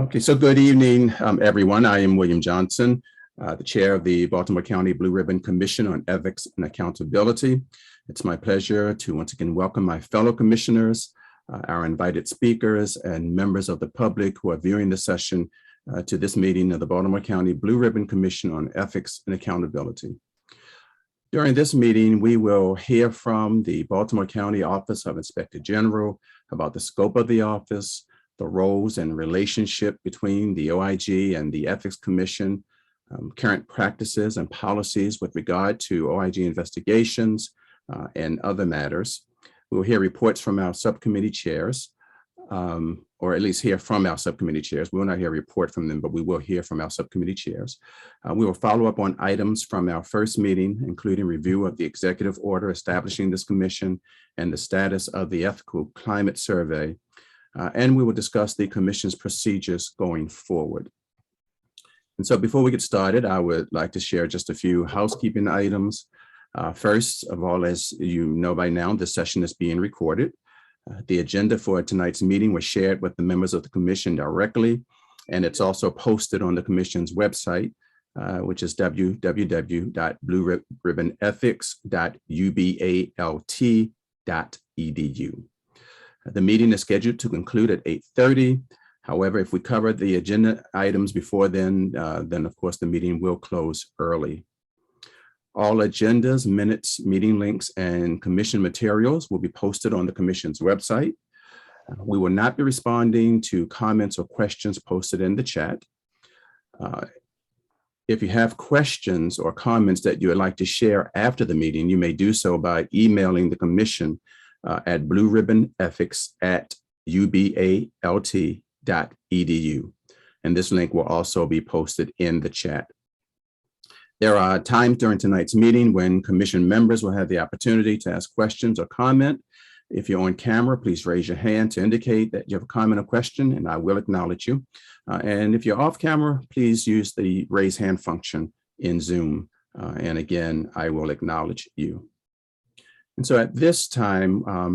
Okay, so good evening, everyone. I am William Johnson, the chair of the Baltimore County Blue Ribbon Commission on Ethics and Accountability. It's my pleasure to once again welcome my fellow commissioners, our invited speakers, and members of the public who are viewing the session to this meeting of the Baltimore County Blue Ribbon Commission on Ethics and Accountability. During this meeting, we will hear from the Baltimore County Office of Inspector General about the scope of the office, the roles and relationship between the OIG and the Ethics Commission, current practices and policies with regard to OIG investigations and other matters. We'll hear reports from our subcommittee chairs, or at least hear from our subcommittee chairs. We will not hear a report from them, but we will hear from our subcommittee chairs. We will follow up on items from our first meeting, including review of the executive order establishing this commission and the status of the ethical climate survey. And we will discuss the commission's procedures going forward. And so before we get started, I would like to share just a few housekeeping items. First of all, as you know by now, this session is being recorded. The agenda for tonight's meeting was shared with the members of the commission directly, and it's also posted on the commission's website, which is www.blueribbonethics.ubalt.edu. The meeting is scheduled to conclude at 8:30. However, if we cover the agenda items before then of course the meeting will close early. All agendas, minutes, meeting links, and commission materials will be posted on the commission's website. We will not be responding to comments or questions posted in the chat. If you have questions or comments that you would like to share after the meeting, you may do so by emailing the commission at blueribbonethics@ubalt.edu. And this link will also be posted in the chat. There are times during tonight's meeting when commission members will have the opportunity to ask questions or comment. If you're on camera, please raise your hand to indicate that you have a comment or question, and I will acknowledge you. And if you're off camera, please use the raise hand function in Zoom. And again, I will acknowledge you. And so at this time, I'd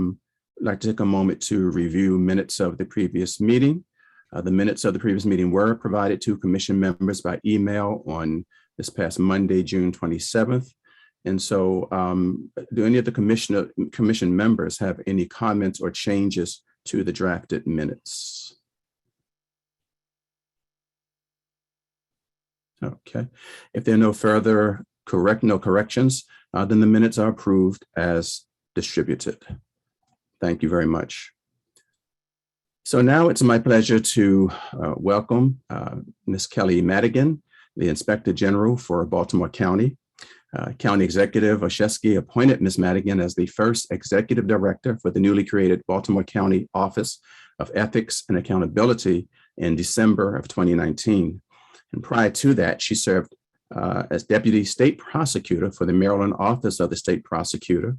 like to take a moment to review minutes of the previous meeting. The minutes of the previous meeting were provided to commission members by email on this past Monday, June 27th. And so do any of the commission members have any comments or changes to the drafted minutes? Okay, if there are no further corrections, then the minutes are approved as distributed. Thank you very much. So now it's my pleasure to welcome Ms. Kelly Madigan, the Inspector General for Baltimore County. County Executive Oshesky appointed Ms. Madigan as the first Executive Director for the newly created Baltimore County Office of Ethics and Accountability in December of 2019. And prior to that, she served as Deputy State Prosecutor for the Maryland Office of the State Prosecutor.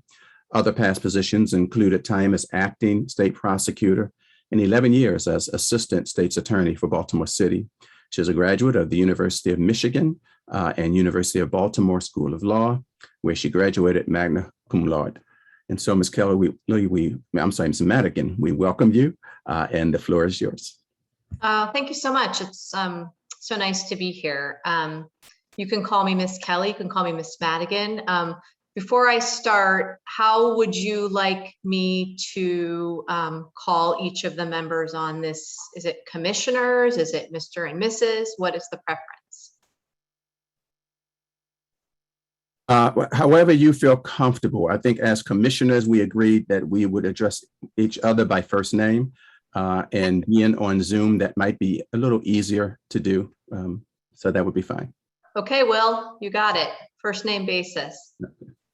Other past positions included time as Acting State Prosecutor and 11 years as Assistant State's Attorney for Baltimore City. She is a graduate of the University of Michigan and University of Baltimore School of Law, where she graduated magna cum laude. And so, Ms. Kelly, Ms. Madigan, we welcome you, and the floor is yours. Thank you so much. It's so nice to be here. You can call me Miss Kelly, you can call me Miss Madigan. Before I start, how would you like me to call each of the members on this? Is it commissioners? Is it Mr. and Mrs.? What is the preference? However you feel comfortable. I think as commissioners, we agreed that we would address each other by first name, and being on Zoom, that might be a little easier to do. So that would be fine. Okay, Will, you got it. First name basis.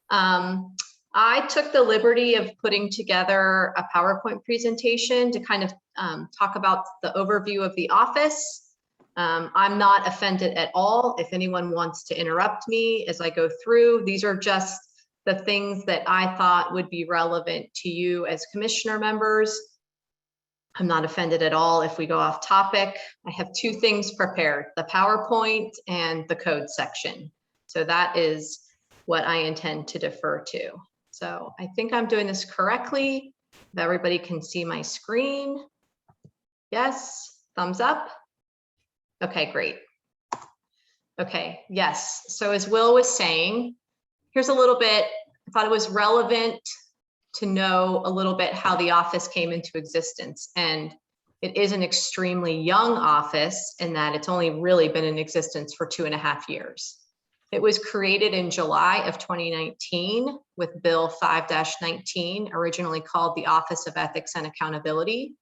I took the liberty of putting together a PowerPoint presentation to kind of talk about the overview of the office. I'm not offended at all if anyone wants to interrupt me as I go through. These are just the things that I thought would be relevant to you as commissioner members. I'm not offended at all if we go off topic. I have two things prepared, the PowerPoint and the code section. So that is what I intend to defer to. So I think I'm doing this correctly. If everybody can see my screen. Yes, thumbs up. Okay, great. Okay, yes. So as Will was saying, here's a little bit, I thought it was relevant to know a little bit how the office came into existence. And it is an extremely young office in that it's only really been in existence for 2.5 years. It was created in July of 2019 with Bill 5-19, originally called the Office of Ethics and Accountability.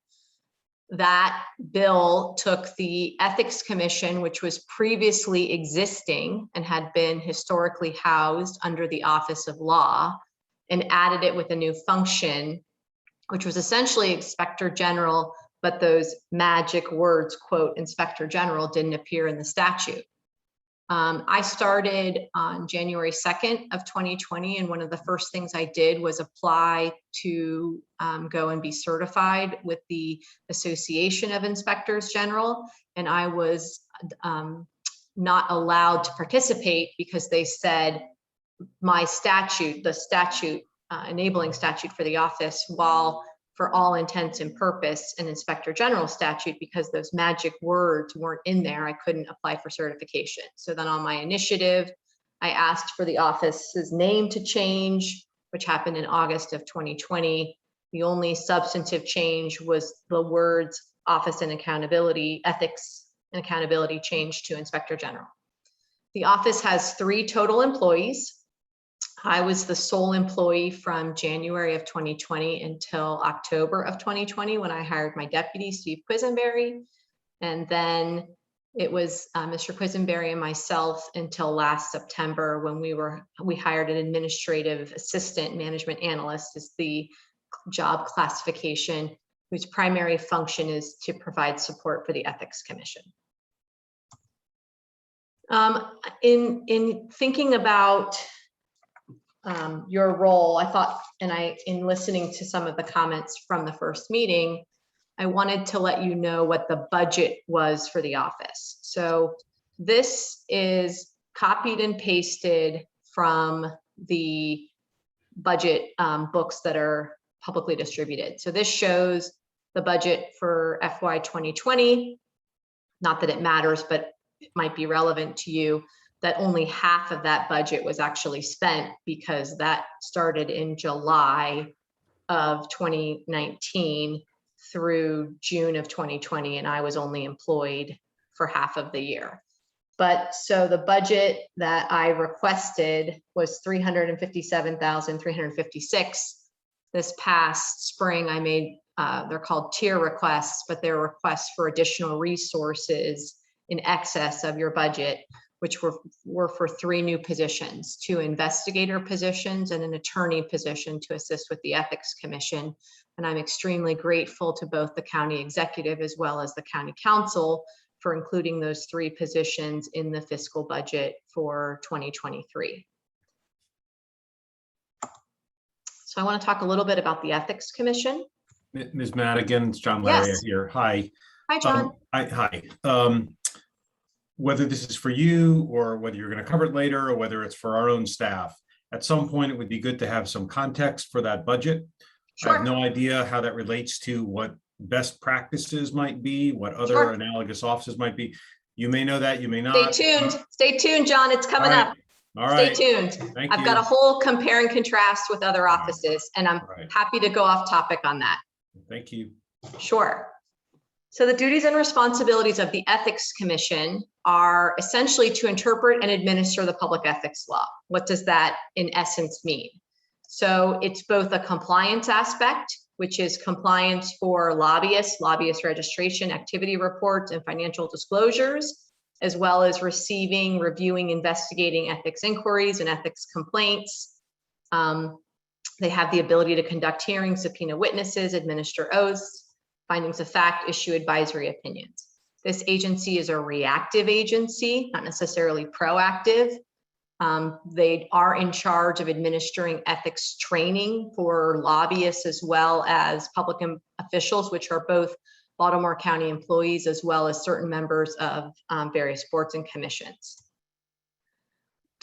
That bill took the Ethics Commission, which was previously existing and had been historically housed under the Office of Law, and added it with a new function, which was essentially Inspector General, but those magic words, quote, Inspector General, didn't appear in the statute. I started on January 2nd of 2020, and one of the first things I did was apply to go and be certified with the Association of Inspectors General, and I was not allowed to participate because they said my statute, the statute, enabling statute for the office, while for all intents and purpose an Inspector General statute, because those magic words weren't in there, I couldn't apply for certification. So then on my initiative, I asked for the office's name to change, which happened in August of 2020. The only substantive change was the words Office and Accountability, Ethics and Accountability changed to Inspector General. The office has 3 total employees. I was the sole employee from January of 2020 until October of 2020 when I hired my deputy, Steve Quisenberry. And then it was Mr. Quisenberry and myself until last September when we hired an administrative assistant management analyst as the job classification, whose primary function is to provide support for the Ethics Commission. In thinking about your role, I thought, and in listening to some of the comments from the first meeting, I wanted to let you know what the budget was for the office. So this is copied and pasted from the budget books that are publicly distributed. So this shows the budget for FY 2020. Not that it matters, but it might be relevant to you that only half of that budget was actually spent because that started in July of 2019 through June of 2020, and I was only employed for half of the year. But so the budget that I requested was $357,356. This past spring, I made, they're called tier requests, but they're requests for additional resources in excess of your budget, which were for 3 new positions, 2 investigator positions and an attorney position to assist with the Ethics Commission. And I'm extremely grateful to both the county executive as well as the county council for including those 3 positions in the fiscal budget for 2023. So I want to talk a little bit about the Ethics Commission. Ms. Madigan, it's John Laria Yes. here. Hi. Hi, John. Hi. Whether this is for you or whether you're going to cover it later or whether it's for our own staff, at some point it would be good to have some context for that budget. Sure. I have no idea how that relates to what best practices might be, what other Sure. analogous offices might be. You may know that, you may not. Stay tuned, John. It's coming up. All right. Stay tuned. Thank I've you. got a whole compare and contrast with other All right. offices, and I'm All right. happy to go off topic on that. Thank you. Sure. So the duties and responsibilities of the Ethics Commission are essentially to interpret and administer the public ethics law. What does that in essence mean? So it's both a compliance aspect, which is compliance for lobbyists, lobbyist registration, activity reports, and financial disclosures, as well as receiving, reviewing, investigating ethics inquiries and ethics complaints. They have the ability to conduct hearings, subpoena witnesses, administer oaths, findings of fact, issue advisory opinions. This agency is a reactive agency, not necessarily proactive. They are in charge of administering ethics training for lobbyists as well as public officials, which are both Baltimore County employees as well as certain members of various boards and commissions.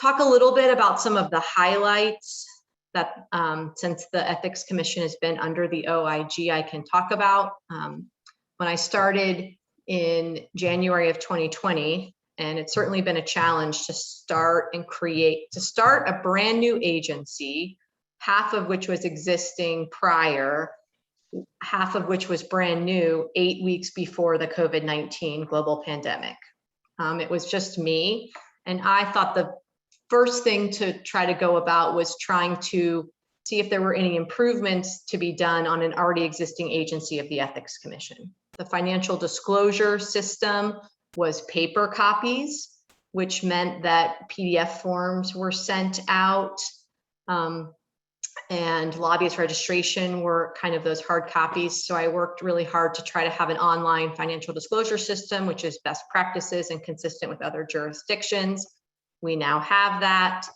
Talk a little bit about some of the highlights that since the Ethics Commission has been under the OIG, I can talk about. When I started in January of 2020. And it's certainly been a challenge to start a brand new agency, half of which was existing prior, half of which was brand new 8 weeks before the COVID-19 global pandemic. It was just me. And I thought the first thing to try to go about was trying to see if there were any improvements to be done on an already existing agency of the Ethics Commission. The financial disclosure system was paper copies, which meant that PDF forms were sent out, and lobbyist registration were kind of those hard copies. So I worked really hard to try to have an online financial disclosure system, which is best practices and consistent with other jurisdictions. We now have that.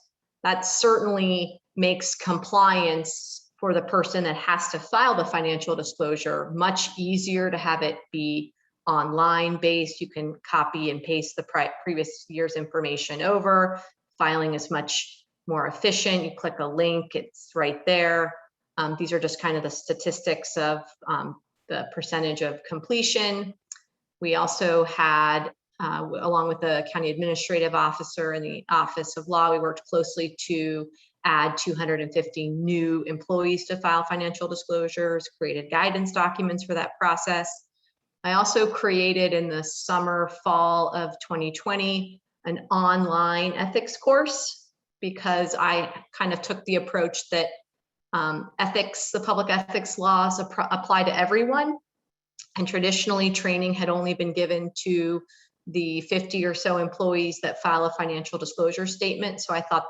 That certainly makes compliance for the person that has to file the financial disclosure much easier to have it be online based. You can copy and paste the previous year's information over. Filing is much more efficient. You click a link, it's right there. These are just kind of the statistics of the percentage of completion. We also had, along with the county administrative officer and the Office of Law, we worked closely to add 250 new employees to file financial disclosures, created guidance documents for that process. I also created in the summer, fall of 2020, an online ethics course, because I kind of took the approach that the public ethics laws apply to everyone. And traditionally, training had only been given to the 50 or so employees that file a financial disclosure statement. So I thought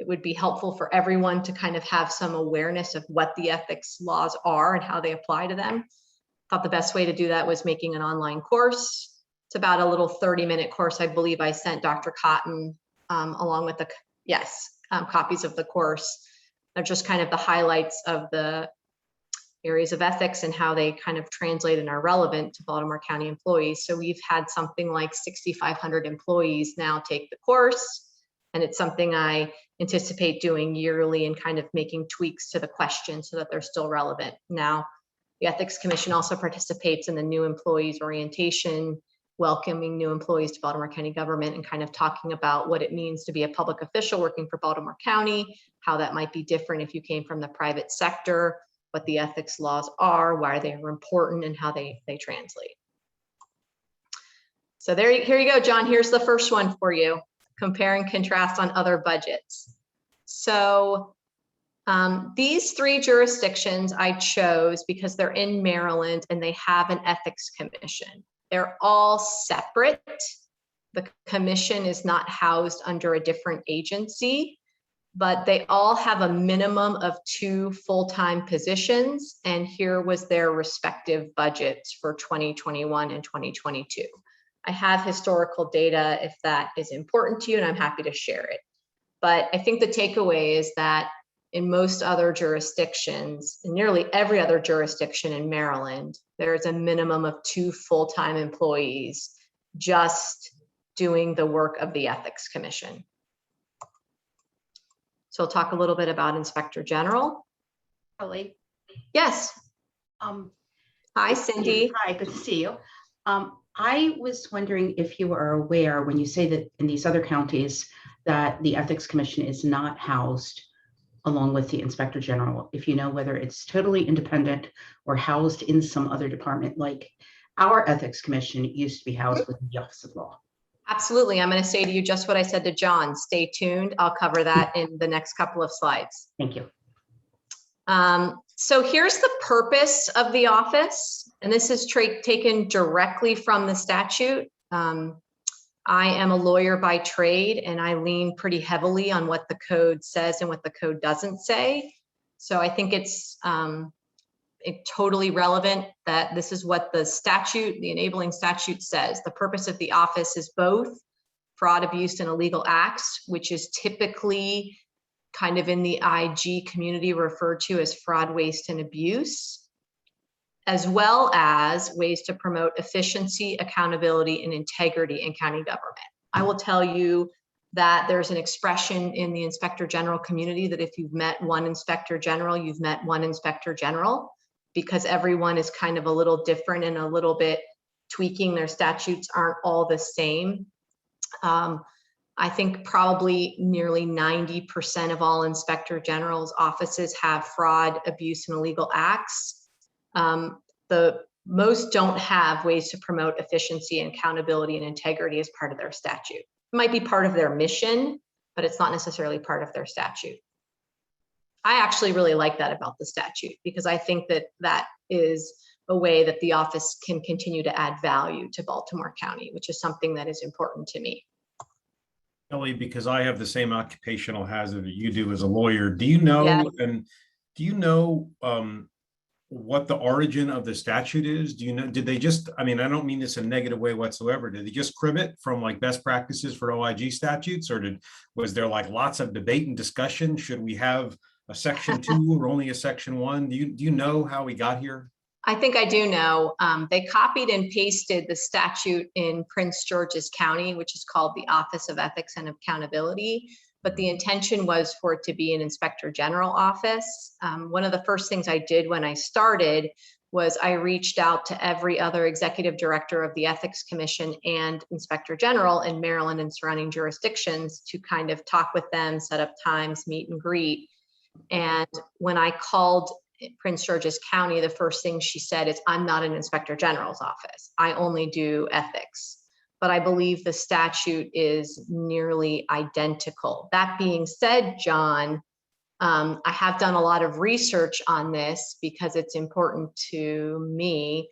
it would be helpful for everyone to kind of have some awareness of what the ethics laws are and how they apply to them. Thought the best way to do that was making an online course. It's about a little 30-minute course. I believe I sent Dr. Cotton along with the copies of the course. They're just kind of the highlights of the areas of ethics and how they kind of translate and are relevant to Baltimore County employees. So we've had something like 6,500 employees now take the course, and it's something I anticipate doing yearly and kind of making tweaks to the questions so that they're still relevant. Now, the Ethics Commission also participates in the new employees orientation, welcoming new employees to Baltimore County government and kind of talking about what it means to be a public official working for Baltimore County, how that might be different if you came from the private sector, what the ethics laws are, why they are important, and how they translate. So here you go, John. Here's the first one for you. Compare and contrast on other budgets. So these three jurisdictions I chose because they're in Maryland and they have an ethics commission. They're all separate. The commission is not housed under a different agency, but they all have a minimum of 2 full-time positions. And here was their respective budgets for 2021 and 2022. I have historical data if that is important to you, and I'm happy to share it. But I think the takeaway is that in most other jurisdictions, in nearly every other jurisdiction in Maryland, there is a minimum of 2 full-time employees just doing the work of the Ethics Commission. So I'll talk a little bit about Inspector General. Kelly. Yes. Hi, Cindy. Hi, good to see you. I was wondering if you are aware when you say that in these other counties that the Ethics Commission is not housed along with the Inspector General, if you know whether it's totally independent or housed in some other department, like our Ethics Commission used to be housed with the Office of Law. Absolutely. I'm going to say to you just what I said to John. Stay tuned. I'll cover that in the next couple of slides. Thank you. So here's the purpose of the office, and this is taken directly from the statute. I am a lawyer by trade, and I lean pretty heavily on what the code says and what the code doesn't say. So I think it's totally relevant that this is what the statute, the enabling statute says. The purpose of the office is both fraud, abuse, and illegal acts, which is typically kind of in the IG community referred to as fraud, waste, and abuse, as well as ways to promote efficiency, accountability, and integrity in county government. I will tell you that there's an expression in the Inspector General community that if you've met one Inspector General, you've met one Inspector General, because everyone is kind of a little different and a little bit tweaking their statutes aren't all the same. I think probably nearly 90% of all inspector general's offices have fraud, abuse, and illegal acts. The most don't have ways to promote efficiency and accountability and integrity as part of their statute. It might be part of their mission, but it's not necessarily part of their statute. I actually really like that about the statute, because I think that that is a way that the office can continue to add value to Baltimore County, which is something that is important to me. Kelly, because I have the same occupational hazard that you do as a lawyer, do you know, and do you know what the origin of the statute is? Do you know, did they just, I mean, I don't mean this in a negative way whatsoever. Did they just crib it from like best practices for OIG statutes, or was there like lots of debate and discussion? Should we have a section 2 or only a section 1? Do you know how we got here? I think I do know. They copied and pasted the statute in Prince George's County, which is called the Office of Ethics and Accountability. But the intention was for it to be an inspector general office. One of the first things I did when I started was I reached out to every other executive director of the Ethics Commission and inspector general in Maryland and surrounding jurisdictions to kind of talk with them, set up times, meet and greet. And when I called Prince George's County, the first thing she said is, I'm not an inspector general's office. I only do ethics. But I believe the statute is nearly identical. That being said, John, I have done a lot of research on this because it's important to me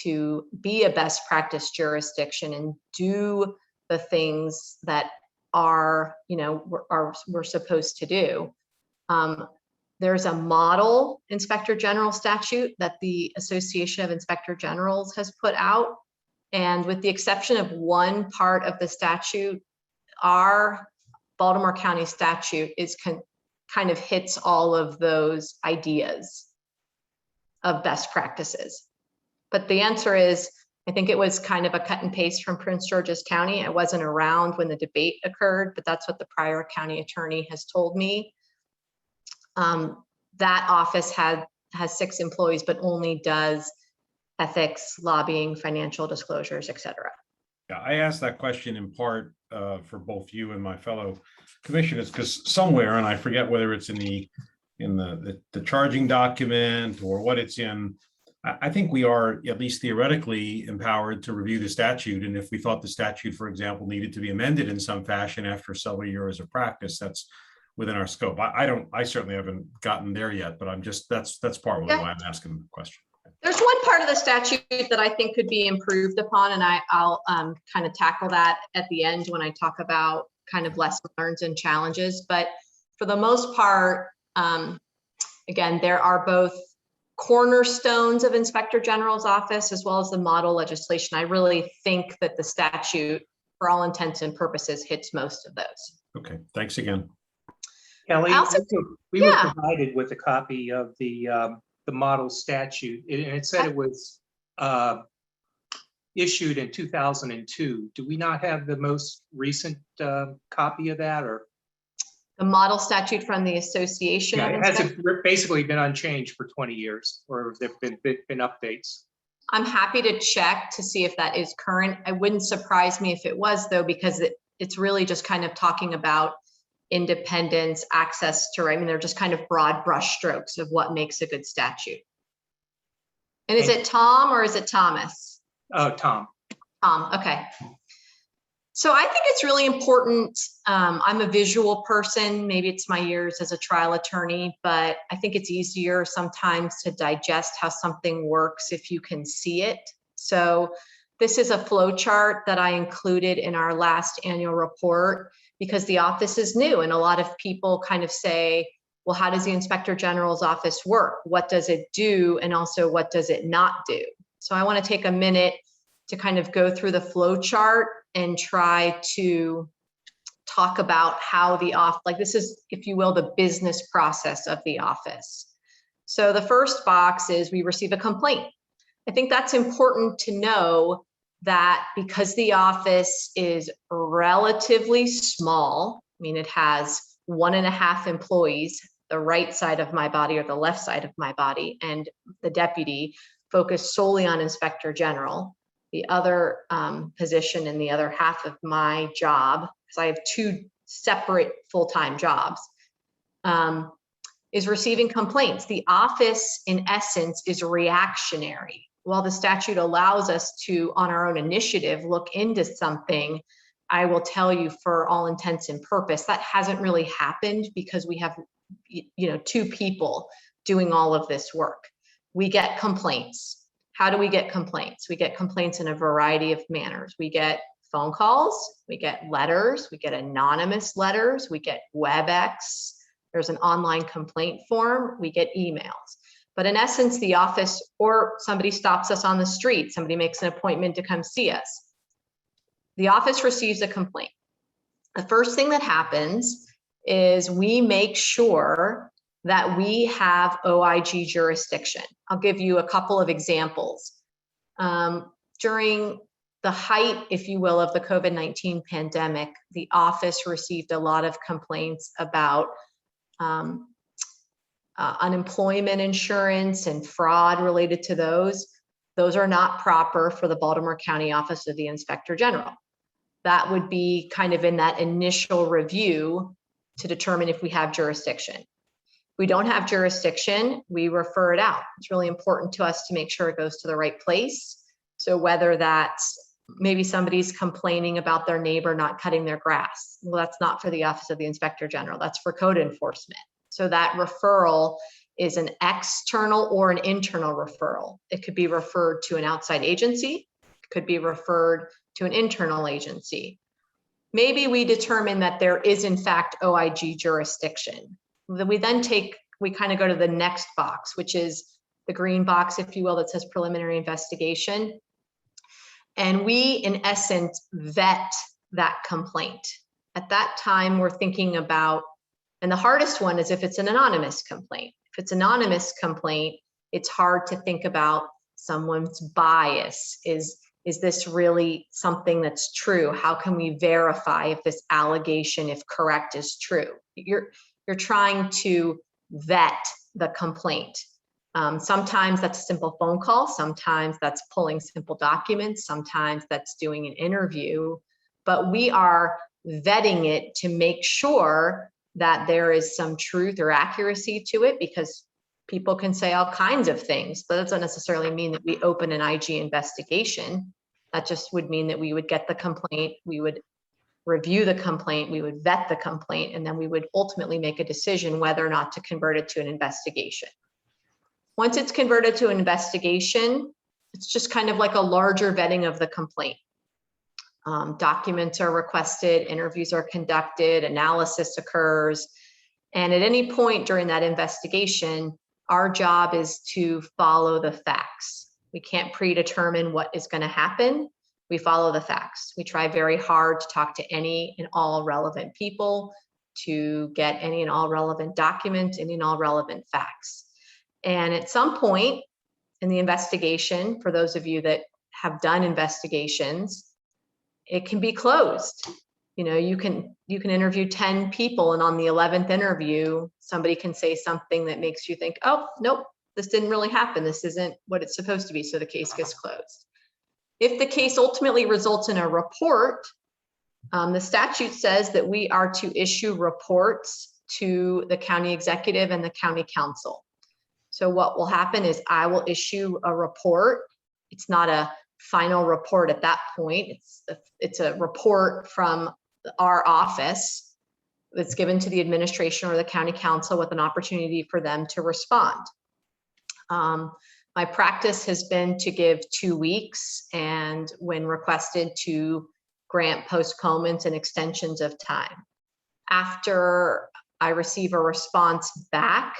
to be a best practice jurisdiction and do the things that are, we're supposed to do. There's a model inspector general statute that the Association of Inspector Generals has put out. And with the exception of one part of the statute, our Baltimore County statute is kind of hits all of those ideas of best practices. But the answer is, I think it was kind of a cut and paste from Prince George's County. I wasn't around when the debate occurred, but that's what the prior county attorney has told me. That office has 6 employees, but only does ethics, lobbying, financial disclosures, et cetera. Yeah, I asked that question in part for both you and my fellow commissioners, because somewhere, and I forget whether it's in the charging document or what it's in, I think we are at least theoretically empowered to review the statute. And if we thought the statute, for example, needed to be amended in some fashion after several years of practice, that's within our scope. I certainly haven't gotten there yet, but that's partly why I'm asking the question. There's one part of the statute that I think could be improved upon, and I'll kind of tackle that at the end when I talk about kind of lessons learned and challenges. But for the most part, again, there are both cornerstones of Inspector General's office as well as the model legislation. I really think that the statute, for all intents and purposes, hits most of those. Okay, thanks again. Kelly, Also, we were provided with a copy of the model statute, and it said it was issued in 2002. Do we not have the most recent copy of that, or? The model statute from the Association. Yeah, has it basically been unchanged for 20 years, or have there been updates? I'm happy to check to see if that is current. It wouldn't surprise me if it was, though, because it's really just kind of talking about independence, access to, I mean, they're just kind of broad brush strokes of what makes a good statute. And is it Tom or is it Thomas? Oh, Tom. Tom, okay. So I think it's really important. I'm a visual person. Maybe it's my years as a trial attorney, but I think it's easier sometimes to digest how something works if you can see it. So this is a flow chart that I included in our last annual report because the office is new and a lot of people kind of say, well, how does the Inspector General's office work? What does it do? And also, what does it not do? So I want to take a minute to kind of go through the flow chart and try to talk about how the office, like this is, if you will, the business process of the office. So the first box is we receive a complaint. I think that's important to know that because the office is relatively small, I mean, it has 1.5 employees, the right side of my body or the left side of my body, and the deputy focused solely on Inspector General. the other position and the other half of my job, because I have two separate full-time jobs, is receiving complaints. The office, in essence, is reactionary. While the statute allows us to, on our own initiative, look into something, I will tell you, for all intents and purpose, that hasn't really happened because we have, two people doing all of this work. We get complaints. How do we get complaints? We get complaints in a variety of manners. We get phone calls, we get letters, we get anonymous letters, we get WebEx, there's an online complaint form, we get emails. But in essence, the office, or somebody stops us on the street, somebody makes an appointment to come see us, the office receives a complaint. The first thing that happens is we make sure that we have OIG jurisdiction. I'll give you a couple of examples. During the height, if you will, of the COVID-19 pandemic, the office received a lot of complaints about unemployment insurance and fraud related to those. Those are not proper for the Baltimore County Office of the Inspector General. That would be kind of in that initial review to determine if we have jurisdiction. If we don't have jurisdiction, we refer it out. It's really important to us to make sure it goes to the right place. So whether that's maybe somebody's complaining about their neighbor not cutting their grass, well, that's not for the Office of the Inspector General, that's for code enforcement. So that referral is an external or an internal referral. It could be referred to an outside agency, it could be referred to an internal agency. Maybe we determine that there is in fact OIG jurisdiction. We then we kind of go to the next box, which is the green box, if you will, that says preliminary investigation. And we, in essence, vet that complaint. At that time, we're thinking about, and the hardest one is if it's an anonymous complaint. If it's an anonymous complaint, it's hard to think about someone's bias. Is this really something that's true? How can we verify if this allegation, if correct, is true? You're trying to vet the complaint. Sometimes that's a simple phone call. Sometimes that's pulling simple documents. Sometimes that's doing an interview. But we are vetting it to make sure that there is some truth or accuracy to it, because people can say all kinds of things, but that doesn't necessarily mean that we open an IG investigation. That just would mean that we would get the complaint, we would review the complaint, we would vet the complaint, and then we would ultimately make a decision whether or not to convert it to an investigation. Once it's converted to an investigation, it's just kind of like a larger vetting of the complaint. Documents are requested, interviews are conducted, analysis occurs, and at any point during that investigation, our job is to follow the facts. We can't predetermine what is going to happen. We follow the facts. We try very hard to talk to any and all relevant people, to get any and all relevant documents, any and all relevant facts. And at some point in the investigation, for those of you that have done investigations, it can be closed. You can interview 10 people, and on the 11th interview, somebody can say something that makes you think, oh, nope, this didn't really happen. This isn't what it's supposed to be. So the case gets closed. If the case ultimately results in a report, the statute says that we are to issue reports to the county executive and the county council. So what will happen is I will issue a report. It's not a final report at that point. It's a report from our office that's given to the administration or the county council with an opportunity for them to respond. My practice has been to give 2 weeks, and when requested, to grant postponements and extensions of time. After I receive a response back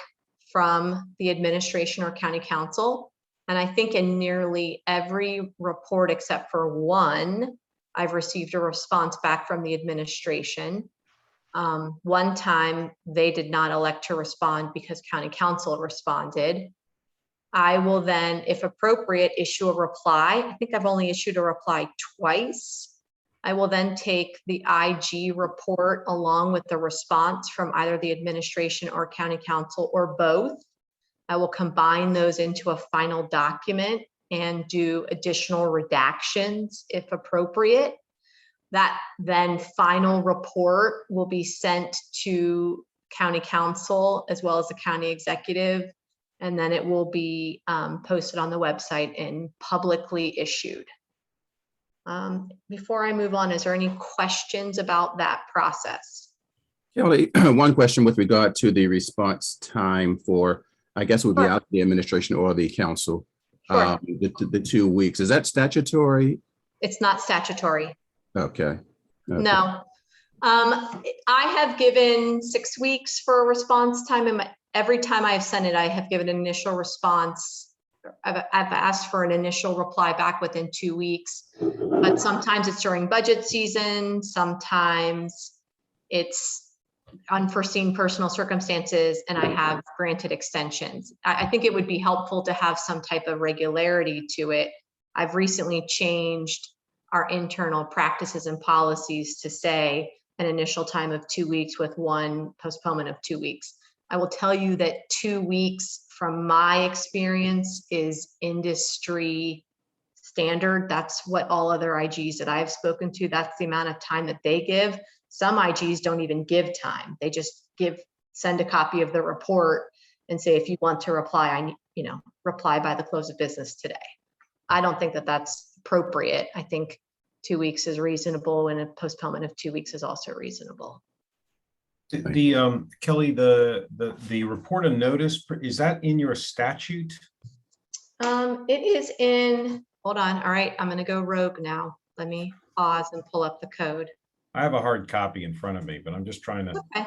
from the administration or county council, and I think in nearly every report except for one, I've received a response back from the administration. One time they did not elect to respond because county council responded. I will then, if appropriate, issue a reply. I think I've only issued a reply twice. I will then take the IG report along with the response from either the administration or county council or both. I will combine those into a final document and do additional redactions if appropriate. That then final report will be sent to county council as well as the county executive, and then it will be posted on the website and publicly issued. Before I move on, is there any questions about that process? Kelly, one question with regard to the response time for, I guess it would be Sure. out of the administration or the council. Sure. The 2 weeks, is that statutory? It's not statutory. Okay. Okay. No. I have given 6 weeks for a response time, and every time I've sent it, I have given an initial response. I've asked for an initial reply back within 2 weeks, but sometimes it's during budget season, sometimes it's unforeseen personal circumstances, and I have granted extensions. I think it would be helpful to have some type of regularity to it. I've recently changed our internal practices and policies to say an initial time of 2 weeks with one postponement of 2 weeks. I will tell you that 2 weeks from my experience is industry standard. That's what all other IGs that I've spoken to, that's the amount of time that they give. Some IGs don't even give time. They just send a copy of the report and say, if you want to reply, reply by the close of business today. I don't think that that's appropriate. I think 2 weeks is reasonable, and a postponement of 2 weeks is also reasonable. Kelly, the report and notice, is that in your statute? It is in, hold on. All right, I'm going to go rogue now. Let me pause and pull up the code. I have a hard copy in front of me, but I'm just trying to. Okay.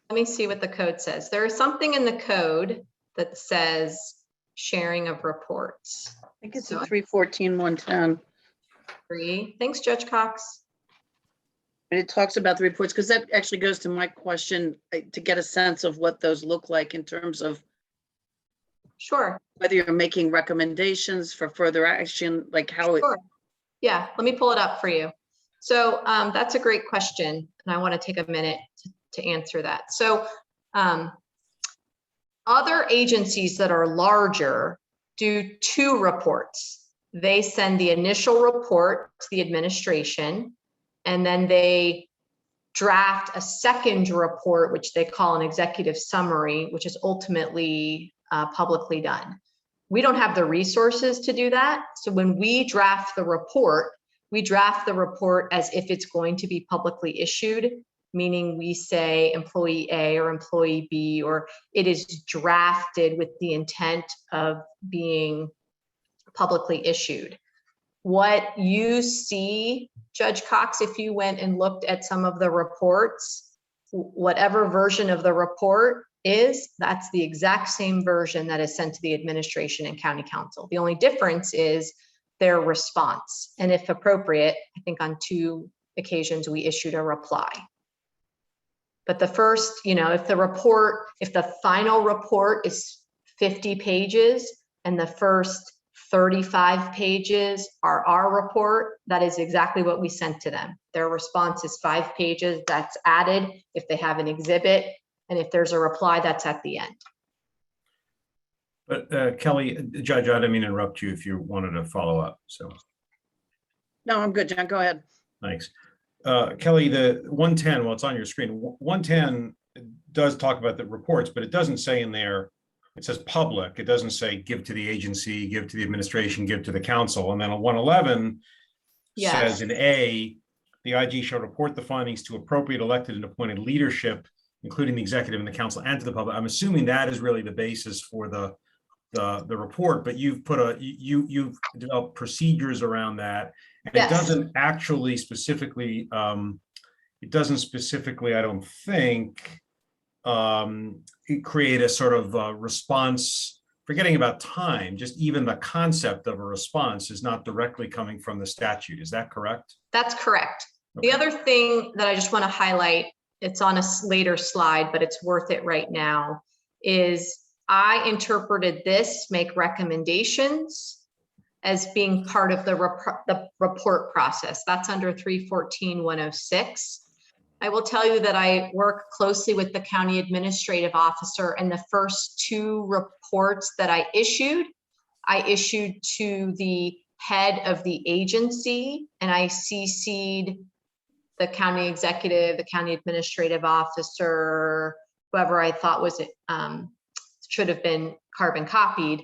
Let me see what the code says. There is something in the code that says sharing of reports. I think it's a 314-110. Thanks, Judge Cox. And it talks about the reports, because that actually goes to my question, to get a sense of what those look like in terms of Sure. whether you're making recommendations for further action, like how it. Sure. Yeah, let me pull it up for you. So that's a great question, and I want to take a minute to answer that. So other agencies that are larger do 2 reports. They send the initial report to the administration, and then they draft a second report, which they call an executive summary, which is ultimately publicly done. We don't have the resources to do that. So when we draft the report as if it's going to be publicly issued, meaning we say employee A or employee B, or it is drafted with the intent of being publicly issued. What you see, Judge Cox, if you went and looked at some of the reports, whatever version of the report is, that's the exact same version that is sent to the administration and county council. The only difference is their response. And if appropriate, I think on 2 occasions we issued a reply. But the first, if the final report is 50 pages and the first 35 pages are our report, that is exactly what we sent to them. Their response is 5 pages, that's added if they have an exhibit, and if there's a reply, that's at the end. But Kelly, Judge, I didn't mean to interrupt you if you wanted to follow up. So. No, I'm good, John, go ahead. Thanks. Kelly, the 110, well, it's on your screen. 110 does talk about the reports, but it doesn't say in there, it says public. It doesn't say give to the agency, give to the administration, give to the council. And then on 111 says in A, the IG shall report the findings to appropriate elected and appointed leadership, including the executive and the council, and to the public. I'm assuming that is really the basis for the report, but you've developed procedures around that. And Yes. It doesn't actually specifically, I don't think, create a sort of response, forgetting about time, just even the concept of a response is not directly coming from the statute. Is that correct? That's correct. Okay. The other thing that I just want to highlight, it's on a later slide, but it's worth it right now, is I interpreted this, make recommendations, as being part of the report process. That's under 314-106. I will tell you that I work closely with the county administrative officer, and the first 2 reports that I issued, I issued to the head of the agency, and I CC'd the county executive, the county administrative officer, whoever I thought was should have been carbon copied.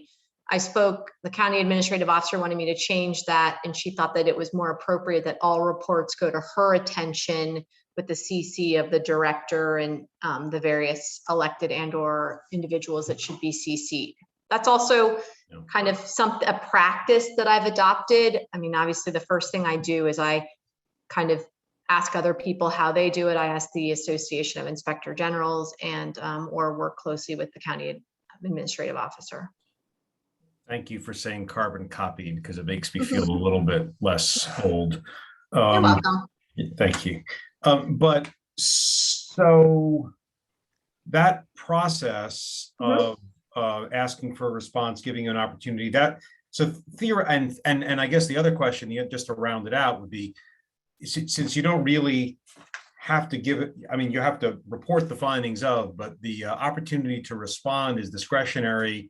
The county administrative officer wanted me to change that, and she thought that it was more appropriate that all reports go to her attention with the CC of the director and the various elected and/or individuals that should be CC'd. That's also kind of a practice that I've adopted. I mean, obviously the first thing I do is I kind of ask other people how they do it. I ask the Association of Inspector Generals and or work closely with the county administrative officer. Thank you for saying carbon copied, because it makes me feel a little bit less old. You're welcome. Thank you. But so that process of asking for a response, giving you an opportunity, and I guess the other question, just to round it out, would be, since you don't really have to give it, I mean, you have to report the findings of, but the opportunity to respond is discretionary.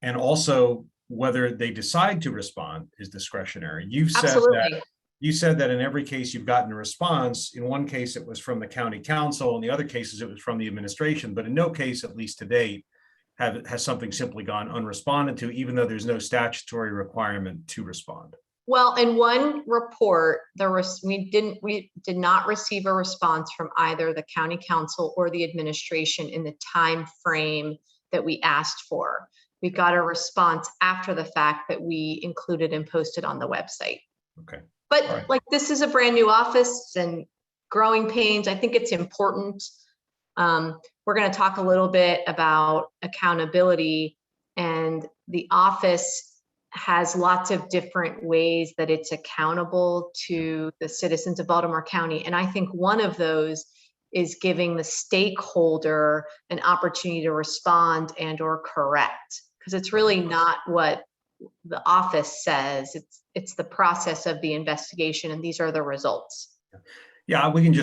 And also whether they decide to respond is discretionary. You said that in every case you've gotten a response. In one case, it was from the county council. In the other cases, it was from the administration. But in no case, at least to date, has something simply gone unresponded to, even though there's no statutory requirement to respond. Well, in one report, we did not receive a response from either the county council or the administration in the time frame that we asked for. We got a response after the fact that we included and posted on the website. Okay. But like, this is a brand new office and growing pains. I think it's important. We're going to talk a little bit about accountability, and the office has lots of different ways that it's accountable to the citizens of Baltimore County. And I think one of those is giving the stakeholder an opportunity to respond and or correct, because it's really not what the office says. It's the process of the investigation, and these are the results. Yeah, we can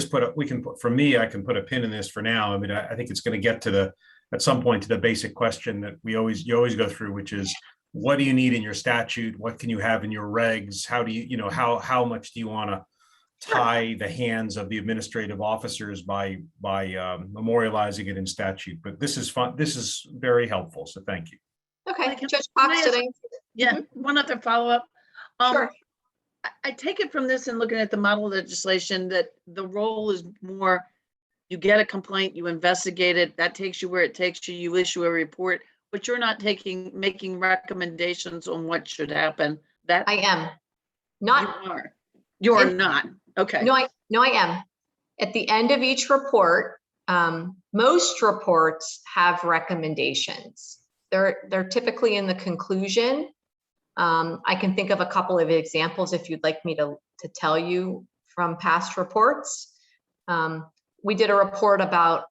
for me, I can put a pin in this for now. I mean, I think it's going to get to at some point to the basic question that you always go through, which is, what do you need in your statute? What can you have in your regs? How do you, how much do you want to tie the hands of the administrative officers by memorializing it in statute? But this is fun. This is very helpful. So thank you. Okay, Judge Cox, today. Yeah, one other follow-up. Sure. I take it from this and looking at the model legislation that the role is more, you get a complaint, you investigate it, that takes you where it takes you, you issue a report, but you're not making recommendations on what should happen. That I am not. You are not. Okay. No, I am. At the end of each report, most reports have recommendations. They're typically in the conclusion. I can think of a couple of examples if you'd like me to tell you from past reports. We did a report about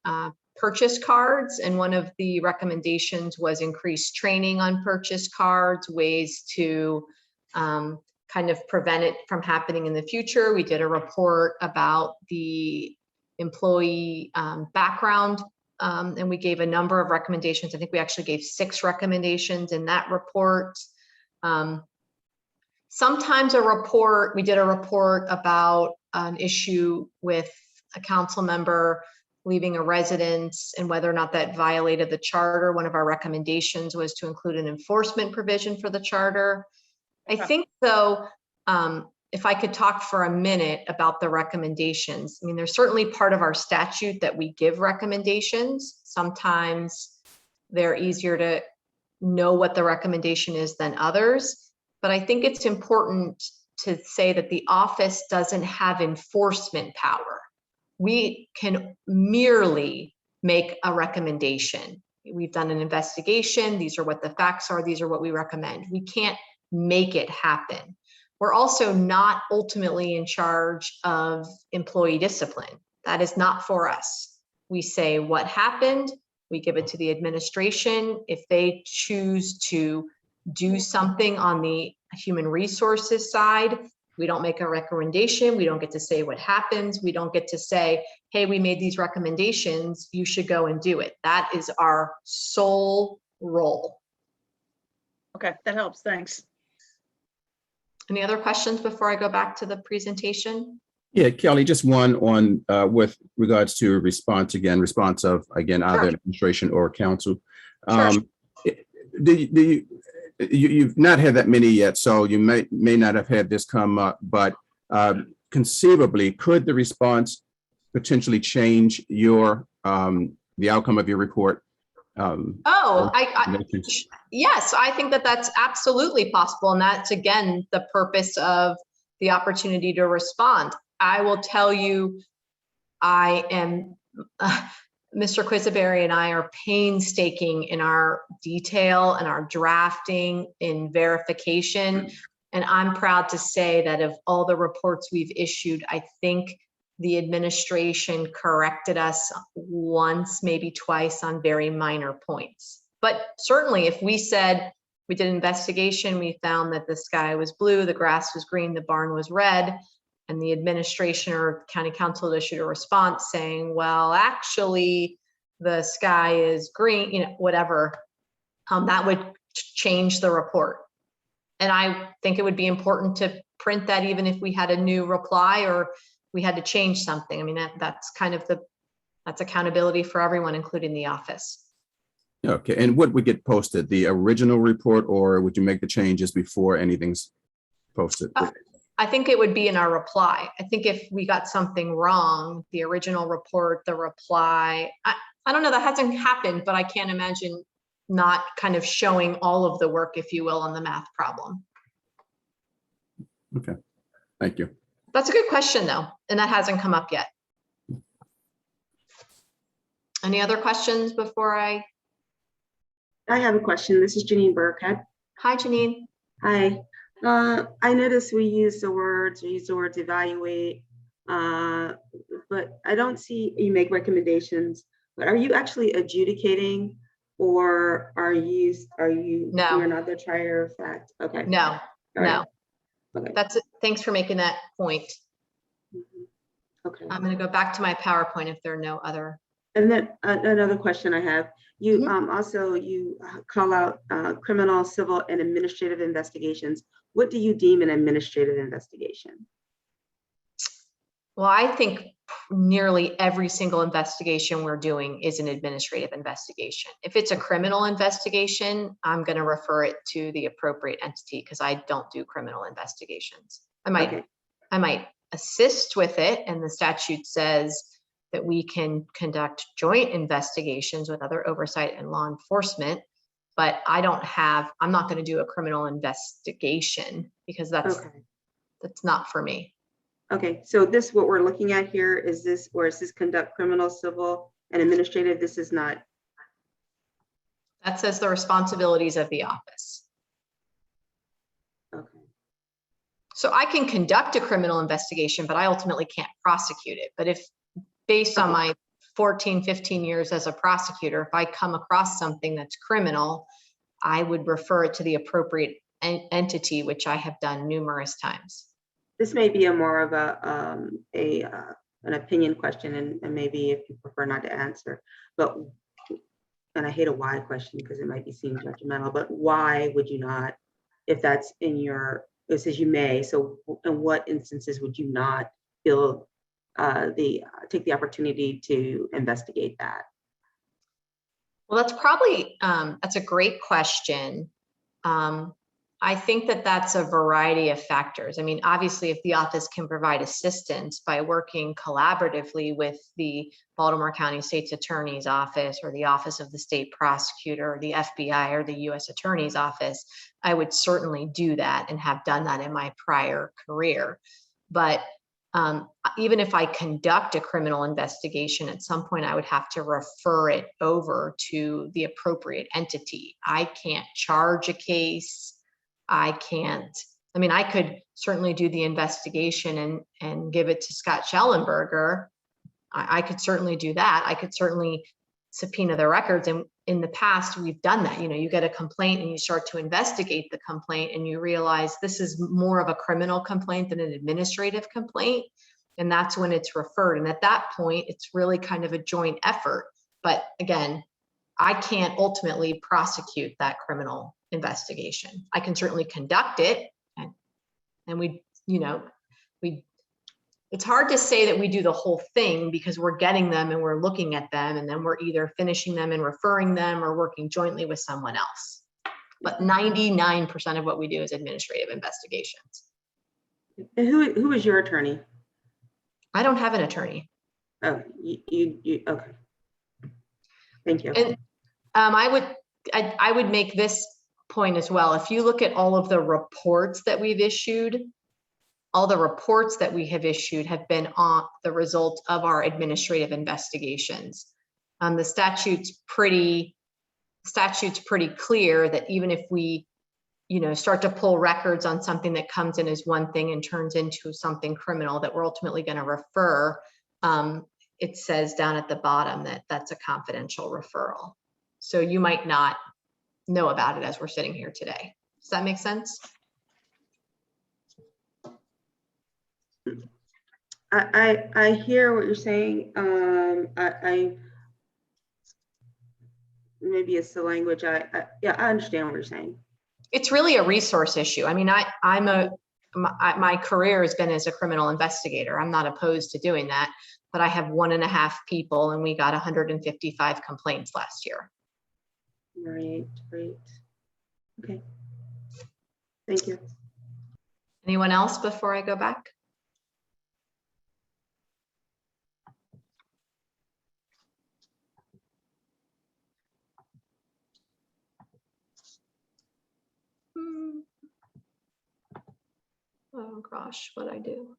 purchase cards, and one of the recommendations was increased training on purchase cards, ways to kind of prevent it from happening in the future. We did a report about the employee background, and we gave a number of recommendations. I think we actually gave 6 recommendations in that report. Sometimes we did a report about an issue with a council member leaving a residence and whether or not that violated the charter. One of our recommendations was to include an enforcement provision for the charter. I think, though, if I could talk for a minute about the recommendations, I mean, there's certainly part of our statute that we give recommendations. Sometimes they're easier to know what the recommendation is than others. But I think it's important to say that the office doesn't have enforcement power. We can merely make a recommendation. We've done an investigation. These are what the facts are. These are what we recommend. We can't make it happen. We're also not ultimately in charge of employee discipline. That is not for us. We say what happened. We give it to the administration. If they choose to do something on the human resources side, we don't make a recommendation. We don't get to say what happens. We don't get to say, hey, we made these recommendations, you should go and do it. That is our sole role. Okay, that helps. Thanks. Any other questions before I go back to the presentation? Yeah, Kelly, just one on with regards to response of Sure. either administration or council. Sure. You've not had that many yet, so you may not have had this come up, but conceivably, could the response potentially change your the outcome of your report? Yes, I think that that's absolutely possible. And that's, again, the purpose of the opportunity to respond. I will tell you, I am, Mr. Quisenberry and I are painstaking in our detail and our drafting in verification. And I'm proud to say that of all the reports we've issued, I think the administration corrected us once, maybe twice on very minor points. But certainly if we said we did an investigation, we found that the sky was blue, the grass was green, the barn was red, and the administration or county council issued a response saying, well, actually the sky is green, you know, whatever, that would change the report. And I think it would be important to print that even if we had a new reply or we had to change something. I mean, that's kind of that's accountability for everyone, including the office. Okay, and what would get posted? The original report, or would you make the changes before anything's posted? I think it would be in our reply. I think if we got something wrong, the original report, the reply, I don't know, that hasn't happened, but I can't imagine not kind of showing all of the work, if you will, on the math problem. Okay, thank you. That's a good question though, and that hasn't come up yet. Any other questions before I have a question. This is Janine Burkhead. Hi, Janine. Hi. I noticed we use the words evaluate, but I don't see you make recommendations. But are you actually adjudicating, or are you No. You're not the trier of fact? Okay. No, All no. right. Okay. That's it. Thanks for making that point. Okay. I'm going to go back to my PowerPoint if there are no other. And then another question I have, you also call out criminal, civil, and administrative investigations. What do you deem an administrative investigation? Well, I think nearly every single investigation we're doing is an administrative investigation. If it's a criminal investigation, I'm going to refer it to the appropriate entity because I don't do criminal investigations. I might assist with it, and the statute says that we can conduct joint investigations with other oversight and law enforcement, but I'm not going to do a criminal investigation because that's not for me. Okay, so this, what we're looking at here, is this, where it says conduct criminal, civil, and administrative, this is not? That says the responsibilities of the office. Okay. So I can conduct a criminal investigation, but I ultimately can't prosecute it. But if, based on my 14, 15 years as a prosecutor, if I come across something that's criminal, I would refer it to the appropriate entity, which I have done numerous times. This may be a more of an opinion question, and maybe if you prefer not to answer, but, and I hate a why question because it might be seen judgmental, but why would you not, if that's in your, it says you may, so in what instances would you not feel take the opportunity to investigate that? Well, that's probably, that's a great question. I think that that's a variety of factors. I mean, obviously, if the office can provide assistance by working collaboratively with the Baltimore County State's Attorney's Office or the Office of the State Prosecutor or the FBI or the U.S. Attorney's Office, I would certainly do that and have done that in my prior career. But even if I conduct a criminal investigation, at some point I would have to refer it over to the appropriate entity. I can't charge a case. I could certainly do the investigation and give it to Scott Schellenberger. I could certainly do that. I could certainly subpoena the records. And in the past, we've done that. You know, you get a complaint and you start to investigate the complaint and you realize this is more of a criminal complaint than an administrative complaint. And that's when it's referred. And at that point, it's really kind of a joint effort. But again, I can't ultimately prosecute that criminal investigation. I can certainly conduct it, and it's hard to say that we do the whole thing because we're getting them and we're looking at them, and then we're either finishing them and referring them or working jointly with someone else. But 99% of what we do is administrative investigations. And who is your attorney? I don't have an attorney. Oh, you okay. Thank you. And I would make this point as well. If you look at all of the reports that we've issued, all the reports that we have issued have been on the result of our administrative investigations. The statute's pretty clear that even if we, start to pull records on something that comes in as one thing and turns into something criminal that we're ultimately going to refer, it says down at the bottom that that's a confidential referral. So you might not know about it as we're sitting here today. Does that make sense? I hear what you're saying. I maybe it's the language. Yeah, I understand what you're saying. It's really a resource issue. I mean, my career has been as a criminal investigator. I'm not opposed to doing that, but I have 1.5 people and we got 155 complaints last year. Right. Okay. Thank you. Anyone else before I go back? Oh gosh, what'd I do?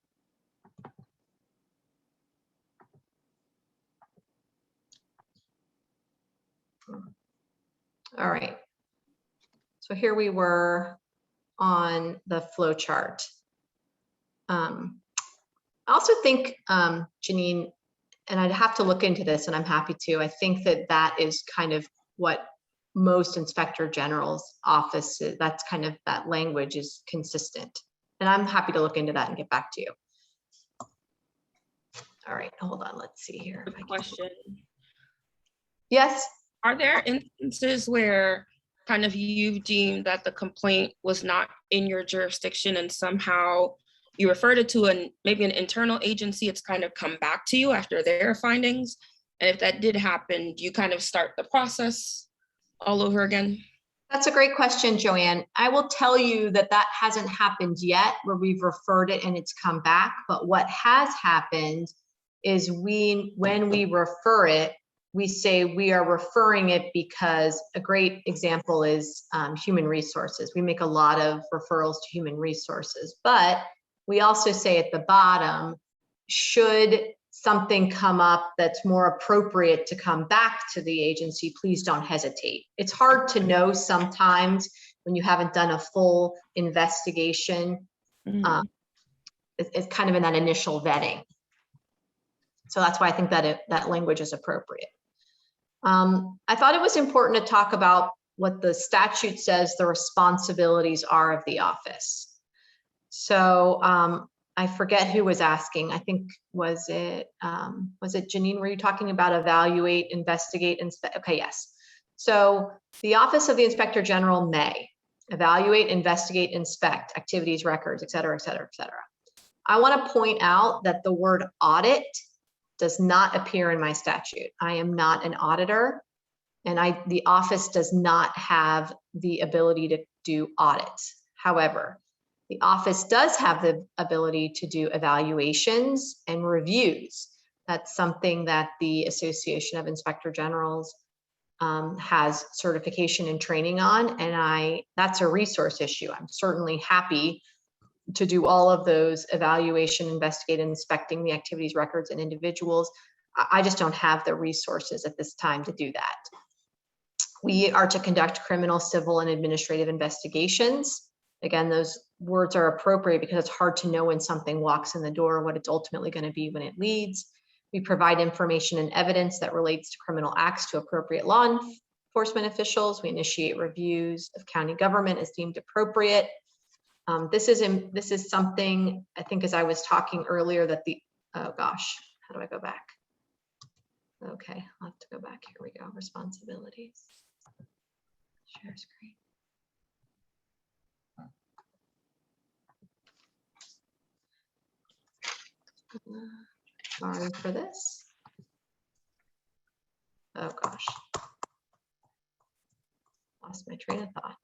All right. So here we were on the flow chart. I also think, Janine, and I'd have to look into this, and I'm happy to, I think that is kind of what most inspector general's offices, that's kind of, that language is consistent. And I'm happy to look into that and get back to you. All right, hold on, let's see here. Question. Yes. Are there instances where kind of you deemed that the complaint was not in your jurisdiction and somehow you referred it to maybe an internal agency, it's kind of come back to you after their findings? And if that did happen, do you kind of start the process all over again? That's a great question, Joanne. I will tell you that hasn't happened yet where we've referred it and it's come back. But what has happened is when we refer it, we say we are referring it because a great example is human resources. We make a lot of referrals to human resources, but we also say at the bottom, should something come up that's more appropriate to come back to the agency, please don't hesitate. It's hard to know sometimes when you haven't done a full investigation. It's kind of in that initial vetting. So that's why I think that that language is appropriate. I thought it was important to talk about what the statute says the responsibilities are of the office. So I forget who was asking. I think, was it Janine? Were you talking about evaluate, investigate, inspect? Okay, yes. So the Office of the Inspector General may evaluate, investigate, inspect activities, records, et cetera, et cetera, et cetera. I want to point out that the word audit does not appear in my statute. I am not an auditor, and the office does not have the ability to do audits. However, the office does have the ability to do evaluations and reviews. That's something that the Association of Inspector Generals has certification and training on, and that's a resource issue. I'm certainly happy to do all of those evaluation, investigate, inspecting the activities, records, and individuals. I just don't have the resources at this time to do that. We are to conduct criminal, civil, and administrative investigations. Again, those words are appropriate because it's hard to know when something walks in the door, what it's ultimately going to be when it leads. We provide information and evidence that relates to criminal acts to appropriate law enforcement officials. We initiate reviews of county government as deemed appropriate. This is something, I think, as I was talking earlier, that oh gosh, how do I go back? Okay, I'll have to go back. Here we go, responsibilities. Share screen. Sorry for this. Oh, gosh. Lost my train of thought.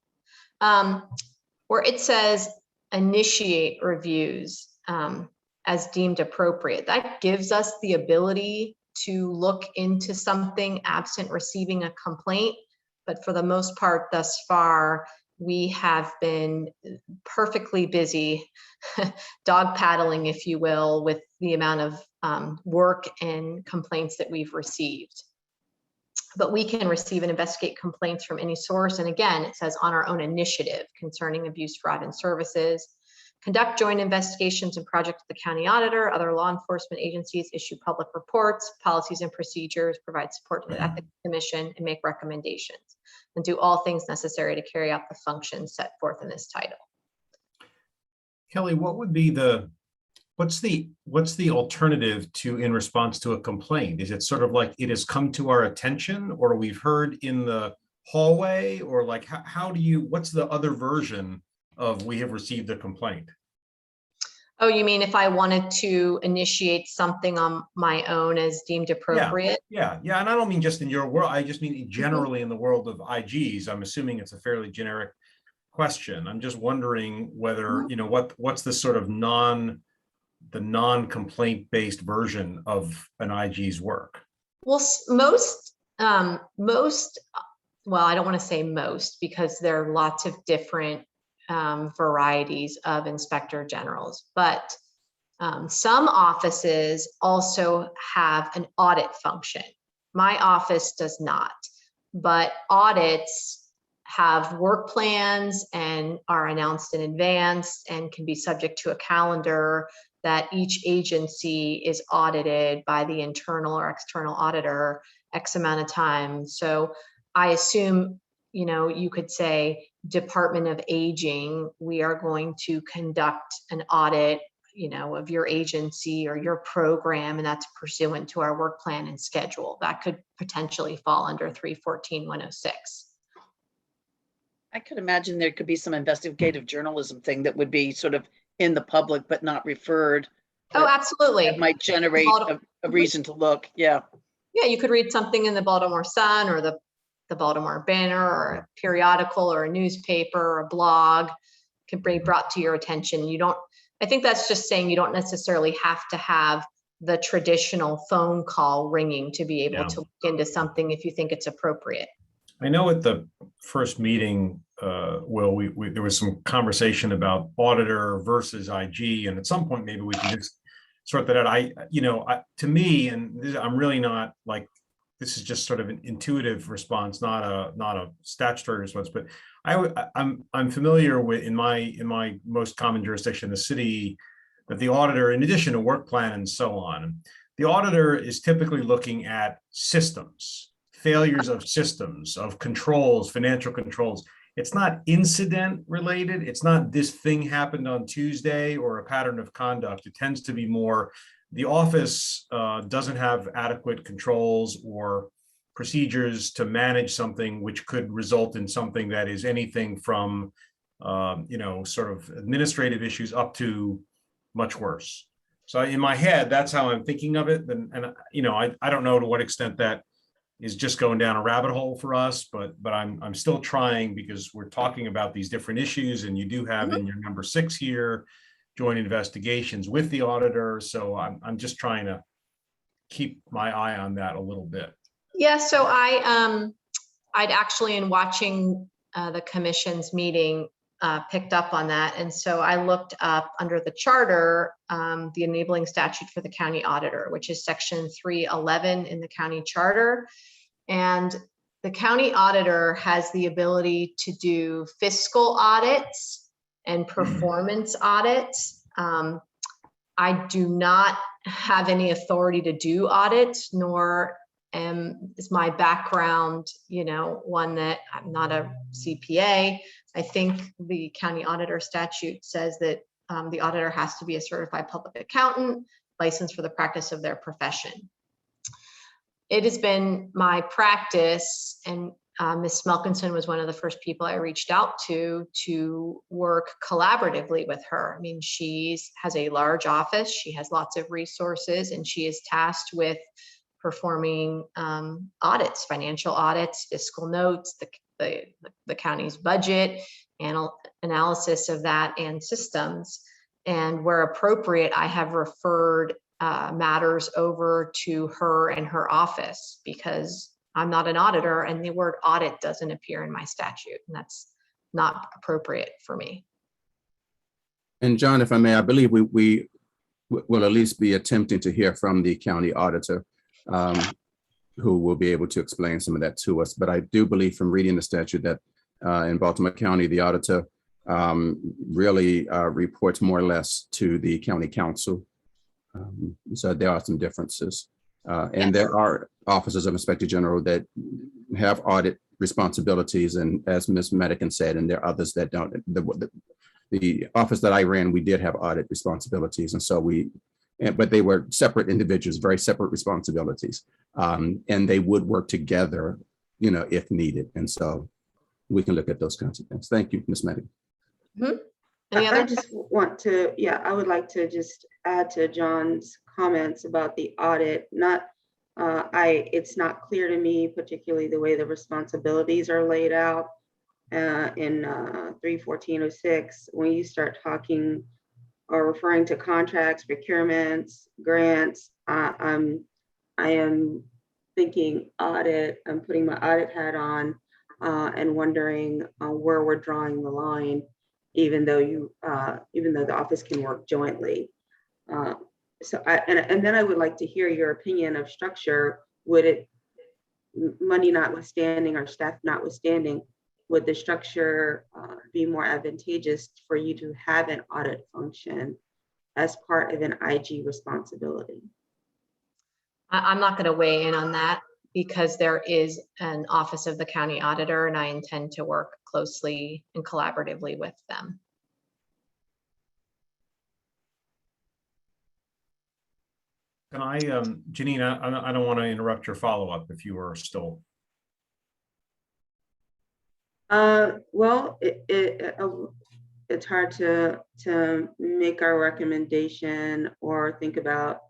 Where it says initiate reviews as deemed appropriate. That gives us the ability to look into something absent receiving a complaint. But for the most part, thus far, we have been perfectly busy dog paddling, if you will, with the amount of work and complaints that we've received. But we can receive and investigate complaints from any source. And again, it says on our own initiative concerning abuse, fraud, and services. Conduct joint investigations and projects with the county auditor, other law enforcement agencies, issue public reports, policies and procedures, provide support to the Ethics Commission, and make recommendations, and do all things necessary to carry out the functions set forth in this title. Kelly, what would be what's the alternative to in response to a complaint? Is it sort of like it has come to our attention, or we've heard in the hallway, or like what's the other version of we have received a complaint? Oh, you mean if I wanted to initiate something on my own as deemed appropriate? Yeah. And I don't mean just in your world. I just mean generally in the world of IGs. I'm assuming it's a fairly generic question. I'm just wondering whether, what's the sort of non-complaint based version of an IG's work? Well, most, well, I don't want to say most, because there are lots of different varieties of inspector generals, but some offices also have an audit function. My office does not, but audits have work plans and are announced in advance and can be subject to a calendar that each agency is audited by the internal or external auditor X amount of time. So I assume, you could say Department of Aging, we are going to conduct an audit, of your agency or your program, and that's pursuant to our work plan and schedule. That could potentially fall under 314-106. I could imagine there could be some investigative journalism thing that would be sort of in the public, but not referred. Oh, absolutely. That might generate a reason to look. Yeah. Yeah, you could read something in the Baltimore Sun or the Baltimore Banner or a periodical or a newspaper or a blog can be brought to your attention. I think that's just saying you don't necessarily have to have the traditional phone call ringing to be able to look into something if you think it's appropriate. I know at the first meeting, Will, there was some conversation about auditor versus IG, and at some point maybe we can just sort that out. To me, and I'm really not like, this is just sort of an intuitive response, not a statutory response. But I'm familiar with in my most common jurisdiction, the city, that the auditor, in addition to work plan and so on, the auditor is typically looking at systems, failures of systems, of controls, financial controls. It's not incident related. It's not this thing happened on Tuesday or a pattern of conduct. It tends to be more, the office doesn't have adequate controls or procedures to manage something which could result in something that is anything from, sort of administrative issues up to much worse. So in my head, that's how I'm thinking of it. I don't know to what extent that is just going down a rabbit hole for us, but I'm still trying, because we're talking about these different issues, and you do have in your number 6 here, joint investigations with the auditor. So I'm just trying to keep my eye on that a little bit. Yeah, so I'd actually, in watching the commission's meeting, picked up on that. And so I looked up under the charter, the enabling statute for the county auditor, which is section 311 in the county charter. And the county auditor has the ability to do fiscal audits and performance audits. I do not have any authority to do audits, nor is my background, one that I'm not a CPA. I think the county auditor statute says that the auditor has to be a certified public accountant, licensed for the practice of their profession. It has been my practice, and Ms. Smelkinson was one of the first people I reached out to work collaboratively with her. I mean, she has a large office, she has lots of resources, and she is tasked with performing audits, financial audits, fiscal notes, the county's budget, analysis of that, and systems. And where appropriate, I have referred matters over to her and her office, because I'm not an auditor and the word audit doesn't appear in my statute, and that's not appropriate for me. And John, if I may, I believe we will at least be attempting to hear from the county auditor, who will be able to explain some of that to us. But I do believe from reading the statute that in Baltimore County, the auditor really reports more or less to the county council. So there are some differences. And there are officers of Inspector General that have audit responsibilities, and as Ms. Medican said, and there are others that don't. The office that I ran, we did have audit responsibilities, and so but they were separate individuals, very separate responsibilities, and they would work together, if needed. And so we can look at those kinds of things. Thank you, Ms. Medican. Any I other? just want to, I would like to just add to John's comments about the audit. It's not clear to me, particularly the way the responsibilities are laid out in 31406, when you start talking or referring to contracts, procurements, grants. I am thinking audit. I'm putting my audit hat on and wondering where we're drawing the line, even though the office can work jointly. And then I would like to hear your opinion of structure. Would it, money notwithstanding or staff notwithstanding, would the structure be more advantageous for you to have an audit function as part of an IG responsibility? I'm not going to weigh in on that, because there is an office of the county auditor, and I intend to work closely and collaboratively with them. Can I, Janine, I don't want to interrupt your follow-up if you are still. Well, it's hard to make our recommendation or think about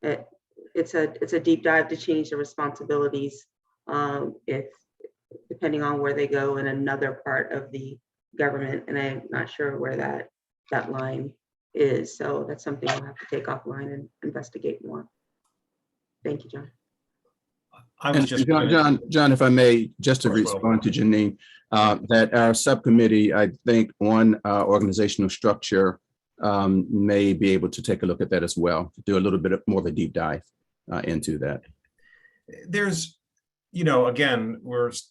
it. It's a deep dive to change the responsibilities, if depending on where they go in another part of the government, and I'm not sure where that line is. So that's something we'll have to take offline and investigate more. Thank you, John. I was just John, if I may, just to respond to Janine, that our subcommittee, I think, on organizational structure may be able to take a look at that as well, do a little bit more of a deep dive into that. There's, again,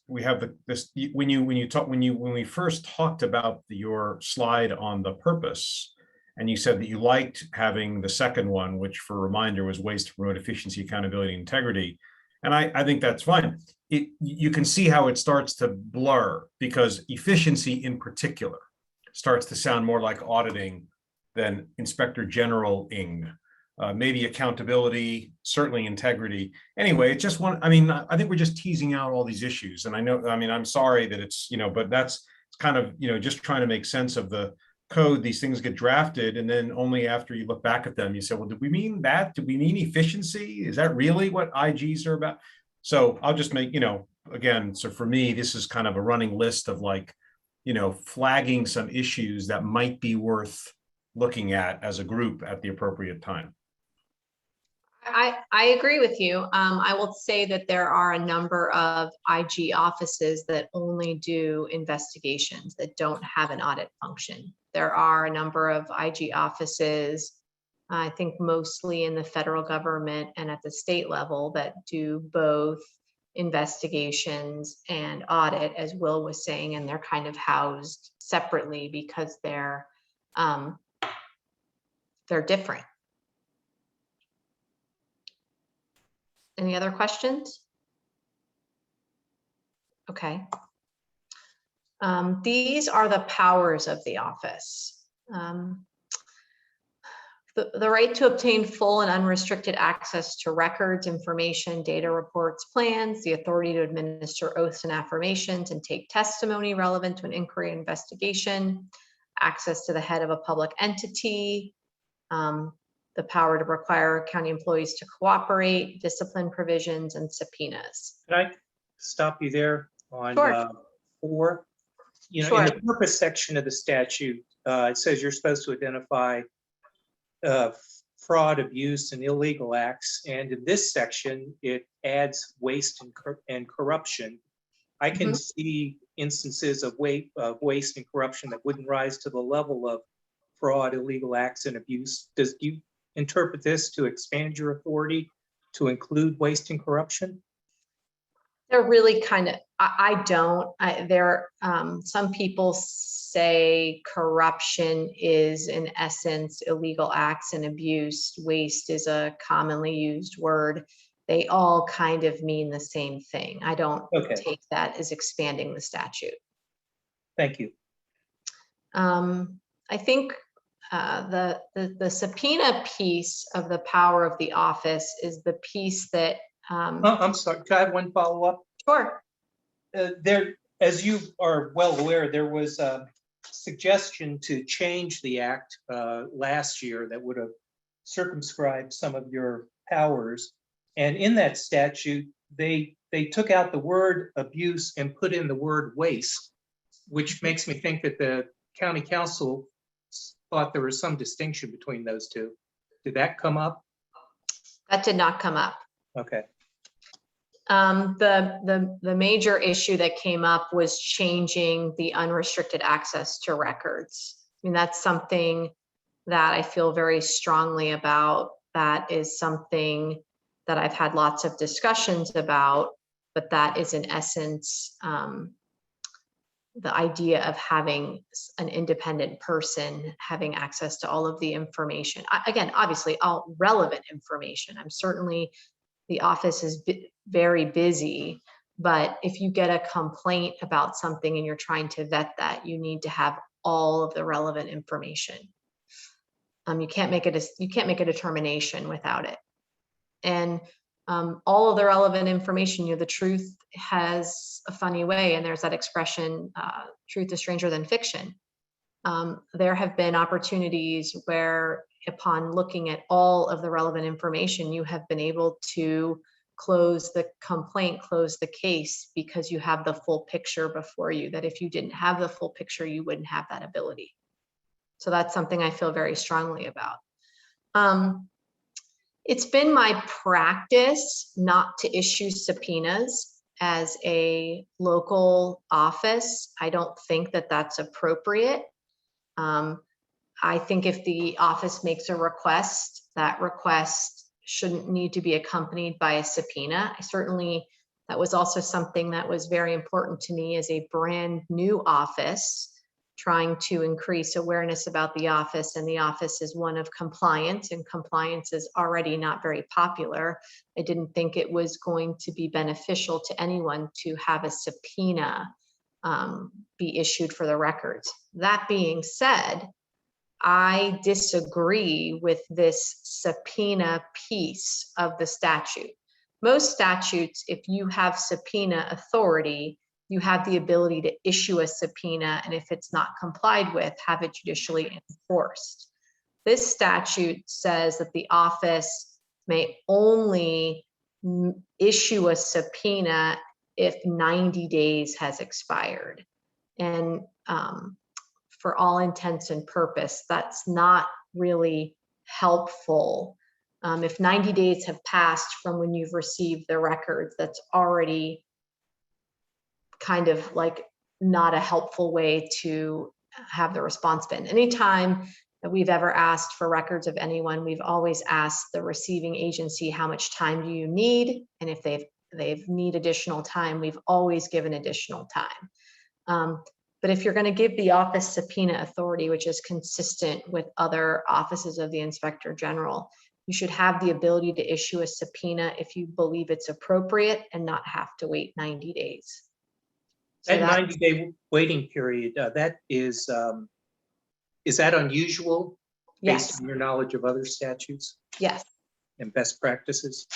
we have this when we first talked about your slide on the purpose, and you said that you liked having the second one, which, for a reminder, was ways to promote efficiency, accountability, and integrity. And I think that's fine. You can see how it starts to blur, because efficiency in particular starts to sound more like auditing than Inspector General-ing. Maybe accountability, certainly integrity. Anyway, it's just one. I think we're just teasing out all these issues. And I'm sorry that it's, but that's kind of, just trying to make sense of the code. These things get drafted, and then only after you look back at them, you say, well, did we mean that? Did we mean efficiency? Is that really what IGs are about? So I'll just make, again, so for me, this is kind of a running list of flagging some issues that might be worth looking at as a group at the appropriate time. I agree with you. I will say that there are a number of IG offices that only do investigations, that don't have an audit function. There are a number of IG offices, I think mostly in the federal government and at the state level, that do both investigations and audit, as Will was saying, and they're kind of housed separately because they're different. Any other questions? Okay. These are the powers of the office. The right to obtain full and unrestricted access to records, information, data reports, plans, the authority to administer oaths and affirmations and take testimony relevant to an inquiry or investigation, access to the head of a public entity, the power to require county employees to cooperate, discipline provisions, and subpoenas. Can I stop you there on Sure. 4? You know, Sure. in the purpose section of the statute, it says you're supposed to identify fraud, abuse, and illegal acts. And in this section, it adds waste and corruption. I can see instances of waste and corruption that wouldn't rise to the level of fraud, illegal acts, and abuse. Do you interpret this to expand your authority to include waste and corruption? They're really kind of, I don't, some people say corruption is in essence illegal acts and abuse. Waste is a commonly used word. They all kind of mean the same thing. I don't take that as expanding the statute. Thank you. I think the subpoena piece of the power of the office is the piece that I'm sorry, can I have one follow-up? Sure. There, as you are well aware, there was a suggestion to change the act last year that would have circumscribed some of your powers. And in that statute, they took out the word abuse and put in the word waste, which makes me think that the county council thought there was some distinction between those two. Did that come up? That did not come up. Okay. The major issue that came up was changing the unrestricted access to records. I mean, that's something that I feel very strongly about. That is something that I've had lots of discussions about, but that is in essence the idea of having an independent person having access to all of the information. Again, obviously all relevant information. I'm certainly, the office is very busy, but if you get a complaint about something and you're trying to vet that, you need to have all of the relevant information. You can't make a determination without it. And all of the relevant information, you know, the truth has a funny way, and there's that expression, truth is stranger than fiction. There have been opportunities where upon looking at all of the relevant information, you have been able to close the complaint, close the case, because you have the full picture before you, that if you didn't have the full picture, you wouldn't have that ability. So that's something I feel very strongly about. It's been my practice not to issue subpoenas as a local office. I don't think that that's appropriate. I think if the office makes a request, that request shouldn't need to be accompanied by a subpoena. That was also something that was very important to me as a brand new office, trying to increase awareness about the office, and the office is one of compliance, and compliance is already not very popular. I didn't think it was going to be beneficial to anyone to have a subpoena be issued for the records. That being said, I disagree with this subpoena piece of the statute. Most statutes, if you have subpoena authority, you have the ability to issue a subpoena, and if it's not complied with, have it judicially enforced. This statute says that the office may only issue a subpoena if 90 days has expired. And for all intents and purpose, that's not really helpful. If 90 days have passed from when you've received the records, that's already kind of like not a helpful way to have the response been. Anytime that we've ever asked for records of anyone, we've always asked the receiving agency, how much time do you need? And if they need additional time, we've always given additional time. But if you're going to give the office subpoena authority, which is consistent with other offices of the Inspector General, you should have the ability to issue a subpoena if you believe it's appropriate and not have to wait 90 days. So that 90-day waiting period, that is that unusual Yes, based on your knowledge of other statutes yes. and best practices?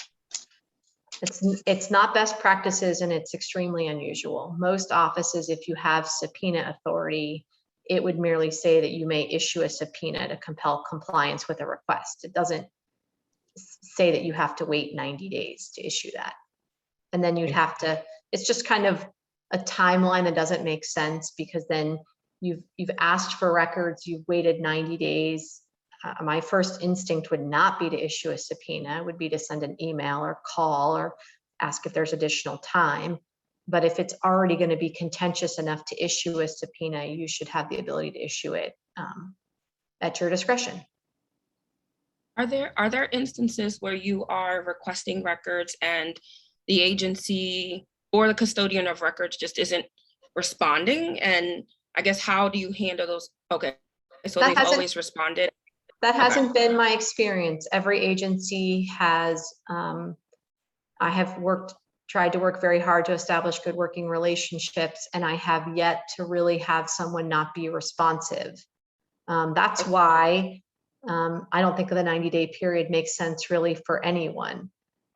It's not best practices and it's extremely unusual. Most offices, if you have subpoena authority, it would merely say that you may issue a subpoena to compel compliance with a request. It doesn't say that you have to wait 90 days to issue that. And then you'd have to, it's just kind of a timeline that doesn't make sense, because then you've asked for records, you've waited 90 days. My first instinct would not be to issue a subpoena, it would be to send an email or call or ask if there's additional time. But if it's already going to be contentious enough to issue a subpoena, you should have the ability to issue it at your discretion. Are there instances where you are requesting records and the agency or the custodian of records just isn't responding? And I guess, how do you handle those? Okay, so That they've hasn't- always responded. That Okay. hasn't been my experience. Every agency has, I have tried to work very hard to establish good working relationships, and I have yet to really have someone not be responsive. That's why I don't think the 90-day period makes sense really for anyone.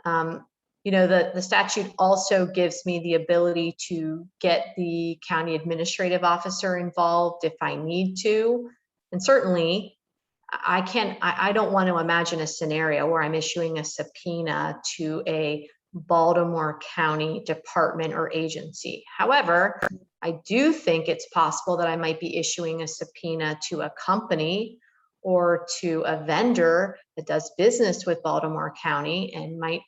You know, the statute also gives me the ability to get the county administrative officer involved if I need to. And certainly I don't want to imagine a scenario where I'm issuing a subpoena to a Baltimore County department or agency. However, I do think it's possible that I might be issuing a subpoena to a company or to a vendor that does business with Baltimore County and might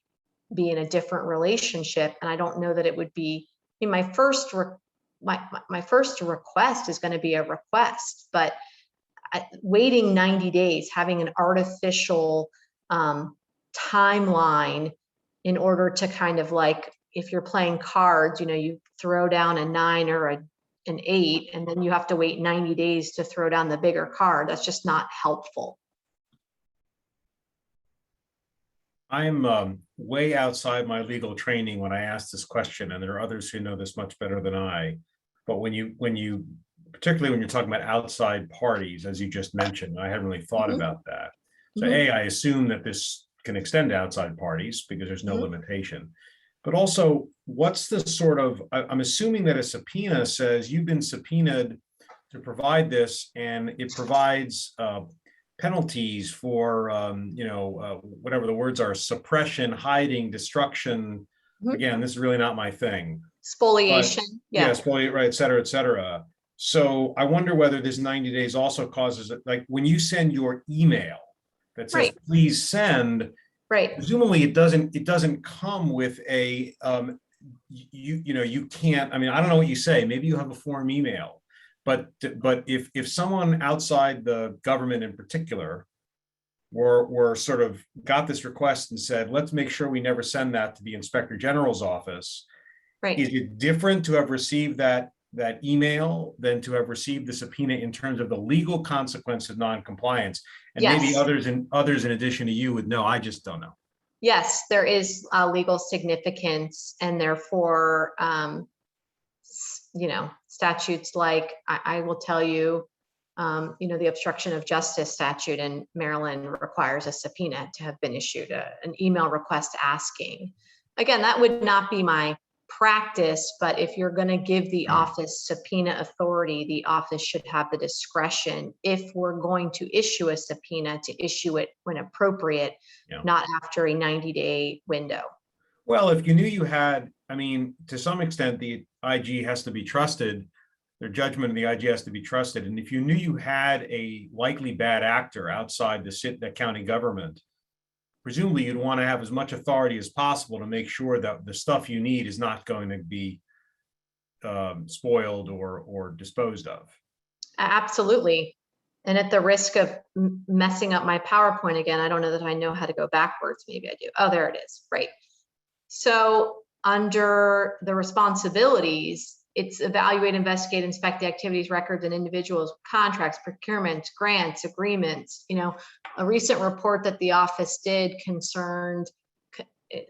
be in a different relationship. And I don't know that it would be, I mean, my first request is going to be a request, but waiting 90 days, having an artificial timeline in order to kind of, like, if you're playing cards, you know, you throw down a 9 or an 8, and then you have to wait 90 days to throw down the bigger card. That's just not helpful. I'm way outside my legal training when I ask this question, and there are others who know this much better than I. But when you, particularly when you're talking about outside parties, as you just mentioned, I hadn't really thought about that. So I assume that this can extend to outside parties because there's no limitation. But also, what's the sort of, I'm assuming that a subpoena says you've been subpoenaed to provide this, and it provides penalties for, whatever the words are, suppression, hiding, destruction. Again, this is really not my thing. Spoliation. Yeah, spoliate, right, et cetera, et cetera. So I wonder whether this 90 days also causes, like, when you send your email that says, please send, presumably it doesn't come with a, you can't, I mean, I don't know what you say, maybe you have a form email, but if someone outside the government in particular were sort of got this request and said, let's make sure we never send that to the Inspector General's office. Is it different to have received that email than to have received the subpoena in terms of the legal consequence of non-compliance? And maybe others in addition to you would know. I just don't know. Yes, there is legal significance, and therefore, statutes like, I will tell you, the obstruction of justice statute in Maryland requires a subpoena to have been issued, an email request asking. Again, that would not be my practice, but if you're going to give the office subpoena authority, the office should have the discretion, if we're going to issue a subpoena, to issue it when appropriate, not after a 90-day window. Well, if you knew you had, I mean, to some extent, the IG has to be trusted. Their judgment of the IG has to be trusted. And if you knew you had a likely bad actor outside the county government, presumably you'd want to have as much authority as possible to make sure that the stuff you need is not going to be spoiled or disposed of. Absolutely. And at the risk of messing up my PowerPoint again, I don't know that I know how to go backwards. Maybe I do. Oh, there it is. Right. So under the responsibilities, it's evaluate, investigate, inspect the activities, records, and individuals, contracts, procurements, grants, agreements. A recent report that the office did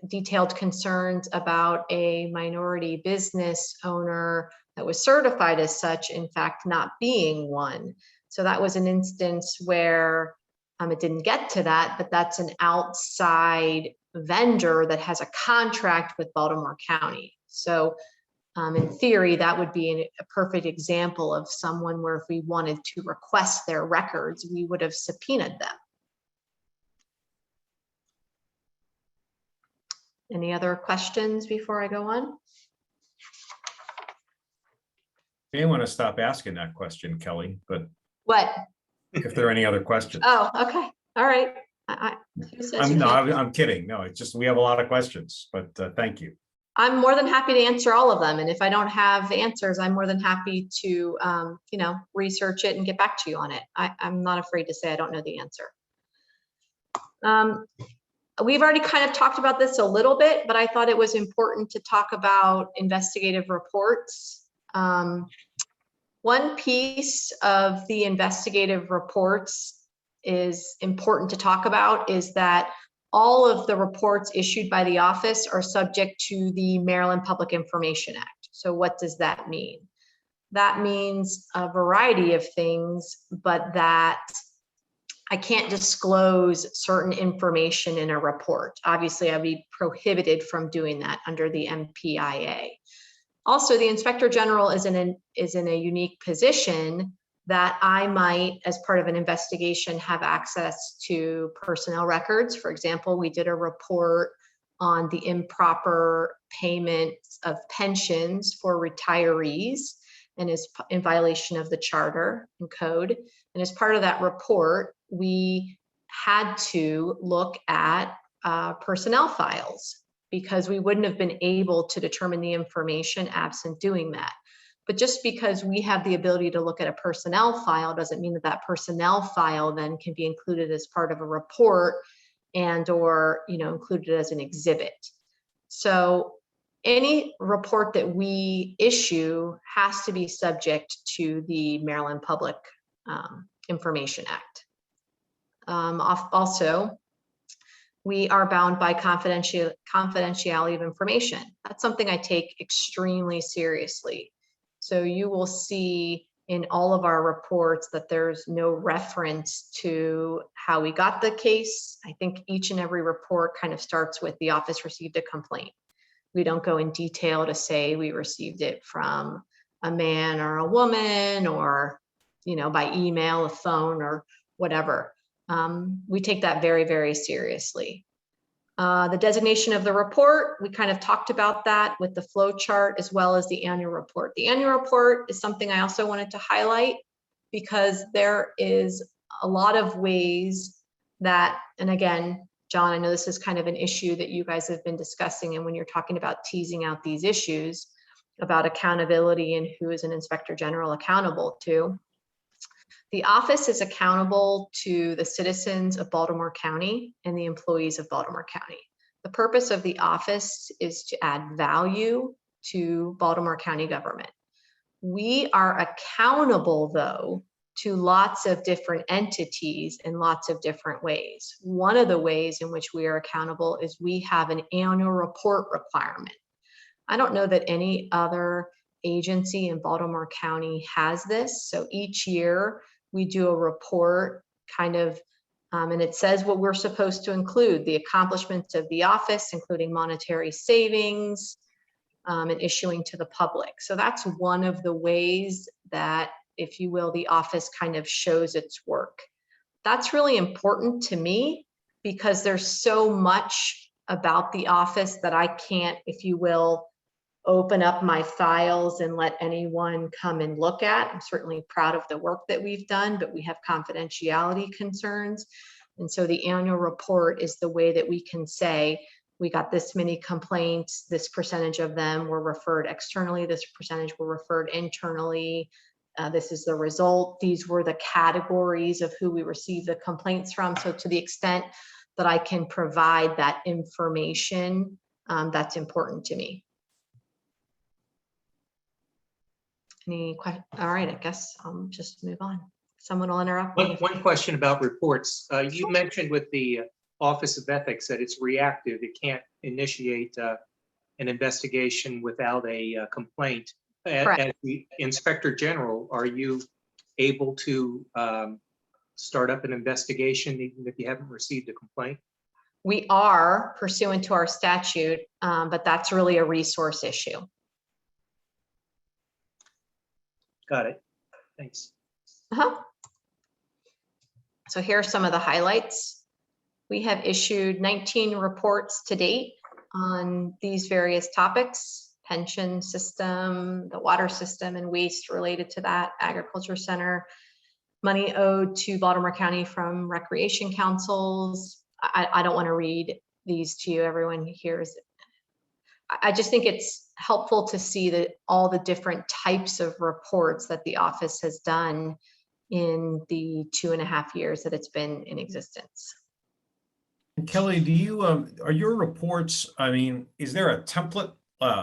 detailed concerns about a minority business owner that was certified as such, in fact, not being one. So that was an instance where It didn't get to that, but that's an outside vendor that has a contract with Baltimore County. So in theory, that would be a perfect example of someone where if we wanted to request their records, we would have subpoenaed them. Any other questions before I go on? May want to stop asking that question, Kelly, but What? if there are any other questions. Oh, okay. All right. Who says you can't? I'm kidding. No, it's just, we have a lot of questions, but thank you. I'm more than happy to answer all of them. And if I don't have answers, I'm more than happy to, research it and get back to you on it. I'm not afraid to say I don't know the answer. We've already kind of talked about this a little bit, but I thought it was important to talk about investigative reports. One piece of the investigative reports is important to talk about is that all of the reports issued by the office are subject to the Maryland Public Information Act. So what does that mean? That means a variety of things, but that I can't disclose certain information in a report. Obviously, I'd be prohibited from doing that under the MPIA. Also, the Inspector General is in a unique position that I might, as part of an investigation, have access to personnel records. For example, we did a report on the improper payment of pensions for retirees and is in violation of the charter and code. And as part of that report, we had to look at personnel files because we wouldn't have been able to determine the information absent doing that. But just because we have the ability to look at a personnel file doesn't mean that that personnel file then can be included as part of a report and or included as an exhibit. So any report that we issue has to be subject to the Maryland Public Information Act. Also, we are bound by confidentiality of information. That's something I take extremely seriously. So you will see in all of our reports that there's no reference to how we got the case. I think each and every report kind of starts with the office received a complaint. We don't go in detail to say we received it from a man or a woman or, by email, a phone or whatever. We take that very, very seriously. The designation of the report, we kind of talked about that with the flow chart as well as the annual report. The annual report is something I also wanted to highlight because there is a lot of ways that, and again, John, I know this is kind of an issue that you guys have been discussing, and when you're talking about teasing out these issues about accountability and who is an Inspector General accountable to, the office is accountable to the citizens of Baltimore County and the employees of Baltimore County. The purpose of the office is to add value to Baltimore County government. We are accountable, though, to lots of different entities in lots of different ways. One of the ways in which we are accountable is we have an annual report requirement. I don't know that any other agency in Baltimore County has this. So each year we do a report kind of, and it says what we're supposed to include, the accomplishments of the office, including monetary savings, and issuing to the public. So that's one of the ways that, if you will, the office kind of shows its work. That's really important to me because there's so much about the office that I can't, if you will, open up my files and let anyone come and look at. I'm certainly proud of the work that we've done, but we have confidentiality concerns. And so the annual report is the way that we can say, we got this many complaints, this percentage of them were referred externally, this percentage were referred internally. This is the result. These were the categories of who we received the complaints from. So to the extent that I can provide that information, that's important to me. Any questions? All right, I guess I'll just move on. Someone will interrupt me. One question about reports. You mentioned with the Office of Ethics that it's reactive. It can't initiate an investigation without a complaint. Correct. As the Inspector General, are you able to start up an investigation even if you haven't received a complaint? We are pursuant to our statute, but that's really a resource issue. Got it. Thanks. So here are some of the highlights. We have issued 19 reports to date on these various topics: pension system, the water system and waste related to that, agriculture center, money owed to Baltimore County from recreation councils. I don't want to read these to you. Everyone hears. I just think it's helpful to see that all the different types of reports that the office has done in the 2.5 years that it's been in existence. Kelly, do you, are your reports, I mean, is there a template,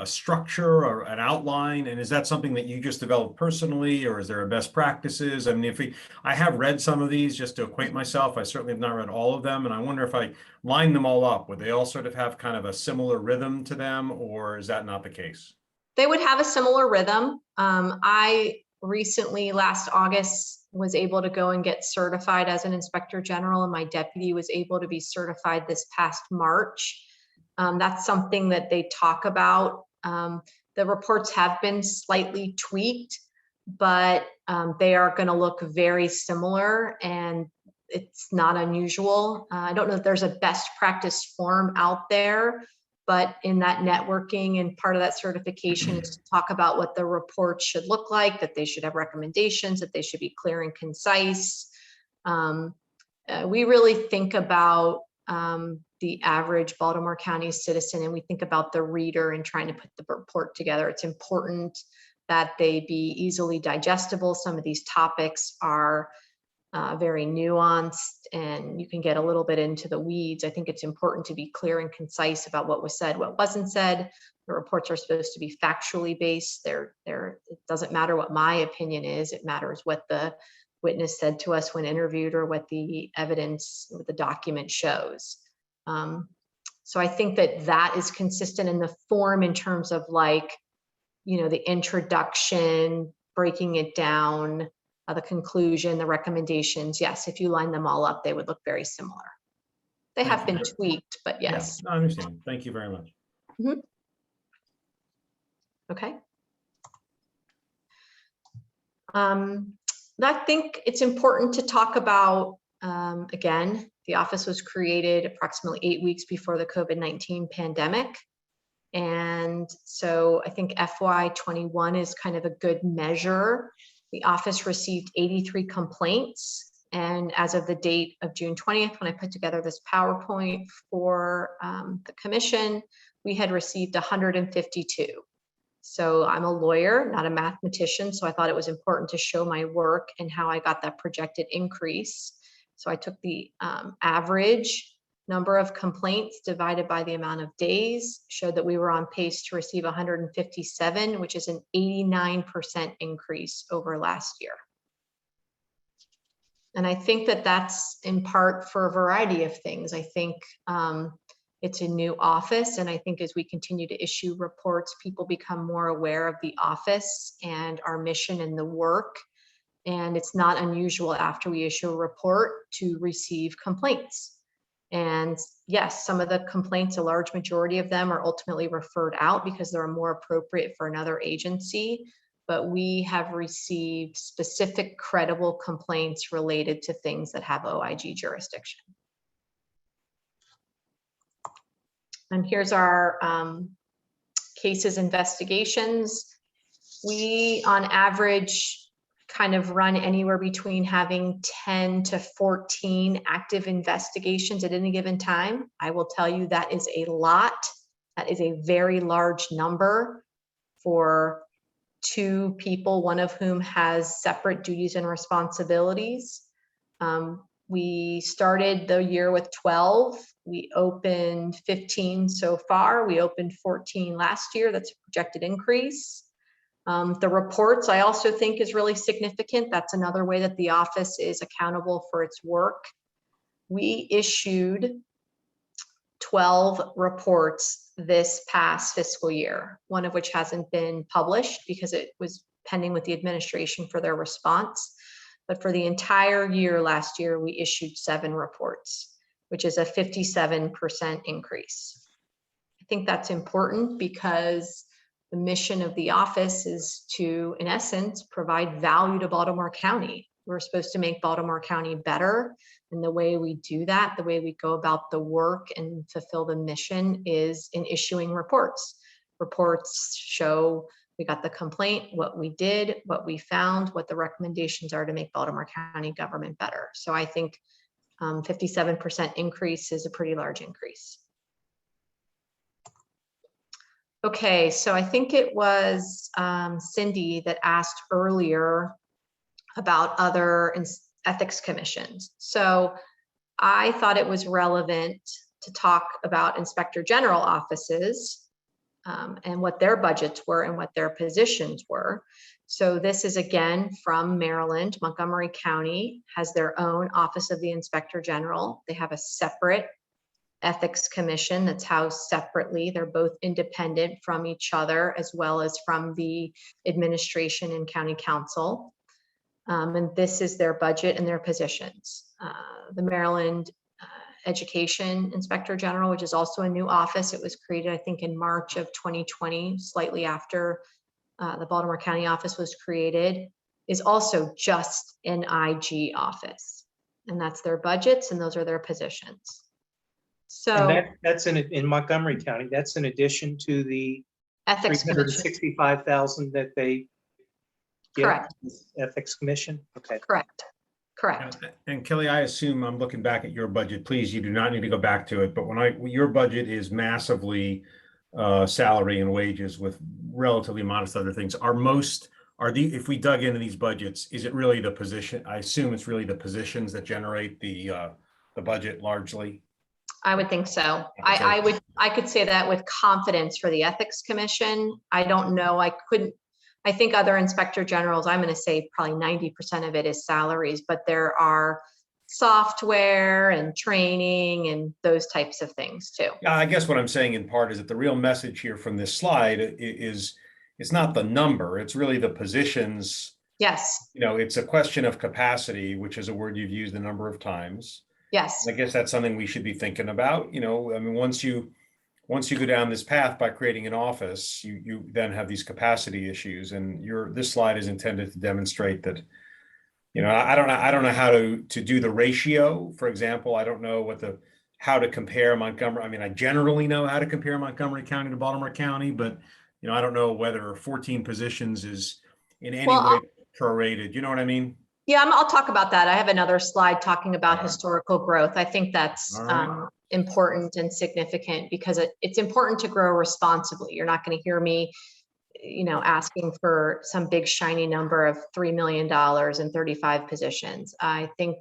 structure or an outline? And is that something that you just developed personally, or is there a best practices? I mean, I have read some of these just to acquaint myself. I certainly have not read all of them. And I wonder if I line them all up, would they all sort of have kind of a similar rhythm to them, or is that not the case? They would have a similar rhythm. I recently, last August, was able to go and get certified as an inspector general, and my deputy was able to be certified this past March. That's something that they talk about. The reports have been slightly tweaked, but they are going to look very similar, and it's not unusual. I don't know if there's a best practice form out there, but in that networking and part of that certification is to talk about what the report should look like, that they should have recommendations, that they should be clear and concise. We really think about the average Baltimore County citizen, and we think about the reader and trying to put the report together. It's important that they be easily digestible. Some of these topics are very nuanced, and you can get a little bit into the weeds. I think it's important to be clear and concise about what was said, what wasn't said. The reports are supposed to be factually based. It doesn't matter what my opinion is. It matters what the witness said to us when interviewed, or what the evidence, what the document shows. So I think that is consistent in the form, in terms of, like, you know, the introduction, breaking it down, the conclusion, the recommendations. Yes, if you line them all up, they would look very similar. They have been tweaked, but yes. Yeah, I understand. Thank you very much. Mm-hmm. Okay. I think it's important to talk about, again, the office was created approximately 8 weeks before the COVID-19 pandemic. And so I think FY21 is kind of a good measure. The office received 83 complaints. And as of the date of June 20th, when I put together this PowerPoint for the commission, we had received 152. So I'm a lawyer, not a mathematician. So I thought it was important to show my work and how I got that projected increase. So I took the average number of complaints divided by the amount of days, showed that we were on pace to receive 157, which is an 89% increase over last year. And I think that that's in part for a variety of things. I think it's a new office, and I think as we continue to issue reports, people become more aware of the office and our mission and the work. And it's not unusual after we issue a report to receive complaints. And yes, some of the complaints, a large majority of them, are ultimately referred out because they're more appropriate for another agency. But we have received specific credible complaints related to things that have OIG jurisdiction. And here's our cases investigations. We, on average, kind of run anywhere between having 10 to 14 active investigations at any given time. I will tell you that is a lot. That is a very large number for 2 people, one of whom has separate duties and responsibilities. We started the year with 12. We opened 15 so far. We opened 14 last year. That's a projected increase. The reports, I also think, is really significant. That's another way that the office is accountable for its work. We issued 12 reports this past fiscal year, one of which hasn't been published because it was pending with the administration for their response. But for the entire year last year, we issued 7 reports, which is a 57% increase. I think that's important because the mission of the office is to, in essence, provide value to Baltimore County. We're supposed to make Baltimore County better. And the way we do that, the way we go about the work and fulfill the mission is in issuing reports. Reports show we got the complaint, what we did, what we found, what the recommendations are to make Baltimore County government better. So I think 57% increase is a pretty large increase. Okay, so I think it was Cindy that asked earlier about other ethics commissions. So I thought it was relevant to talk about Inspector General offices and what their budgets were and what their positions were. So this is again from Maryland. Montgomery County has their own Office of the Inspector General. They have a separate ethics commission that's housed separately. They're both independent from each other as well as from the administration and county council. And this is their budget and their positions. The Maryland Education Inspector General, which is also a new office. It was created, I think, in March of 2020, slightly after the Baltimore County office was created, is also just an IG office. And that's their budgets and those are their positions. So And that's in Montgomery County. That's in addition to the ethics commission. 365,000 that they get. Correct. Ethics commission. Okay. Correct. Correct. And Kelly, I assume I'm looking back at your budget. Please, you do not need to go back to it. But your budget is massively salary and wages with relatively modest other things. If we dug into these budgets, is it really the position? I assume it's really the positions that generate the budget largely. I would think so. Okay. I could say that with confidence for the ethics commission. I don't know. I think other inspector generals, I'm going to say probably 90% of it is salaries, but there are software and training and those types of things too. Yeah, I guess what I'm saying in part is that the real message here from this slide is it's not the number, it's really the positions. Yes. It's a question of capacity, which is a word you've used a number of times. Yes. I guess that's something we should be thinking about. I mean, once you go down this path by creating an office, you then have these capacity issues, and this slide is intended to demonstrate that. I don't know how to do the ratio. For example, I don't know how to compare Montgomery. I mean, I generally know how to compare Montgomery County to Baltimore County, but I don't know whether 14 positions is in any way prorated. You know what I mean? Yeah, I'll talk about that. I have another slide talking about All right. historical growth. I think that's All right. important and significant because it's important to grow responsibly. You're not going to hear me, asking for some big shiny number of $3 million and 35 positions. I think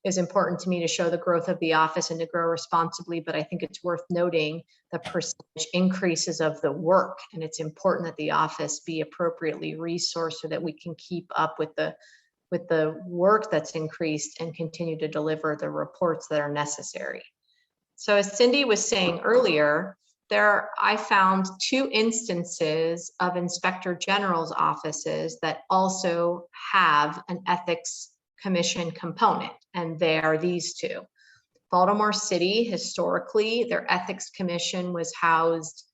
it's important to me to show the growth of the office and to grow responsibly, but I think it's worth noting the percentage increases of the work. And it's important that the office be appropriately resourced so that we can keep up with the work that's increased and continue to deliver the reports that are necessary. So as Cindy was saying earlier, I found 2 instances of Inspector General's offices that also have an ethics commission component, and they are these 2. Baltimore City, historically, their ethics commission was housed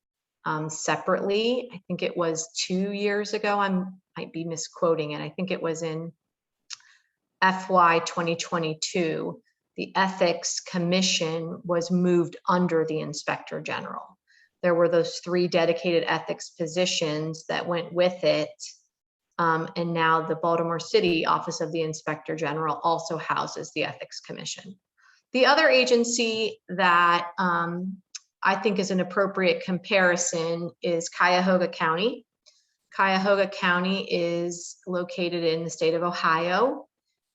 separately. I think it was 2 years ago. I might be misquoting it. I think it was in FY 2022, the Ethics Commission was moved under the Inspector General. There were those 3 dedicated ethics positions that went with it. And now the Baltimore City Office of the Inspector General also houses the Ethics Commission. The other agency that I think is an appropriate comparison is Cuyahoga County. Cuyahoga County is located in the state of Ohio.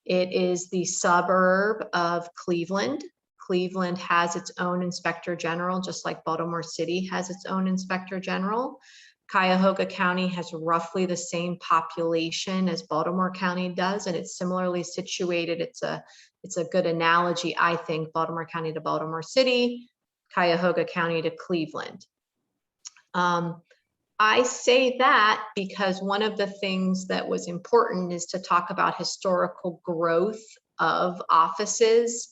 It is the suburb of Cleveland. Cleveland has its own Inspector General, just like Baltimore City has its own Inspector General. Cuyahoga County has roughly the same population as Baltimore County does, and it's similarly situated. It's a good analogy, I think, Baltimore County to Baltimore City, Cuyahoga County to Cleveland. I say that because one of the things that was important is to talk about historical growth of offices.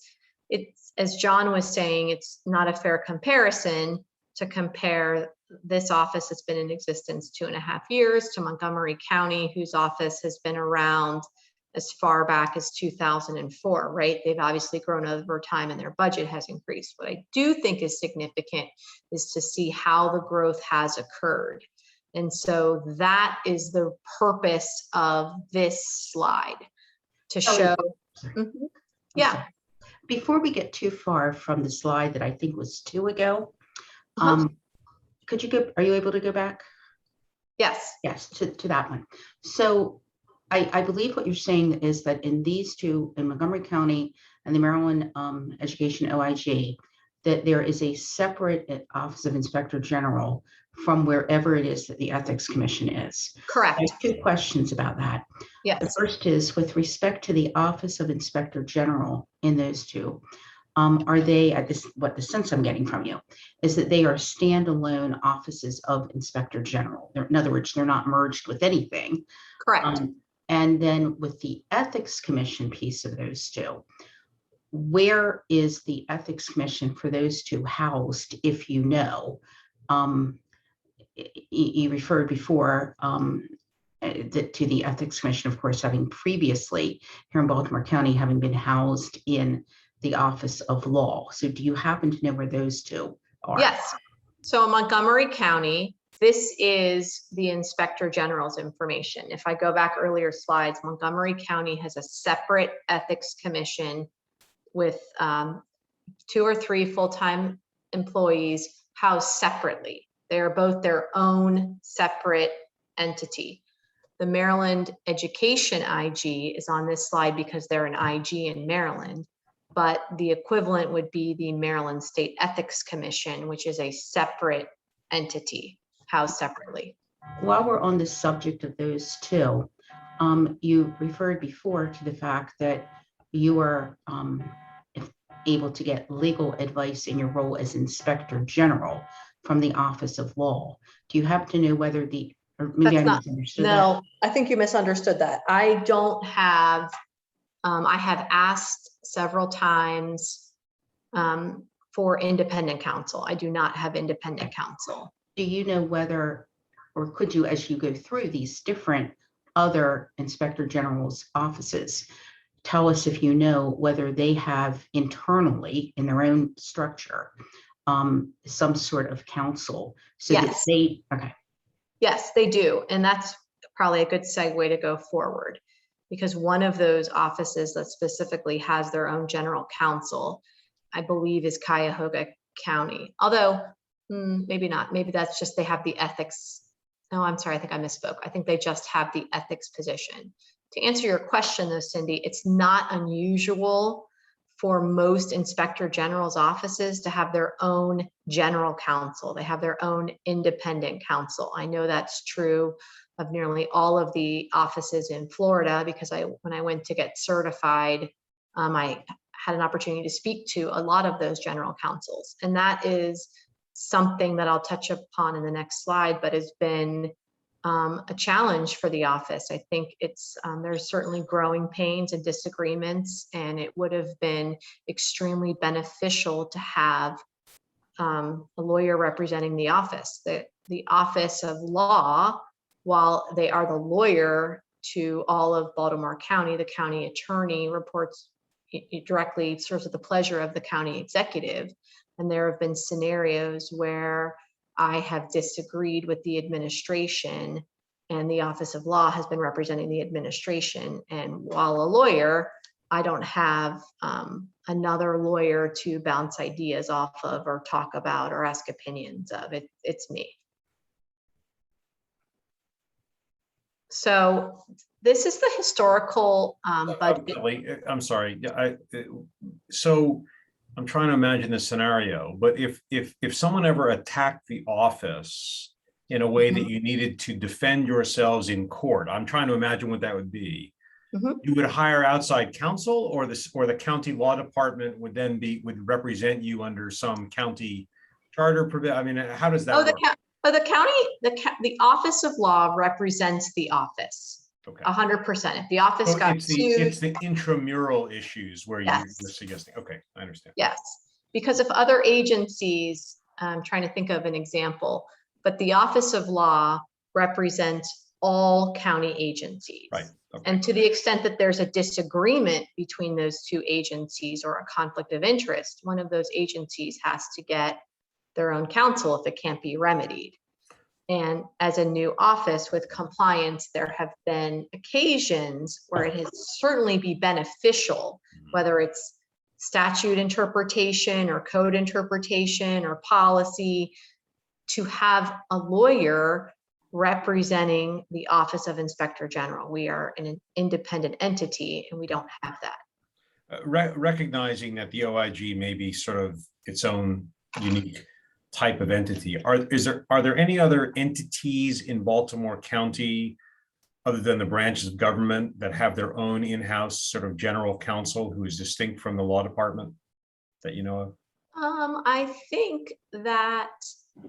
It's, as John was saying, it's not a fair comparison to compare this office that's been in existence 2.5 years to Montgomery County, whose office has been around as far back as 2004, right? They've obviously grown over time and their budget has increased. What I do think is significant is to see how the growth has occurred. And so that is the purpose of this slide, to show. Mhm. Yeah. Before we get too far from the slide that I think was 2 ago, could you go, are you able to go back? Yes. Yes, to that one. So I believe what you're saying is that in these two, in Montgomery County and the Maryland Education OIG, that there is a separate Office of Inspector General from wherever it is that the Ethics Commission is. Correct. I have 2 questions about that. Yes. The first is with respect to the Office of Inspector General in those two, are they, at this, what the sense I'm getting from you is that they are standalone offices of Inspector General. In other words, they're not merged with anything. Correct. And then with the Ethics Commission piece of those two, where is the Ethics Commission for those two housed, if you know? You referred before to the Ethics Commission, of course, having previously here in Baltimore County, having been housed in the Office of Law. So do you happen to know where those two are? Yes. So in Montgomery County, this is the Inspector General's information. If I go back earlier slides, Montgomery County has a separate Ethics Commission with 2 or 3 full-time employees housed separately. They are both their own separate entity. The Maryland Education IG is on this slide because they're an IG in Maryland, but the equivalent would be the Maryland State Ethics Commission, which is a separate entity housed separately. While we're on the subject of those two, you referred before to the fact that you are able to get legal advice in your role as Inspector General from the Office of Law. Do you happen to know whether the, or maybe I misunderstood that? No, I think you misunderstood that. I don't have, I have asked several times for independent counsel. I do not have independent counsel. Do you know whether, or could you, as you go through these different other Inspector General's offices, tell us if you know whether they have internally in their own structure some sort of counsel? So that Yes. they, okay. Yes, they do. And that's probably a good segue to go forward, because one of those offices that specifically has their own general counsel, I believe, is Cuyahoga County. Although maybe not, maybe that's just they have the ethics. No, I'm sorry, I think I misspoke. I think they just have the ethics position. To answer your question though, Cindy, it's not unusual for most Inspector General's offices to have their own general counsel. They have their own independent counsel. I know that's true of nearly all of the offices in Florida, because when I went to get certified, I had an opportunity to speak to a lot of those general counsels. And that is something that I'll touch upon in the next slide, but has been a challenge for the office. I think it's there's certainly growing pains and disagreements, and it would have been extremely beneficial to have a lawyer representing the office. The Office of Law, while they are the lawyer to all of Baltimore County, the county attorney reports, it directly serves at the pleasure of the county executive. And there have been scenarios where I have disagreed with the administration, and the Office of Law has been representing the administration. And while a lawyer, I don't have another lawyer to bounce ideas off of or talk about or ask opinions of. It's me. So this is the historical budget. Kelly, I'm sorry. So I'm trying to imagine this scenario, but if someone ever attacked the office in a way that you needed to defend yourselves in court, I'm trying to imagine what that would be. You would hire outside counsel, or the county law department would then would represent you under some county charter. I mean, how does that work? But the Office of Law represents the office, Okay. 100%. If the office So got it's sued, the intramural issues where Yes. you're suggesting. Okay, I understand. yes. Because if other agencies, I'm trying to think of an example, but the Office of Law represents all county agencies. Right. Okay. And to the extent that there's a disagreement between those two agencies or a conflict of interest, one of those agencies has to get their own counsel if it can't be remedied. And as a new office with compliance, there have been occasions where it has certainly be beneficial, whether it's statute interpretation or code interpretation or policy, to have a lawyer representing the Office of Inspector General. We are an independent entity and we don't have that. Recognizing that the OIG may be sort of its own unique type of entity, are there any other entities in Baltimore County other than the branches of government that have their own in-house sort of general counsel who is distinct from the law department that you know of? I think that,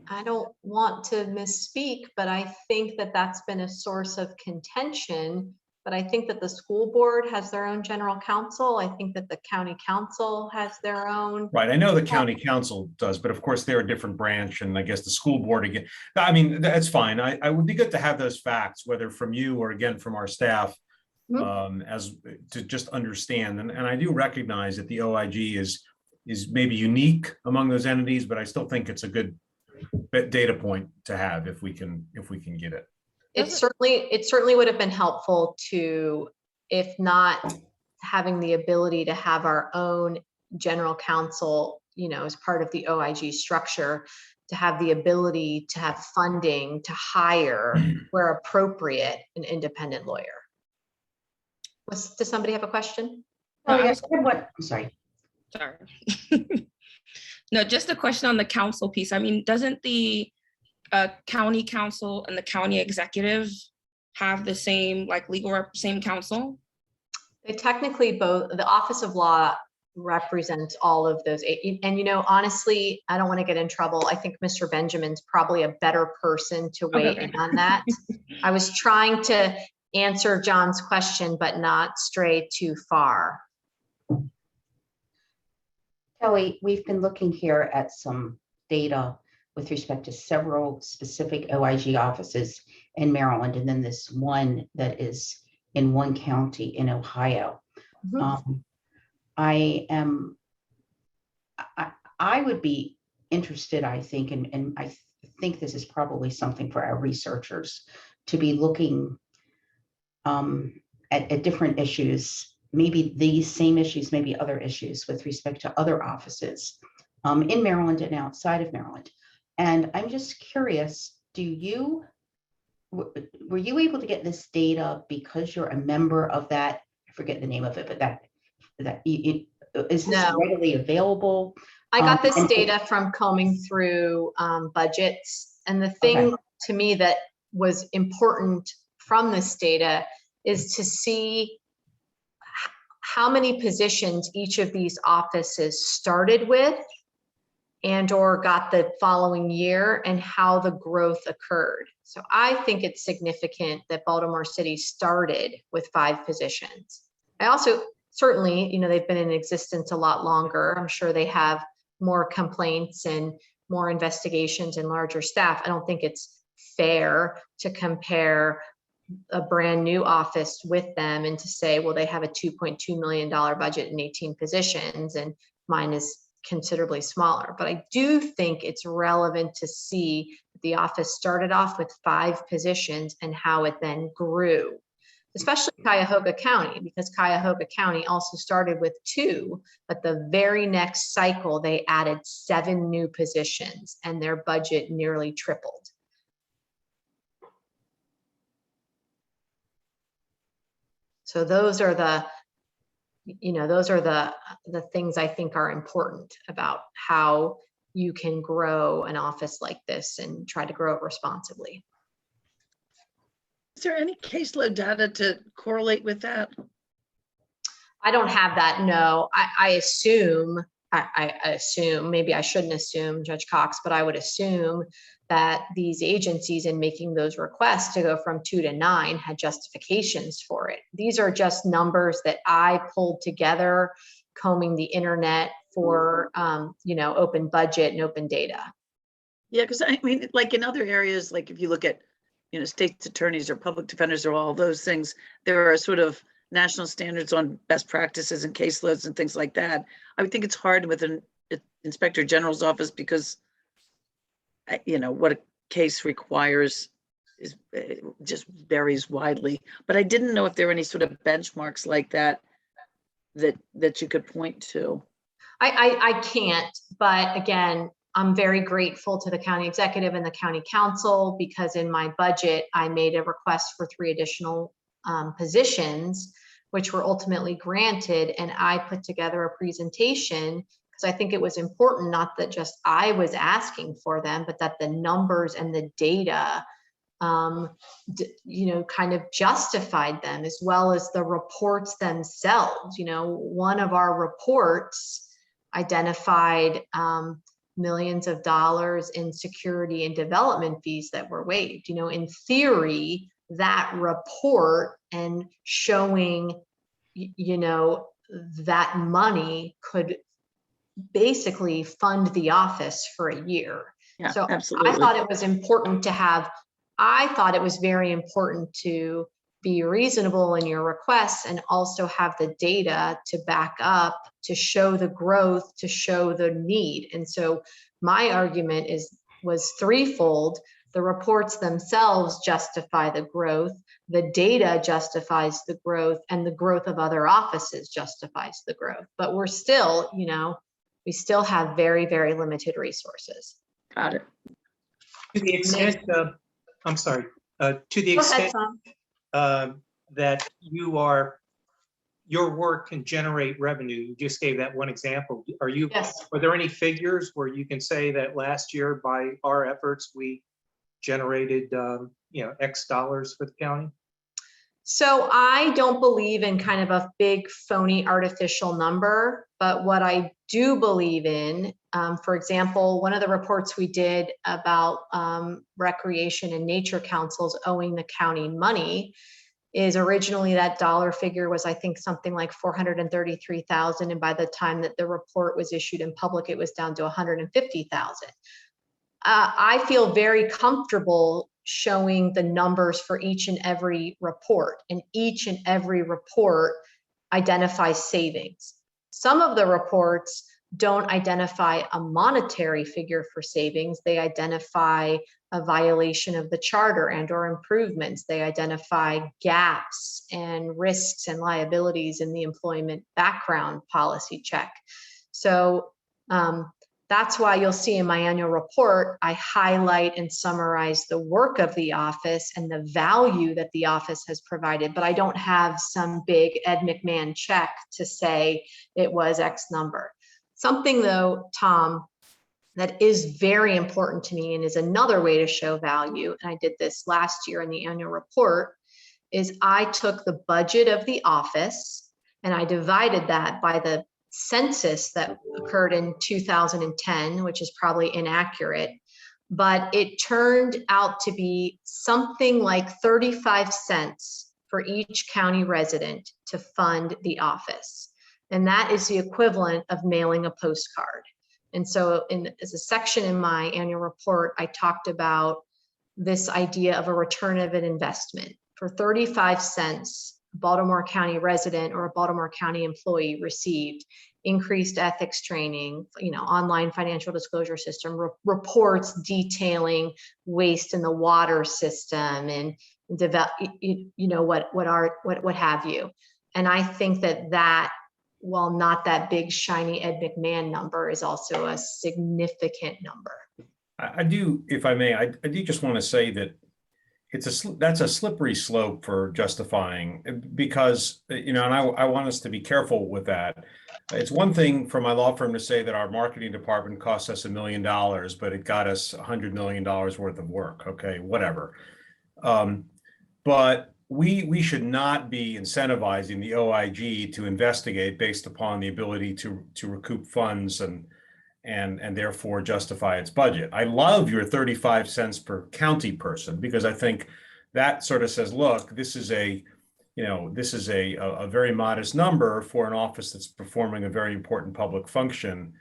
I don't want to misspeak, but I think that that's been a source of contention. But I think that the school board has their own general counsel. I think that the county council has their own. Right. I know the county council does, but of course they're a different branch, and I guess the school board again. I mean, that's fine. I would be good to have those facts, whether from you or again from our staff, as to just understand. And I do recognize that the OIG is maybe unique among those entities, but I still think it's a good data point to have if we can get it. It certainly would have been helpful to, if not having the ability to have our own general counsel, as part of the OIG structure, to have the ability to have funding to hire where appropriate an independent lawyer. Does somebody have a question? Oh, I yeah, was- I'm sorry. Sorry. No, just a question on the council piece. I mean, doesn't the county council and the county executive have the same same council? They technically both, the Office of Law represents all of those. And honestly, I don't want to get in trouble. I think Mr. Benjamin's probably a better person to weigh in on that. I was trying to answer John's question, but not stray too far. Kelly, we've been looking here at some data with respect to several specific OIG offices in Maryland, and then this one that is in one county in Ohio. I would be interested, I think, and I think this is probably something for our researchers to be looking at different issues, maybe these same issues, maybe other issues with respect to other offices in Maryland and outside of Maryland. And I'm just curious, were you able to get this data because you're a member of that? I forget the name of it, but is this No. readily available? I got this and- data from combing through budgets. And the thing to me that was important from this data is to see how many positions each of these offices started with and or got the following year, and how the growth occurred. So I think it's significant that Baltimore City started with 5 positions. I also certainly, they've been in existence a lot longer. I'm sure they have more complaints and more investigations and larger staff. I don't think it's fair to compare a brand new office with them and to say, well, they have a $2.2 million budget and 18 positions and mine is considerably smaller. But I do think it's relevant to see that the office started off with 5 positions and how it then grew, especially Cuyahoga County, because Cuyahoga County also started with 2, but the very next cycle, they added 7 new positions and their budget nearly tripled. So those are the things I think are important about how you can grow an office like this and try to grow it responsibly. Is there any caseload data to correlate with that? I don't have that, no. I assume I assume, maybe I shouldn't assume, Judge Cox, but I would assume that these agencies in making those requests to go from 2 to 9 had justifications for it. These are just numbers that I pulled together, combing the internet for, open budget and open data. Yeah, because I mean, like in other areas, like if you look at, state's attorneys or public defenders or all those things, there are sort of national standards on best practices and caseloads and things like that. I would think it's hard with an inspector general's office because, what a case requires is just varies widely. But I didn't know if there were any sort of benchmarks like that you could point to. I can't, but again, I'm very grateful to the county executive and the county council because in my budget, I made a request for 3 additional positions, which were ultimately granted. And I put together a presentation because I think it was important, not that just I was asking for them, but that the numbers and the data, kind of justified them, as well as the reports themselves. One of our reports identified millions of dollars in security and development fees that were waived. In theory, that report and showing, that money could basically fund the office for a year. Yeah, so absolutely. I thought it was important to have, I thought it was very important to be reasonable in your requests and also have the data to back up, to show the growth, to show the need. And so my argument was threefold. The reports themselves justify the growth, the data justifies the growth, and the growth of other offices justifies the growth. But we're still, we still have very, very limited resources. Got it. To the extent, I'm sorry, to the Go ahead, extent Tom. that your work can generate revenue, you just gave that one example. Yes. Are there any figures where you can say that last year by our efforts, we generated, X dollars for the county? So I don't believe in kind of a big phony artificial number, but what I do believe in, for example, one of the reports we did about recreation and nature councils owing the county money is originally that dollar figure was, I think, something like 433,000. And by the time that the report was issued in public, it was down to 150,000. I feel very comfortable showing the numbers for each and every report, and each and every report identifies savings. Some of the reports don't identify a monetary figure for savings. They identify a violation of the charter and or improvements. They identify gaps and risks and liabilities in the employment background policy check. So that's why you'll see in my annual report, I highlight and summarize the work of the office and the value that the office has provided, but I don't have some big Ed McMahon check to say it was X number. Something though, Tom, that is very important to me and is another way to show value, and I did this last year in the annual report, is I took the budget of the office and I divided that by the census that occurred in 2010, which is probably inaccurate, but it turned out to be something like 35 cents for each county resident to fund the office. And that is the equivalent of mailing a postcard. And so as a section in my annual report, I talked about this idea of a return of an investment. For 35 cents, a Baltimore County resident or a Baltimore County employee received increased ethics training, online financial disclosure system, reports detailing waste in the water system and what have you. And I think that while not that big shiny Ed McMahon number, is also a significant number. I do, if I may, I do just want to say that that's a slippery slope for justifying, because, and I want us to be careful with that. It's one thing for my law firm to say that our marketing department cost us $1 million, but it got us $100 million worth of work. Okay, whatever. But we should not be incentivizing the OIG to investigate based upon the ability to recoup funds and therefore justify its budget. I love your 35 cents per county person, because I think that sort of says, look, this is a very modest number for an office that's performing a very important public function.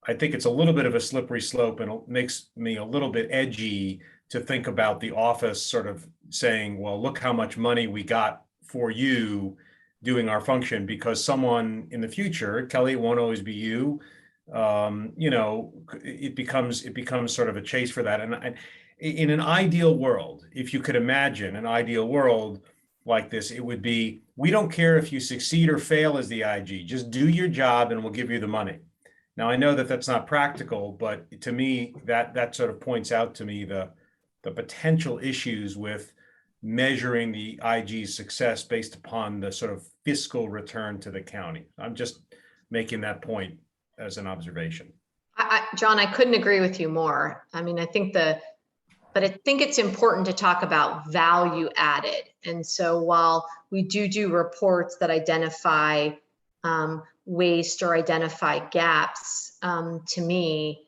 I think it's a little bit of a slippery slope, and it makes me a little bit edgy to think about the office sort of saying, well, look how much money we got for you doing our function, because someone in the future, Kelly, it won't always be you, it becomes sort of a chase for that. And in an ideal world, if you could imagine an ideal world like this, it would be, we don't care if you succeed or fail as the IG, just do your job and we'll give you the money. Now, I know that that's not practical, but to me, that sort of points out to me the potential issues with measuring the IG's success based upon the sort of fiscal return to the county. I'm just making that point as an observation. John, I couldn't agree with you more. I mean, I think it's important to talk about value added. And so while we do reports that identify waste or identify gaps, to me,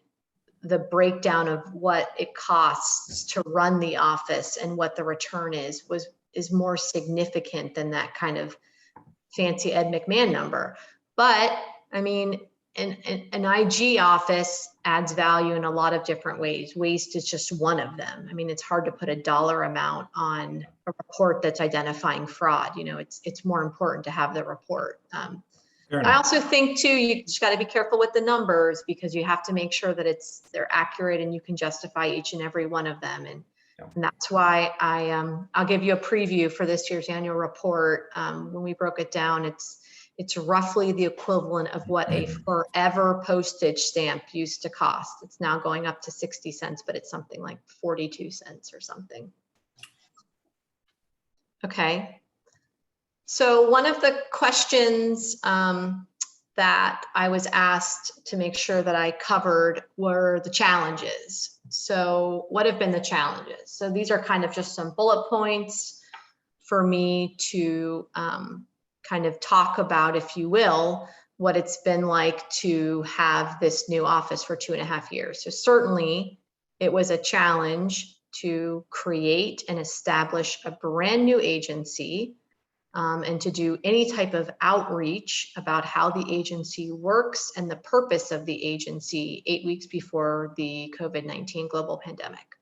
the breakdown of what it costs to run the office and what the return is more significant than that kind of fancy Ed McMahon number. But I mean, an IG office adds value in a lot of different ways. Waste is just one of them. I mean, it's hard to put a dollar amount on a report that's identifying fraud. It's more important to have the report. I also think too, you just got to be careful with the numbers, because you have to make sure that they're accurate and you can justify each and every one of them. And that's why I'll give you a preview for this year's annual report. When we broke it down, it's roughly the equivalent of what a forever postage stamp used to cost. It's now going up to 60 cents, but it's something like 42 cents or something. Okay. So one of the questions that I was asked to make sure that I covered were the challenges. So what have been the challenges? So these are kind of just some bullet points for me to kind of talk about, if you will, what it's been like to have this new office for 2.5 years. So certainly it was a challenge to create and establish a brand new agency, and to do any type of outreach about how the agency works and the purpose of the agency 8 weeks before the COVID-19 global pandemic.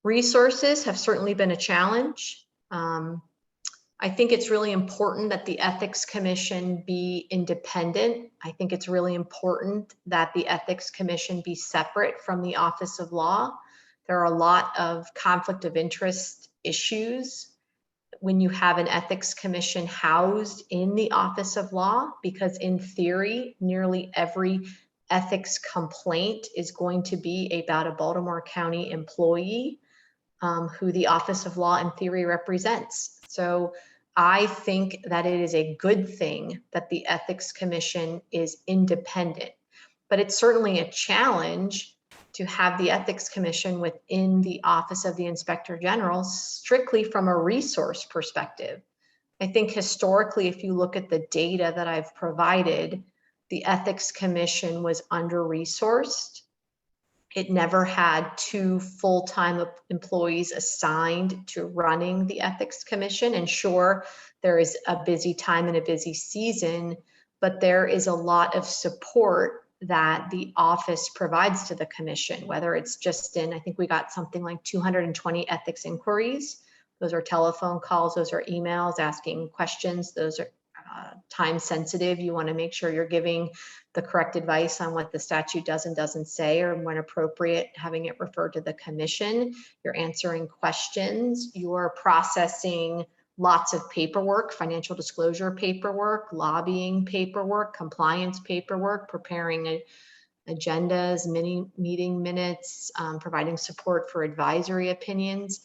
Resources have certainly been a challenge. I think it's really important that the Ethics Commission be independent. I think it's really important that the Ethics Commission be separate from the Office of Law. There are a lot of conflict of interest issues when you have an Ethics Commission housed in the Office of Law, because in theory, nearly every ethics complaint is going to be about a Baltimore County employee who the Office of Law in theory represents. So I think that it is a good thing that the Ethics Commission is independent, but it's certainly a challenge to have the Ethics Commission within the Office of the Inspector General strictly from a resource perspective. I think historically, if you look at the data that I've provided, the Ethics Commission was under-resourced. It never had 2 full-time employees assigned to running the Ethics Commission. And sure, there is a busy time and a busy season, but there is a lot of support that the office provides to the commission, whether it's just in, I think we got something like 220 ethics inquiries. Those are telephone calls, those are emails asking questions, those are time sensitive. You want to make sure you're giving the correct advice on what the statute does and doesn't say, or when appropriate, having it referred to the commission. You're answering questions, you're processing lots of paperwork, financial disclosure paperwork, lobbying paperwork, compliance paperwork, preparing agendas, meeting minutes, providing support for advisory opinions,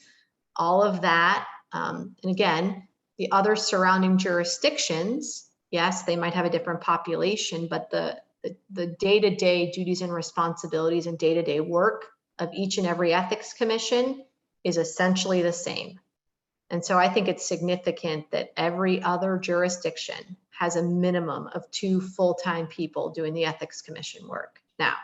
all of that. And again, the other surrounding jurisdictions, yes, they might have a different population, but the day-to-day duties and responsibilities and day-to-day work of each and every ethics commission is essentially the same. And so I think it's significant that every other jurisdiction has a minimum of 2 full-time people doing the Ethics Commission work. Now,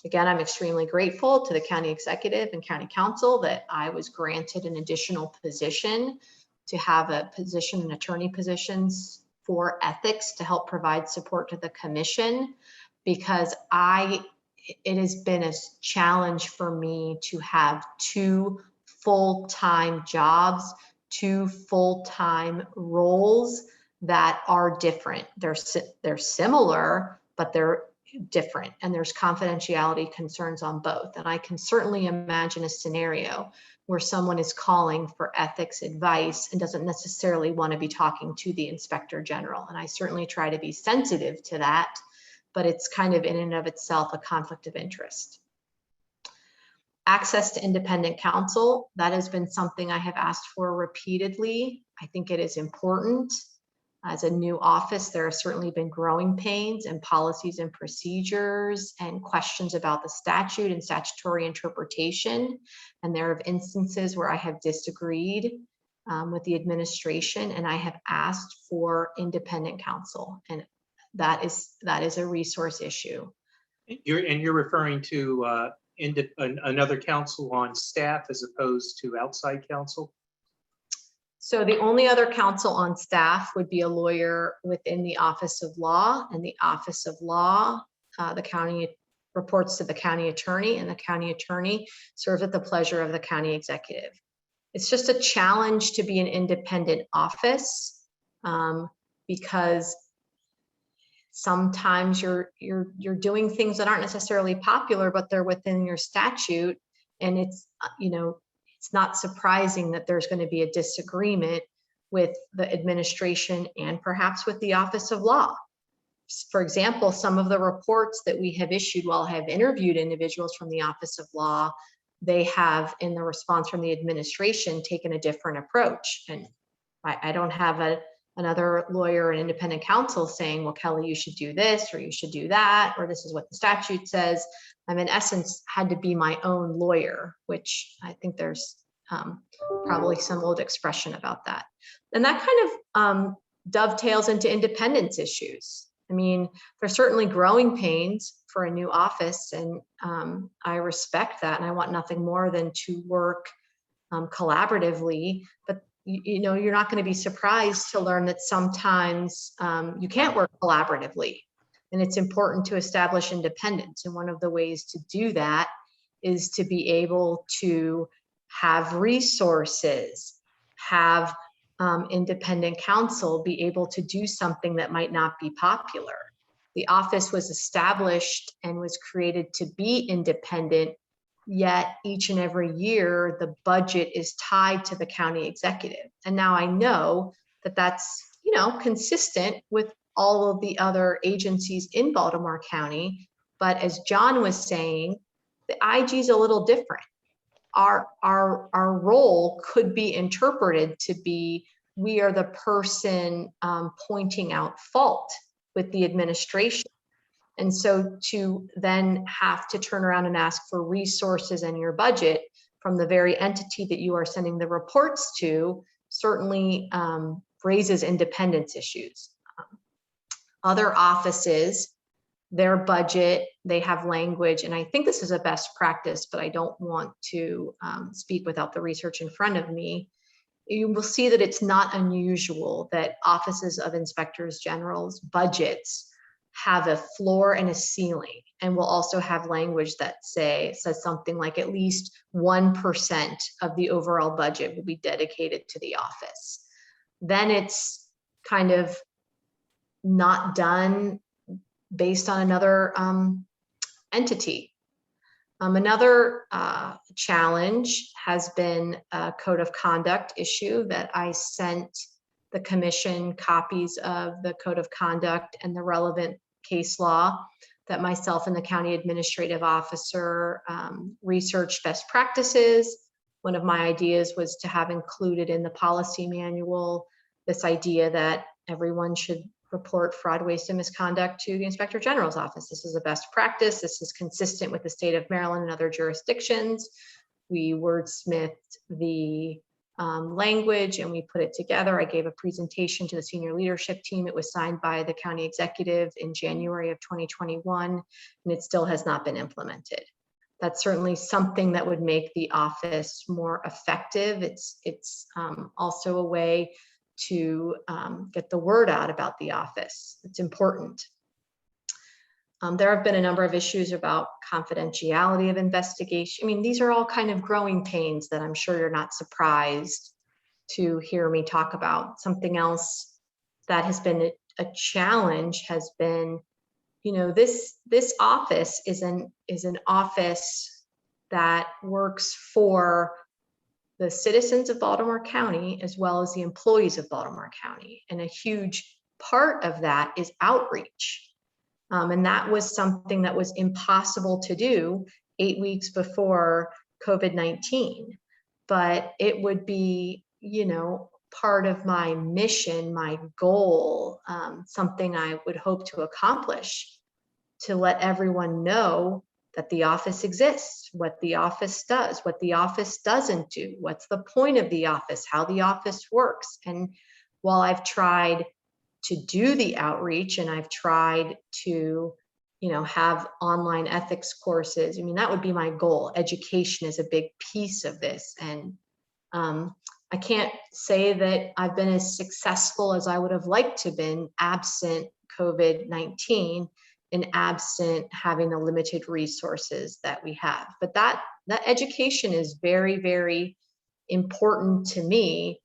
again, I'm extremely grateful to the county executive and county council that I was granted an additional position to have a position in attorney positions for ethics to help provide support to the commission, because it has been a challenge for me to have 2 full-time jobs, 2 full-time roles that are different. They're similar, but they're different, and there's confidentiality concerns on both. And I can certainly imagine a scenario where someone is calling for ethics advice and doesn't necessarily want to be talking to the inspector general. And I certainly try to be sensitive to that, but it's kind of in and of itself a conflict of interest. Access to independent counsel, that has been something I have asked for repeatedly. I think it is important. As a new office, there have certainly been growing pains and policies and procedures and questions about the statute and statutory interpretation. And there are instances where I have disagreed with the administration, and I have asked for independent counsel. And that is a resource issue. You're referring to another counsel on staff as opposed to outside counsel? So the only other counsel on staff would be a lawyer within the Office of Law, and the Office of Law, the county reports to the county attorney, and the county attorney serves at the pleasure of the county executive. It's just a challenge to be an independent office because sometimes you're doing things that aren't necessarily popular, but they're within your statute, and it's it's not surprising that there's going to be a disagreement with the administration and perhaps with the Office of Law. For example, some of the reports that we have issued while I have interviewed individuals from the Office of Law, they have, in the response from the administration, taken a different approach. And I don't have another lawyer and independent counsel saying, well, Kelly, you should do this, or you should do that, or this is what the statute says. I'm in essence had to be my own lawyer, which I think there's probably some old expression about that. And that kind of dovetails into independence issues. I mean, there's certainly growing pains for a new office, and I respect that, and I want nothing more than to work collaboratively. But you're not going to be surprised to learn that sometimes you can't work collaboratively, and it's important to establish independence. And one of the ways to do that is to be able to have resources, have independent counsel be able to do something that might not be popular. The office was established and was created to be independent, yet each and every year the budget is tied to the county executive. And now I know that that's consistent with all of the other agencies in Baltimore County. But as John was saying, the IG is a little different. Our role could be interpreted to be, we are the person pointing out fault with the administration. And so to then have to turn around and ask for resources in your budget from the very entity that you are sending the reports to certainly raises independence issues. Other offices, their budget, they have language, and I think this is a best practice, but I don't want to speak without the research in front of me. You will see that it's not unusual that offices of inspectors general's budgets have a floor and a ceiling, and will also have language that says something like at least 1% of the overall budget will be dedicated to the office. Then it's kind of not done based on another entity. Another challenge has been a code of conduct issue that I sent the commission copies of the code of conduct and the relevant case law that myself and the county administrative officer researched best practices. One of my ideas was to have included in the policy manual this idea that everyone should report fraud, waste, and misconduct to the Inspector General's office. This is a best practice. This is consistent with the state of Maryland and other jurisdictions. We wordsmithed the language, and we put it together. I gave a presentation to the senior leadership team. It was signed by the county executive in January of 2021, and it still has not been implemented. That's certainly something that would make the office more effective. It's also a way to get the word out about the office. It's important. There have been a number of issues about confidentiality of investigation. I mean, these are all kind of growing pains that I'm sure you're not surprised to hear me talk about. Something else that has been a challenge has been, you know, this office is an office that works for the citizens of Baltimore County as well as the employees of Baltimore County. And a huge part of that is outreach. And that was something that was impossible to do 8 weeks before COVID-19. But it would be, you know, part of my mission, my goal, something I would hope to accomplish, to let everyone know that the office exists, what the office does, what the office doesn't do, what's the point of the office, how the office works. And while I've tried to do the outreach and I've tried to, you know, have online ethics courses, I mean, that would be my goal. Education is a big piece of this. And I can't say that I've been as successful as I would have liked to have been absent COVID-19 and absent having the limited resources that we have. But that education is very, very important to me,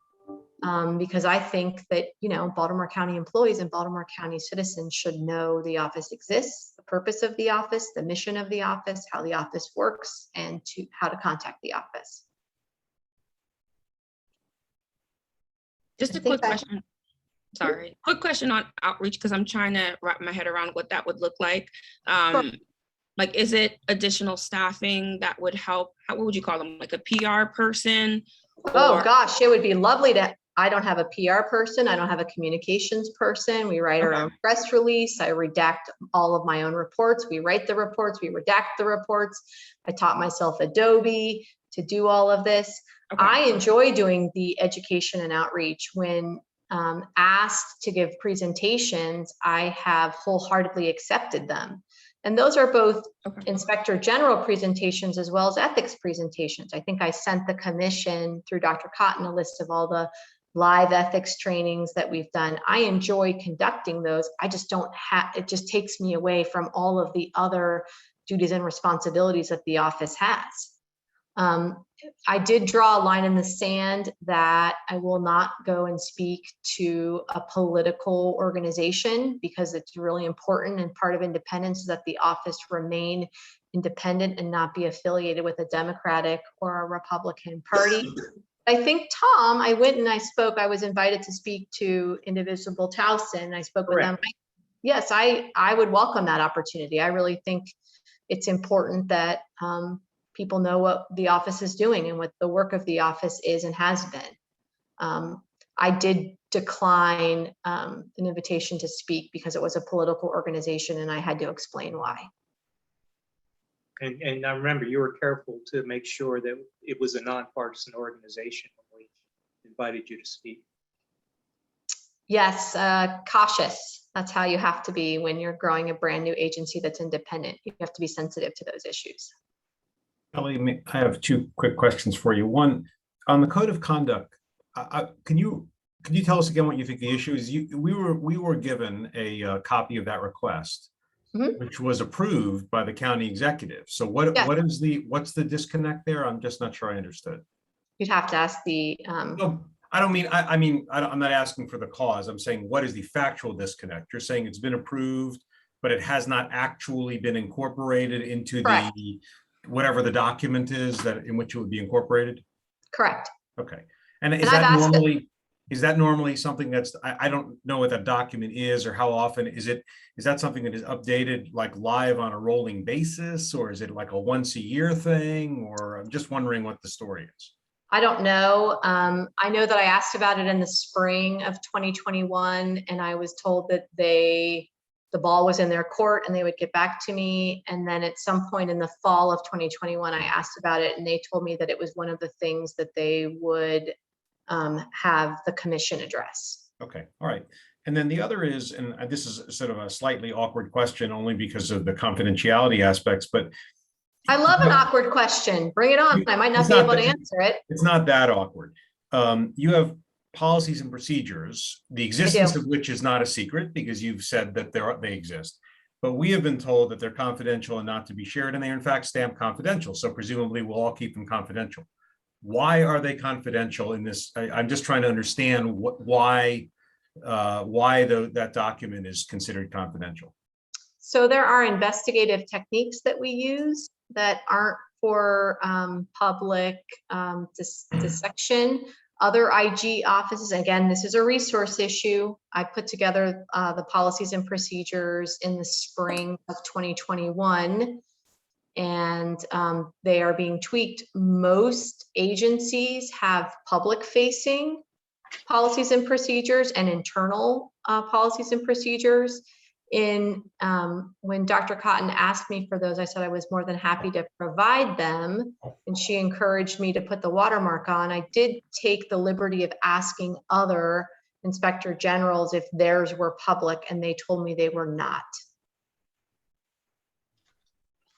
because I think that, you know, Baltimore County employees and Baltimore County citizens should know the office exists, the purpose of the office, the mission of the office, how the office works, and how to contact the office. Just a quick question. Sorry, quick question on outreach, because I'm trying to wrap my head around what that would look like. Like, is it additional staffing that would help? What would you call them? Like a PR person? Oh gosh, it would be lovely to. I don't have a PR person. I don't have a communications person. We write our own press release. I redact all of my own reports. We write the reports. We redact the reports. I taught myself Adobe to do all of this. Okay. I enjoy doing the education and outreach. When asked to give presentations, I have wholeheartedly accepted them. And those are both Inspector General presentations as well as ethics presentations. I think I sent the commission through Dr. Cotton a list of all the live ethics trainings that we've done. I enjoy conducting those. I just don't have, it just takes me away from all of the other duties and responsibilities that the office has. I did draw a line in the sand that I will not go and speak to a political organization, because it's really important, and part of independence is that the office remain independent and not be affiliated with a Democratic or a Republican party. I think, Tom, I went and I spoke, I was invited to speak to Indivisible Towson. I spoke with them. Yes, I would welcome that opportunity. I really think it's important that people know what the office is doing and what the work of the office is and has been. I did decline an invitation to speak because it was a political organization and I had to explain why. And I remember you were careful to make sure that it was a nonpartisan organization when we invited you to speak. Yes, cautious. That's how you have to be when you're growing a brand new agency that's independent. You have to be sensitive to those issues. Kelly, I have two quick questions for you. One, on the code of conduct, can you tell us again what you think the issue is? We were given a copy of that request, which was approved by the county executive. So what's the disconnect there? I'm just not sure I understood. You'd have to ask the. No, I don't mean. I'm not asking for the cause. I'm saying, what is the factual disconnect? You're saying it's been approved, but it has not actually been incorporated into Correct. the whatever the document is that in which it would be incorporated? Correct. Okay. And is that normally something that's, I don't know what that document is or how often is that something that is updated like live on a rolling basis, or is it like a once a year thing? Or I'm just wondering what the story is. I don't know. I know that I asked about it in the spring of 2021 and I was told that the ball was in their court and they would get back to me. And then at some point in the fall of 2021, I asked about it and they told me that it was one of the things that they would have the commission address. Okay, all right. And then the other is, and this is sort of a slightly awkward question only because of the confidentiality aspects, but I love an awkward question. Bring it on. I might not It's be not able to that- answer it. it's not that awkward. You have policies and procedures, the existence of which is not a secret because you've said that they exist. But we have been told that they're confidential and not to be shared, and they're in fact stamped confidential. So presumably we'll all keep them confidential. Why are they confidential in this? I'm just trying to understand why that document is considered confidential. So there are investigative techniques that we use that aren't for public dissection. Other IG offices, again, this is a resource issue. I put together the policies and procedures in the spring of 2021, and they are being tweaked. Most agencies have public-facing policies and procedures and internal policies and procedures. When Dr. Cotton asked me for those, I said I was more than happy to provide them, and she encouraged me to put the watermark on. I did take the liberty of asking other inspector generals if theirs were public, and they told me they were not.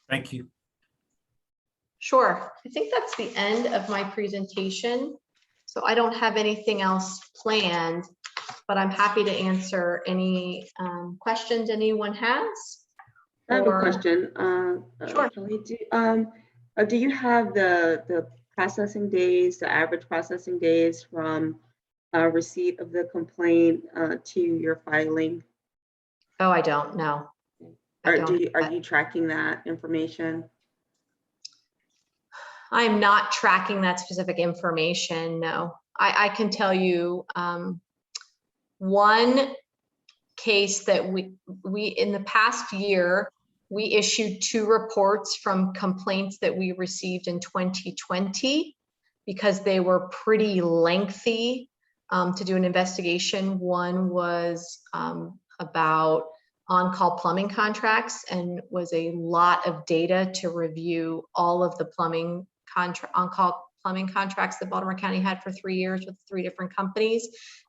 Thank you. Sure. I think that's the end of my presentation. So I don't have anything else planned, but I'm happy to answer any questions anyone has. I have a Or- question. Sure. Kelly, do you have the processing days, the average processing days from receipt of the complaint to your filing? Oh, I don't know. I Are don't. are you tracking that information? I'm not tracking that specific information, no. I can tell you one case that we in the past year, we issued 2 reports from complaints that we received in 2020 because they were pretty lengthy to do an investigation. One was about on-call plumbing contracts and was a lot of data to review all of the plumbing on-call plumbing contracts that Baltimore County had for 3 years with 3 different companies.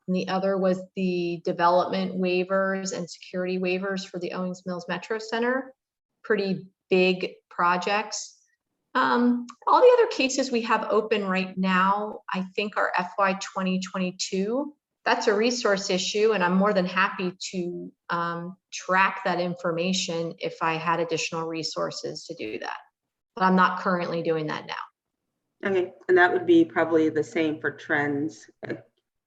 And the other was the development waivers and security waivers for the Owings Mills Metro Center. Pretty big projects. All the other cases we have open right now, I think are FY 2022. That's a resource issue, and I'm more than happy to track that information if I had additional resources to do that. But I'm not currently doing that now. Okay, and that would be probably the same for trends,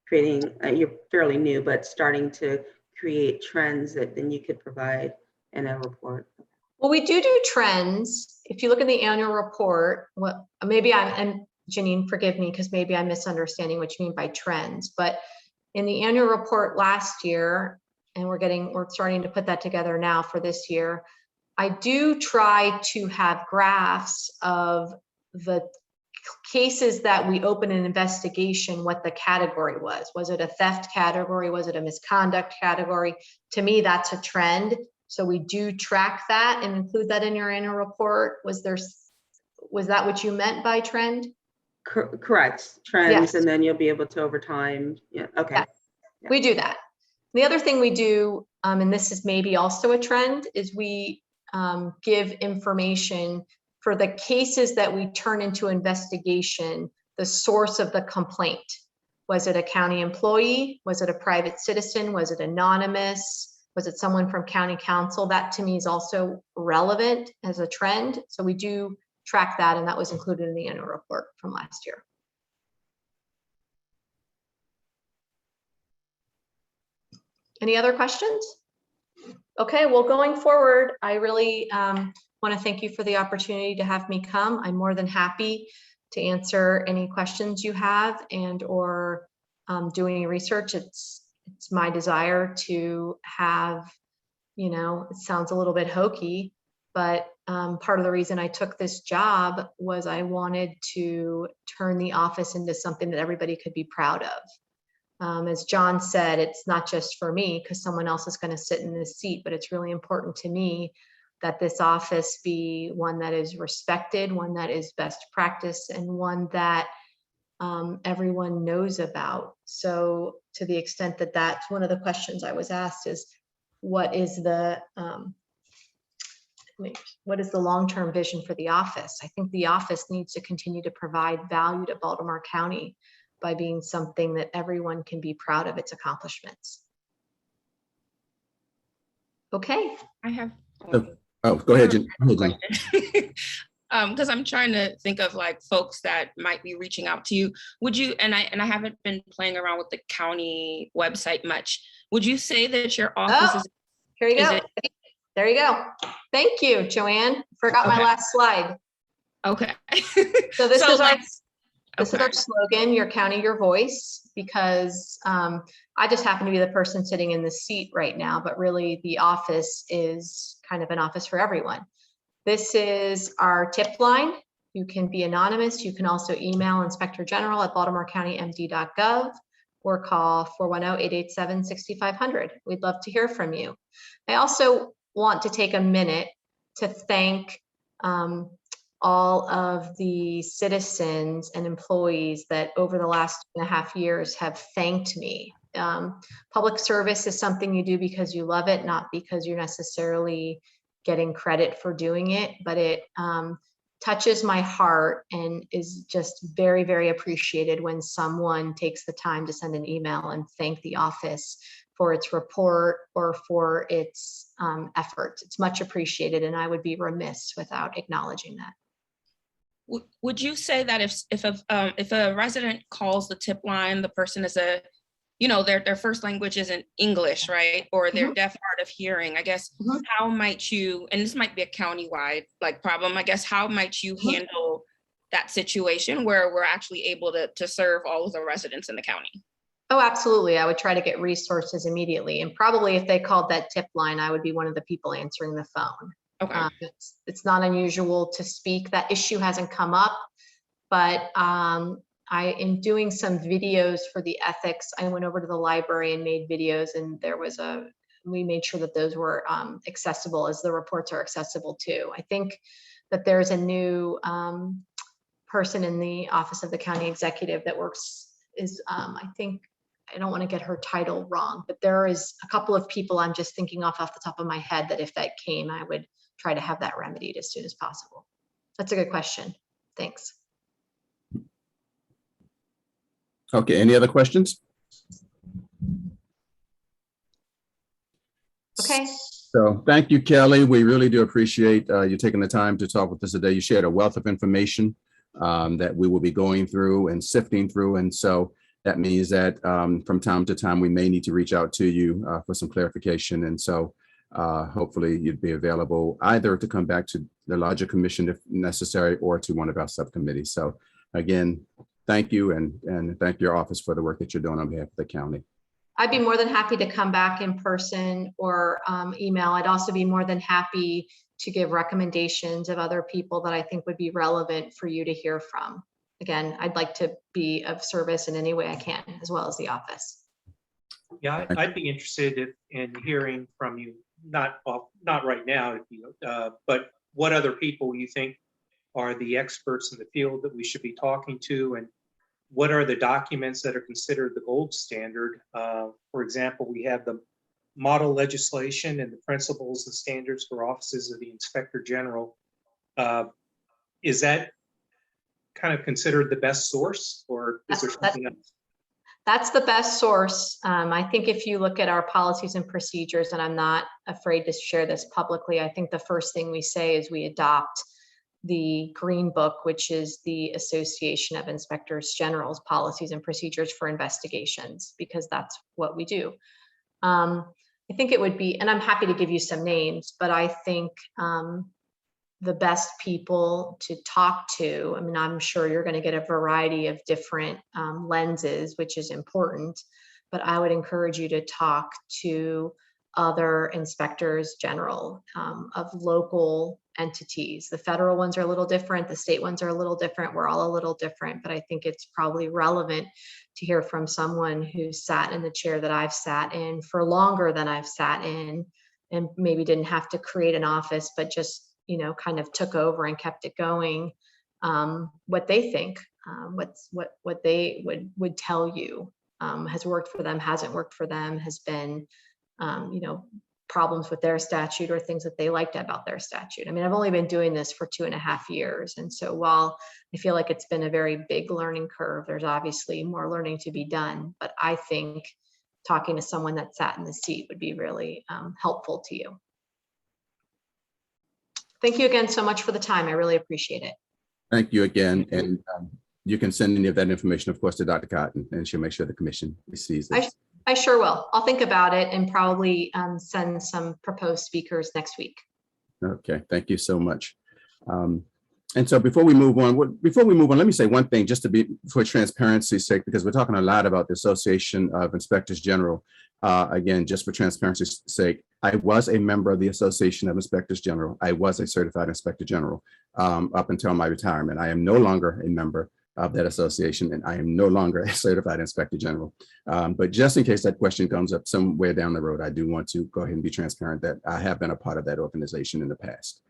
creating, you're fairly new, but starting to create trends that then you could provide in a report. Well, we do trends. If you look at the annual report, what maybe and Janine, forgive me, because maybe I'm misunderstanding what you mean by trends, but in the annual report last year, and we're starting to put that together now for this year, I do try to have graphs of the cases that we open an investigation, what the category was. Was it a theft category? Was it a misconduct category? To me, that's a trend. So we do track that and include that in your annual report. Was that what you meant by trend? Correct, trends, Yes. and then you'll be able to over time. Yeah, okay. Yeah. We do that. The other thing we do, and this is maybe also a trend, is we give information for the cases that we turn into investigation, the source of the complaint. Was it a county employee? Was it a private citizen? Was it anonymous? Was it someone from county council? That to me is also relevant as a trend. So we do track that, and that was included in the annual report from last year. Any other questions? Okay, well, going forward, I really want to thank you for the opportunity to have me come. I'm more than happy to answer any questions you have and or doing research. It's my desire to have, it sounds a little bit hokey, but part of the reason I took this job was I wanted to turn the office into something that everybody could be proud of. As John said, it's not just for me because someone else is going to sit in this seat, but it's really important to me that this office be one that is respected, one that is best practice, and one that everyone knows about. So to the extent that that's one of the questions I was asked is, what is the long-term vision for the office? I think the office needs to continue to provide value to Baltimore County by being something that everyone can be proud of its accomplishments. Okay. I have. Oh, go ahead, Jen. Go ahead, Jen. Because I'm trying to think of like folks that might be reaching out to you. Would you, and I haven't been playing around with the county website much. Would you say that your office is? Here you is go. it- There you go. Thank you, Joanne. Forgot my Okay. last slide. Okay. So this is like, this is our slogan, your county, your voice, because I just happen to be the person sitting in the seat right now, but really the office is kind of an office for everyone. This is our tip line. You can be anonymous. You can also email Inspector General at baltimorecountymd.gov or call 410-887-6500. We'd love to hear from you. I also want to take a minute to thank all of the citizens and employees that over the last 2.5 years have thanked me. Public service is something you do because you love it, not because you're necessarily getting credit for doing it, but it touches my heart and is just very, very appreciated when someone takes the time to send an email and thank the office for its report or for its efforts. It's much appreciated, and I would be remiss without acknowledging that. Would you say that if a resident calls the tip line, the person is their first language isn't English, right? Or they're deaf, hard of hearing, I guess, how might you, and this might be a countywide problem, I guess, how might you handle that situation where we're actually able to serve all of the residents in the county? Oh, absolutely. I would try to get resources immediately. And probably if they called that tip line, I would be one of the people answering the phone. Okay. It's not unusual to speak. That issue hasn't come up, but in doing some videos for the ethics, I went over to the library and made videos, and we made sure that those were accessible, as the reports are accessible too. I think that there's a new person in the office of the county executive that I don't want to get her title wrong, but there is a couple of people I'm just thinking off the top of my head that if that came, I would try to have that remedied as soon as possible. That's a good question. Thanks. Okay, any other questions? Okay. So thank you, Kelly. We really do appreciate you taking the time to talk with us today. You shared a wealth of information that we will be going through and sifting through. And so that means that from time to time, we may need to reach out to you for some clarification. And so hopefully you'd be available either to come back to the larger commission if necessary, or to one of our subcommittees. So again, thank you, and thank your office for the work that you're doing on behalf of the county. I'd be more than happy to come back in person or email. I'd also be more than happy to give recommendations of other people that I think would be relevant for you to hear from. Again, I'd like to be of service in any way I can, as well as the office. Yeah, I'd be interested in hearing from you, not right now, but what other people you think are the experts in the field that we should be talking to, and what are the documents that are considered the gold standard? For example, we have the model legislation and the principles and standards for offices of the Inspector General. Is that kind of considered the best source, or is there something else? That's the best source. I think if you look at our policies and procedures, and I'm not afraid to share this publicly, I think the first thing we say is we adopt the Green Book, which is the Association of Inspectors General's policies and procedures for investigations, because that's what we do. I think it would be, and I'm happy to give you some names, but I think the best people to talk to, I mean, I'm sure you're going to get a variety of different lenses, which is important, but I would encourage you to talk to other inspectors general of local entities. The federal ones are a little different. The state ones are a little different. We're all a little different, but I think it's probably relevant to hear from someone who sat in the chair that I've sat in for longer than I've sat in, and maybe didn't have to create an office, but just, kind of took over and kept it going. what they think, what they would tell you has worked for them, hasn't worked for them, has been, problems with their statute or things that they liked about their statute. I mean, I've only been doing this for 2.5 years. And so while I feel like it's been a very big learning curve, there's obviously more learning to be done. But I think talking to someone that sat in the seat would be really helpful to you. Thank you again so much for the time. I really appreciate it. Thank you again. And you can send any of that information, of course, to Dr. Cotton, and she'll make sure the commission receives it. I sure will. I'll think about it and probably send some proposed speakers next week. Okay, thank you so much. And so before we move on, let me say one thing just to be for transparency's sake, because we're talking a lot about the Association of Inspectors General. Again, just for transparency's sake, I was a member of the Association of Inspectors General. I was a certified inspector general up until my retirement. I am no longer a member of that association, and I am no longer a certified inspector general. But just in case that question comes up somewhere down the road, I do want to go ahead and be transparent that I have been a part of that organization in the past.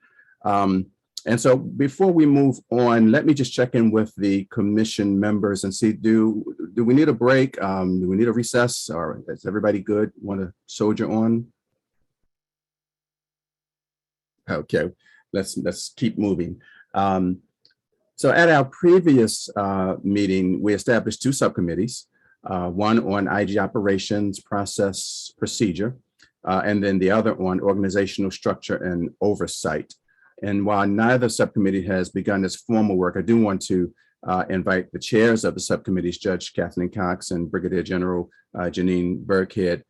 And so before we move on, let me just check in with the commission members and see, do we need a break? Do we need a recess, or is everybody good? Want to soldier on? Okay, let's keep moving. So at our previous meeting, we established 2 subcommittees, one on IG operations, process, procedure, and then the other on organizational structure and oversight. And while neither subcommittee has begun its formal work, I do want to invite the chairs of the subcommittees, Judge Kathleen Cox and Brigadier General Janine Burkhead,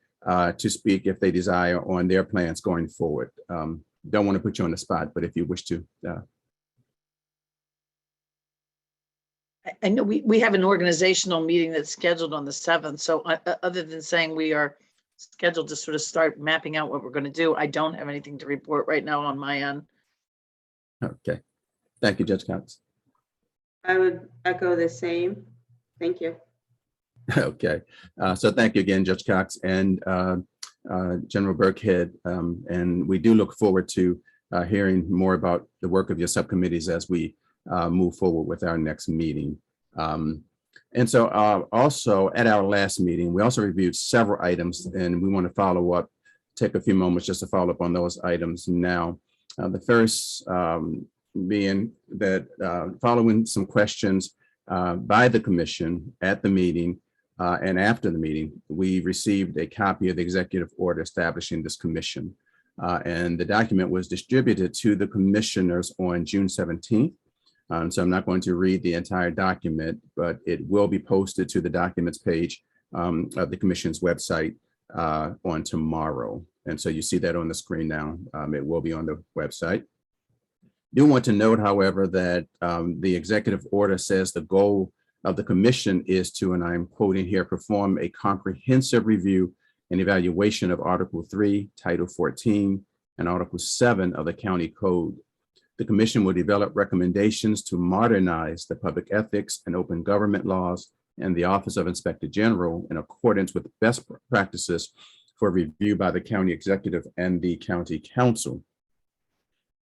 to speak if they desire on their plans going forward. Don't want to put you on the spot, but if you wish to. I know we have an organizational meeting that's scheduled on the 7th. So other than saying we are scheduled to sort of start mapping out what we're going to do, I don't have anything to report right now on my end. Okay. Thank you, Judge Cox. I would echo the same. Thank you. Okay. So thank you again, Judge Cox and General Burkhead. And we do look forward to hearing more about the work of your subcommittees as we move forward with our next meeting. And so also at our last meeting, we also reviewed several items, and we want to follow up, take a few moments just to follow up on those items now. The first being that following some questions by the commission at the meeting and after the meeting, we received a copy of the executive order establishing this commission. And the document was distributed to the commissioners on June 17th. So I'm not going to read the entire document, but it will be posted to the documents page of the commission's website on tomorrow. And so you see that on the screen now. It will be on the website. Do want to note, however, that the executive order says the goal of the commission is to, and I'm quoting here, perform a comprehensive review and evaluation of Article 3, Title 14, and Article 7 of the County Code. The commission will develop recommendations to modernize the public ethics and open government laws and the Office of Inspector General in accordance with best practices for review by the county executive and the county council.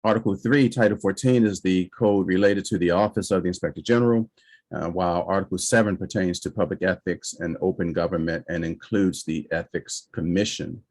Article 3, Title 14 is the code related to the Office of the Inspector General, while Article 7 pertains to public ethics and open government and includes the Ethics Commission.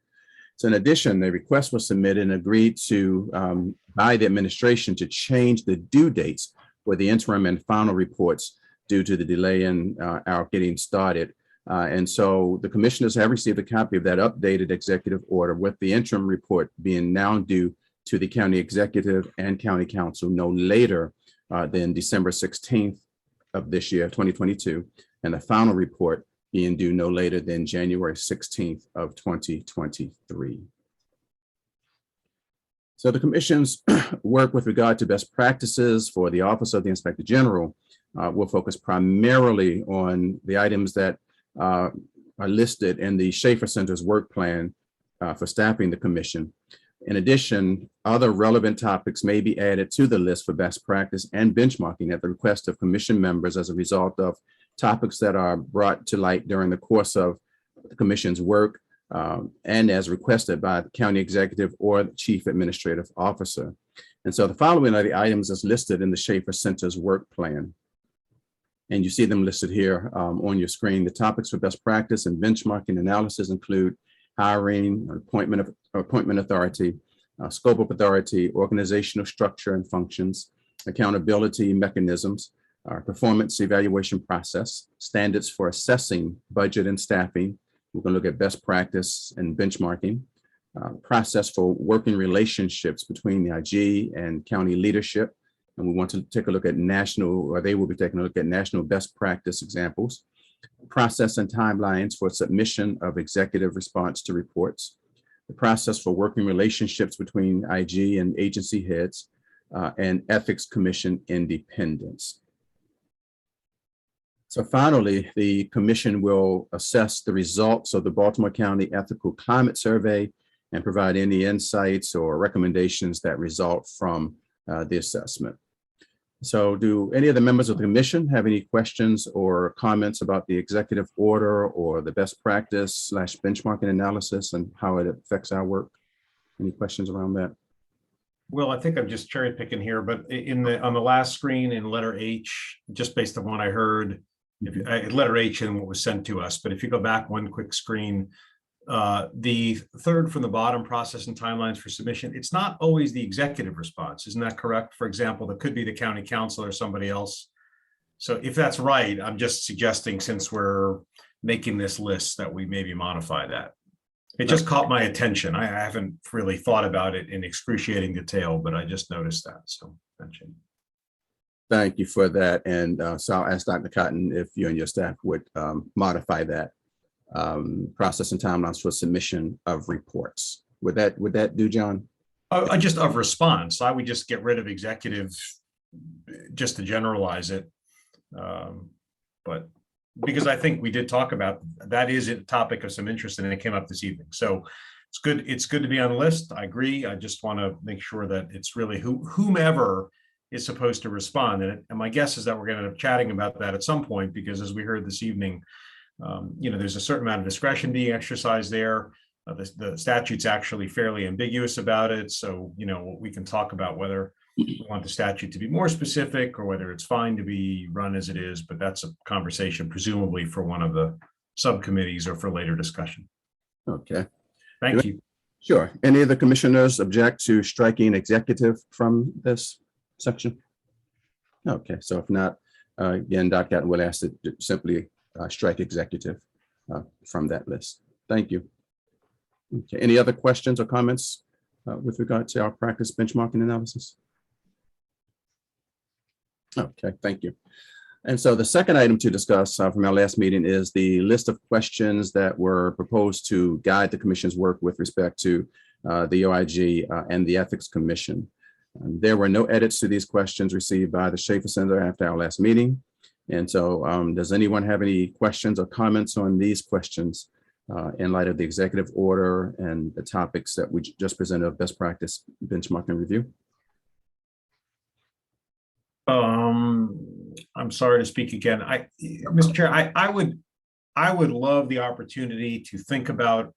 So in addition, a request was submitted and agreed to by the administration to change the due dates for the interim and final reports due to the delay in our getting started. And so the commissioners have received a copy of that updated executive order, with the interim report being now due to the county executive and county council no later than December 16th of this year, 2022, and the final report being due no later than January 16th of 2023. So the commission's work with regard to best practices for the Office of the Inspector General will focus primarily on the items that are listed in the Schaefer Center's work plan for staffing the commission. In addition, other relevant topics may be added to the list for best practice and benchmarking at the request of commission members as a result of topics that are brought to light during the course of the commission's work and as requested by the county executive or the chief administrative officer. And so the following are the items as listed in the Schaefer Center's work plan. And you see them listed here on your screen. The topics for best practice and benchmarking analysis include hiring, appointment authority, scope of authority, organizational structure and functions, accountability mechanisms, performance evaluation process, standards for assessing budget and staffing. We're going to look at best practice and benchmarking, process for working relationships between the IG and county leadership. And we want to take a look at national, or they will be taking a look at national best practice examples, process and timelines for submission of executive response to reports, the process for working relationships between IG and agency heads, and ethics commission independence. So finally, the commission will assess the results of the Baltimore County Ethical Climate Survey and provide any insights or recommendations that result from the assessment. So do any of the members of the commission have any questions or comments about the executive order or the best practice / benchmarking analysis and how it affects our work? Any questions around that? Well, I think I'm just cherry picking here, but on the last screen in letter H, just based on what I heard, letter H and what was sent to us, but if you go back one quick screen, the third from the bottom, process and timelines for submission, it's not always the executive response. Isn't that correct? For example, that could be the county council or somebody else. So if that's right, I'm just suggesting, since we're making this list, that we maybe modify that. It just caught my attention. I haven't really thought about it in excruciating detail, but I just noticed that. So mention. Thank you for that. And so I'll ask Dr. Cotton if you and your staff would modify that process and timelines for submission of reports. Would that do, John? Just of response. I would just get rid of executive, just to generalize it. But because I think we did talk about that is a topic of some interest and it came up this evening. So it's good to be on the list. I agree. I just want to make sure that it's really whomever is supposed to respond. And my guess is that we're going to end up chatting about that at some point, because as we heard this evening, there's a certain amount of discretion being exercised there. The statute's actually fairly ambiguous about it. So, we can talk about whether we want the statute to be more specific or whether it's fine to be run as it is, but that's a conversation presumably for one of the subcommittees or for later discussion. Okay. Thank you. Sure. Any of the commissioners object to striking executive from this section? Okay, so if not, again, Dr. Cotton will ask to simply strike executive from that list. Thank you. Okay, any other questions or comments with regard to our practice benchmarking analysis? Okay, thank you. And so the second item to discuss from our last meeting is the list of questions that were proposed to guide the commission's work with respect to the OIG and the Ethics Commission. There were no edits to these questions received by the Schaefer Center after our last meeting. And so does anyone have any questions or comments on these questions in light of the executive order and the topics that we just presented of best practice benchmarking review? I'm sorry to speak again. Mr. Chair, I would love the opportunity to think about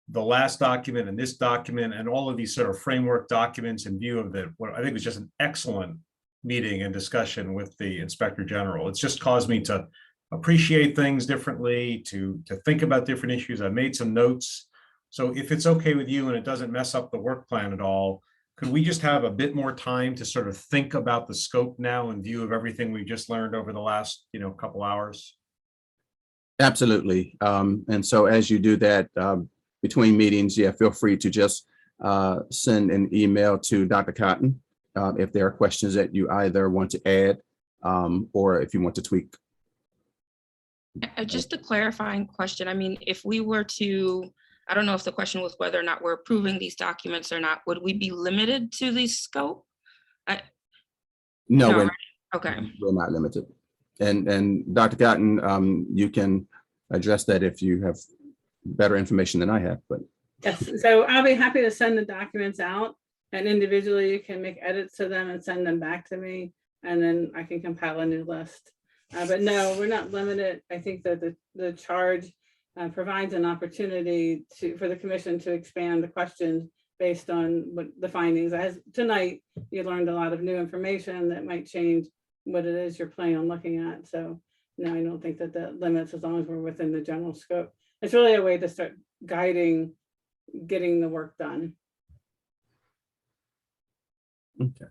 the last document and this document and all of these sort of framework documents in view of what I think was just an excellent meeting and discussion with the Inspector General. It's just caused me to appreciate things differently, to think about different issues. I made some notes. So if it's okay with you and it doesn't mess up the work plan at all, could we just have a bit more time to sort of think about the scope now in view of everything we just learned over the last, couple hours? Absolutely. And so as you do that between meetings, feel free to just send an email to Dr. Cotton if there are questions that you either want to add or if you want to tweak. Just a clarifying question. I mean, if we were to, I don't know if the question was whether or not we're approving these documents or not, would we be limited to the scope? No, right? Okay. We're not limited. And Dr. Cotton, you can address that if you have better information than I have, but. Yes, so I'll be happy to send the documents out and individually you can make edits to them and send them back to me. And then I can compile a new list. But no, we're not limited. I think that the charge provides an opportunity for the commission to expand the questions based on what the findings. As tonight, you learned a lot of new information that might change what it is you're planning on looking at. So no, I don't think that the limits, as long as we're within the general scope. It's really a way to start guiding, getting the work done. Okay.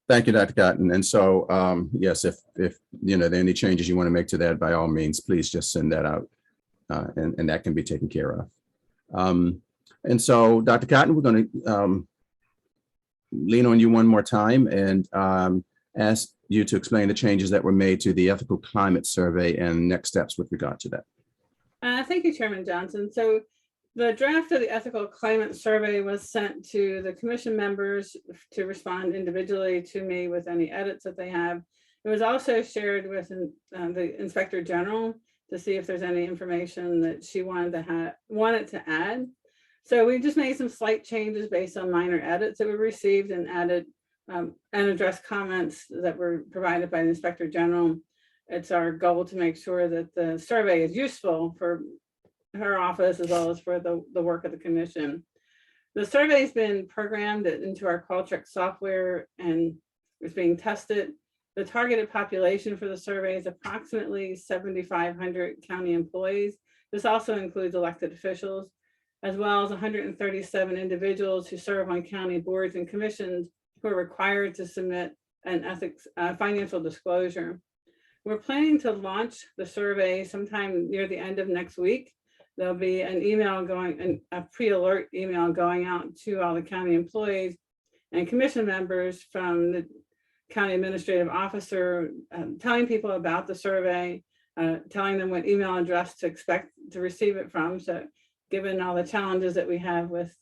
Thank you, Dr. Cotton. And so, yes, if you know there are any changes you want to make to that, by all means, please just send that out, and that can be taken care of. And so, Dr. Cotton, we're going to lean on you one more time and ask you to explain the changes that were made to the ethical climate survey and next steps with regard to that. Thank you, Chairman Johnson. So the draft of the ethical climate survey was sent to the commission members to respond individually to me with any edits that they have. It was also shared with the Inspector General to see if there's any information that she wanted to add. So we just made some slight changes based on minor edits that we received and added and addressed comments that were provided by the Inspector General. It's our goal to make sure that the survey is useful for her office as well as for the work of the commission. The survey has been programmed into our Qualtrics software and is being tested. The targeted population for the survey is approximately 7,500 county employees. This also includes elected officials, as well as 137 individuals who serve on county boards and commissions who are required to submit an ethics financial disclosure. We're planning to launch the survey sometime near the end of next week. There'll be an email a pre-alert email going out to all the county employees and commission members from the county administrative officer, telling people about the survey, telling them what email address to expect to receive it from. So given all the challenges that we have with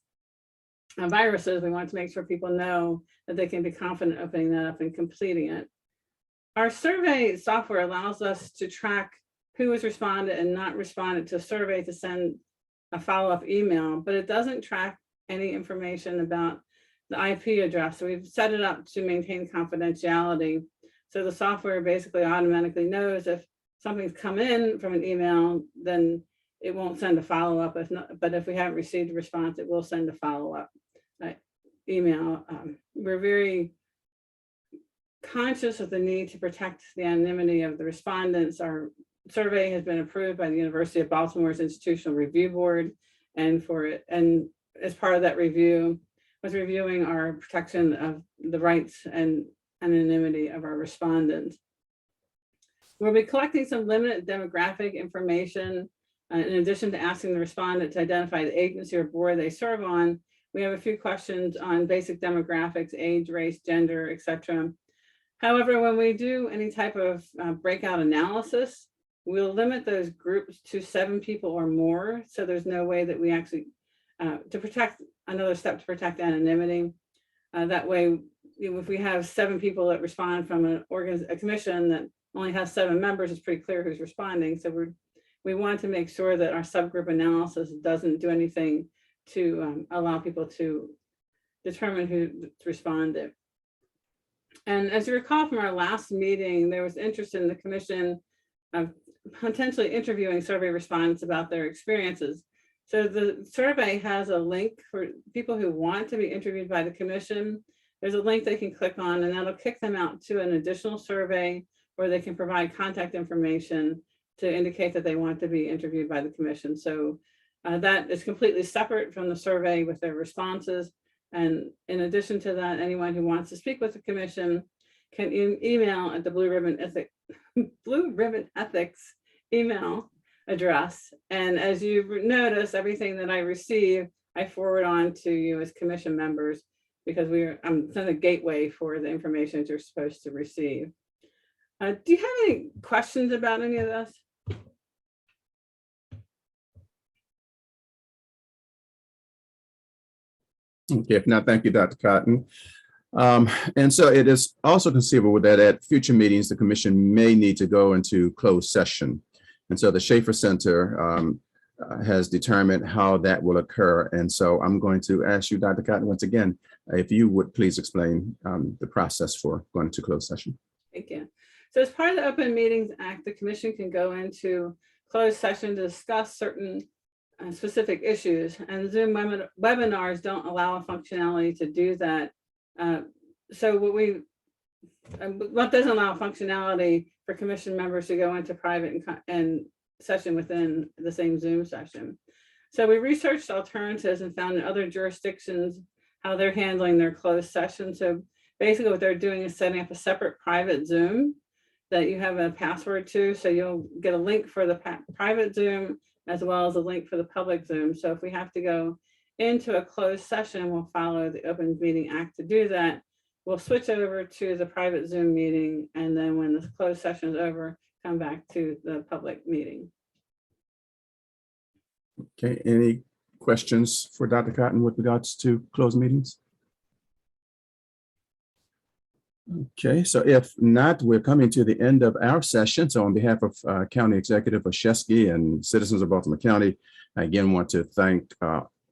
viruses, we want to make sure people know that they can be confident opening that up and completing it. Our survey software allows us to track who has responded and not responded to a survey to send a follow-up email, but it doesn't track any information about the IP address. So we've set it up to maintain confidentiality. So the software basically automatically knows if something's come in from an email, then it won't send a follow-up. But if we haven't received a response, it will send a follow-up email. We're very conscious of the need to protect the anonymity of the respondents. Our survey has been approved by the University of Baltimore's Institutional Review Board, and as part of that review was reviewing our protection of the rights and anonymity of our respondents. We'll be collecting some limited demographic information. In addition to asking the respondent to identify the agency or board they serve on, we have a few questions on basic demographics, age, race, gender, etc. However, when we do any type of breakout analysis, we'll limit those groups to 7 people or more. So there's no way that we actually, to protect, another step to protect anonymity. That way, if we have 7 people that respond from a commission that only has 7 members, it's pretty clear who's responding. So we want to make sure that our subgroup analysis doesn't do anything to allow people to determine who responded. And as you recall from our last meeting, there was interest in the commission of potentially interviewing survey respondents about their experiences. So the survey has a link for people who want to be interviewed by the commission. There's a link they can click on, and that'll kick them out to an additional survey where they can provide contact information to indicate that they want to be interviewed by the commission. So that is completely separate from the survey with their responses. And in addition to that, anyone who wants to speak with the commission can email at the Blue Ribbon Ethics email address. And as you notice, everything that I receive, I forward on to you as commission members, because I'm the gateway for the information that you're supposed to receive. Do you have any questions about any of this? Okay, if not, thank you, Dr. Cotton. And so it is also conceivable that at future meetings, the commission may need to go into closed session. And so the Schaefer Center has determined how that will occur. And so I'm going to ask you, Dr. Cotton, once again, if you would please explain the process for going to closed session. Thank you. So as part of the Open Meetings Act, the commission can go into closed session to discuss certain specific issues, and Zoom webinars don't allow a functionality to do that. So what doesn't allow functionality for commission members to go into private and session within the same Zoom session. So we researched alternatives and found in other jurisdictions how they're handling their closed session. So basically what they're doing is setting up a separate private Zoom that you have a password to. So you'll get a link for the private Zoom as well as a link for the public Zoom. So if we have to go into a closed session, we'll follow the Open Meeting Act to do that. We'll switch over to the private Zoom meeting, and then when the closed session is over, come back to the public meeting. Okay, any questions for Dr. Cotton with regards to closed meetings? Okay, so if not, we're coming to the end of our session. So on behalf of County Executive Oshesky and citizens of Baltimore County, I again want to thank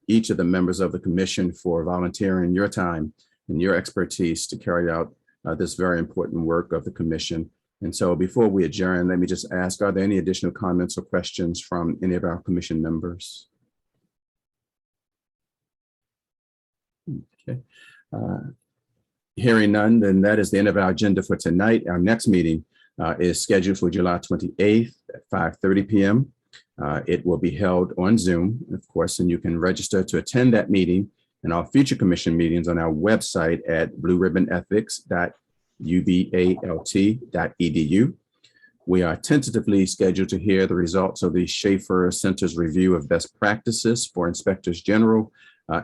each of the members of the commission for volunteering your time and your expertise to carry out this very important work of the commission. And so before we adjourn, let me just ask, are there any additional comments or questions from any of our commission members? Okay. Hearing none, then that is the end of our agenda for tonight. Our next meeting is scheduled for July 28th at 5:30 p.m. It will be held on Zoom, of course, and you can register to attend that meeting and our future commission meetings on our website at blueribbonethics.ubalt.edu. We are tentatively scheduled to hear the results of the Schaefer Center's review of best practices for inspectors general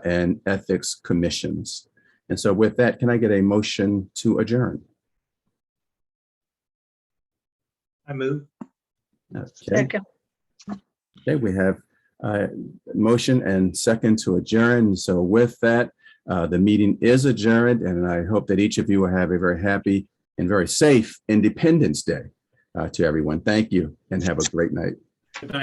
and ethics commissions. And so with that, can I get a motion to adjourn? I move. Okay. Second. Okay, we have a motion and second to adjourn. So with that, the meeting is adjourned, and I hope that each of you will have a very happy and very safe Independence Day to everyone. Thank you and have a great night. Good night.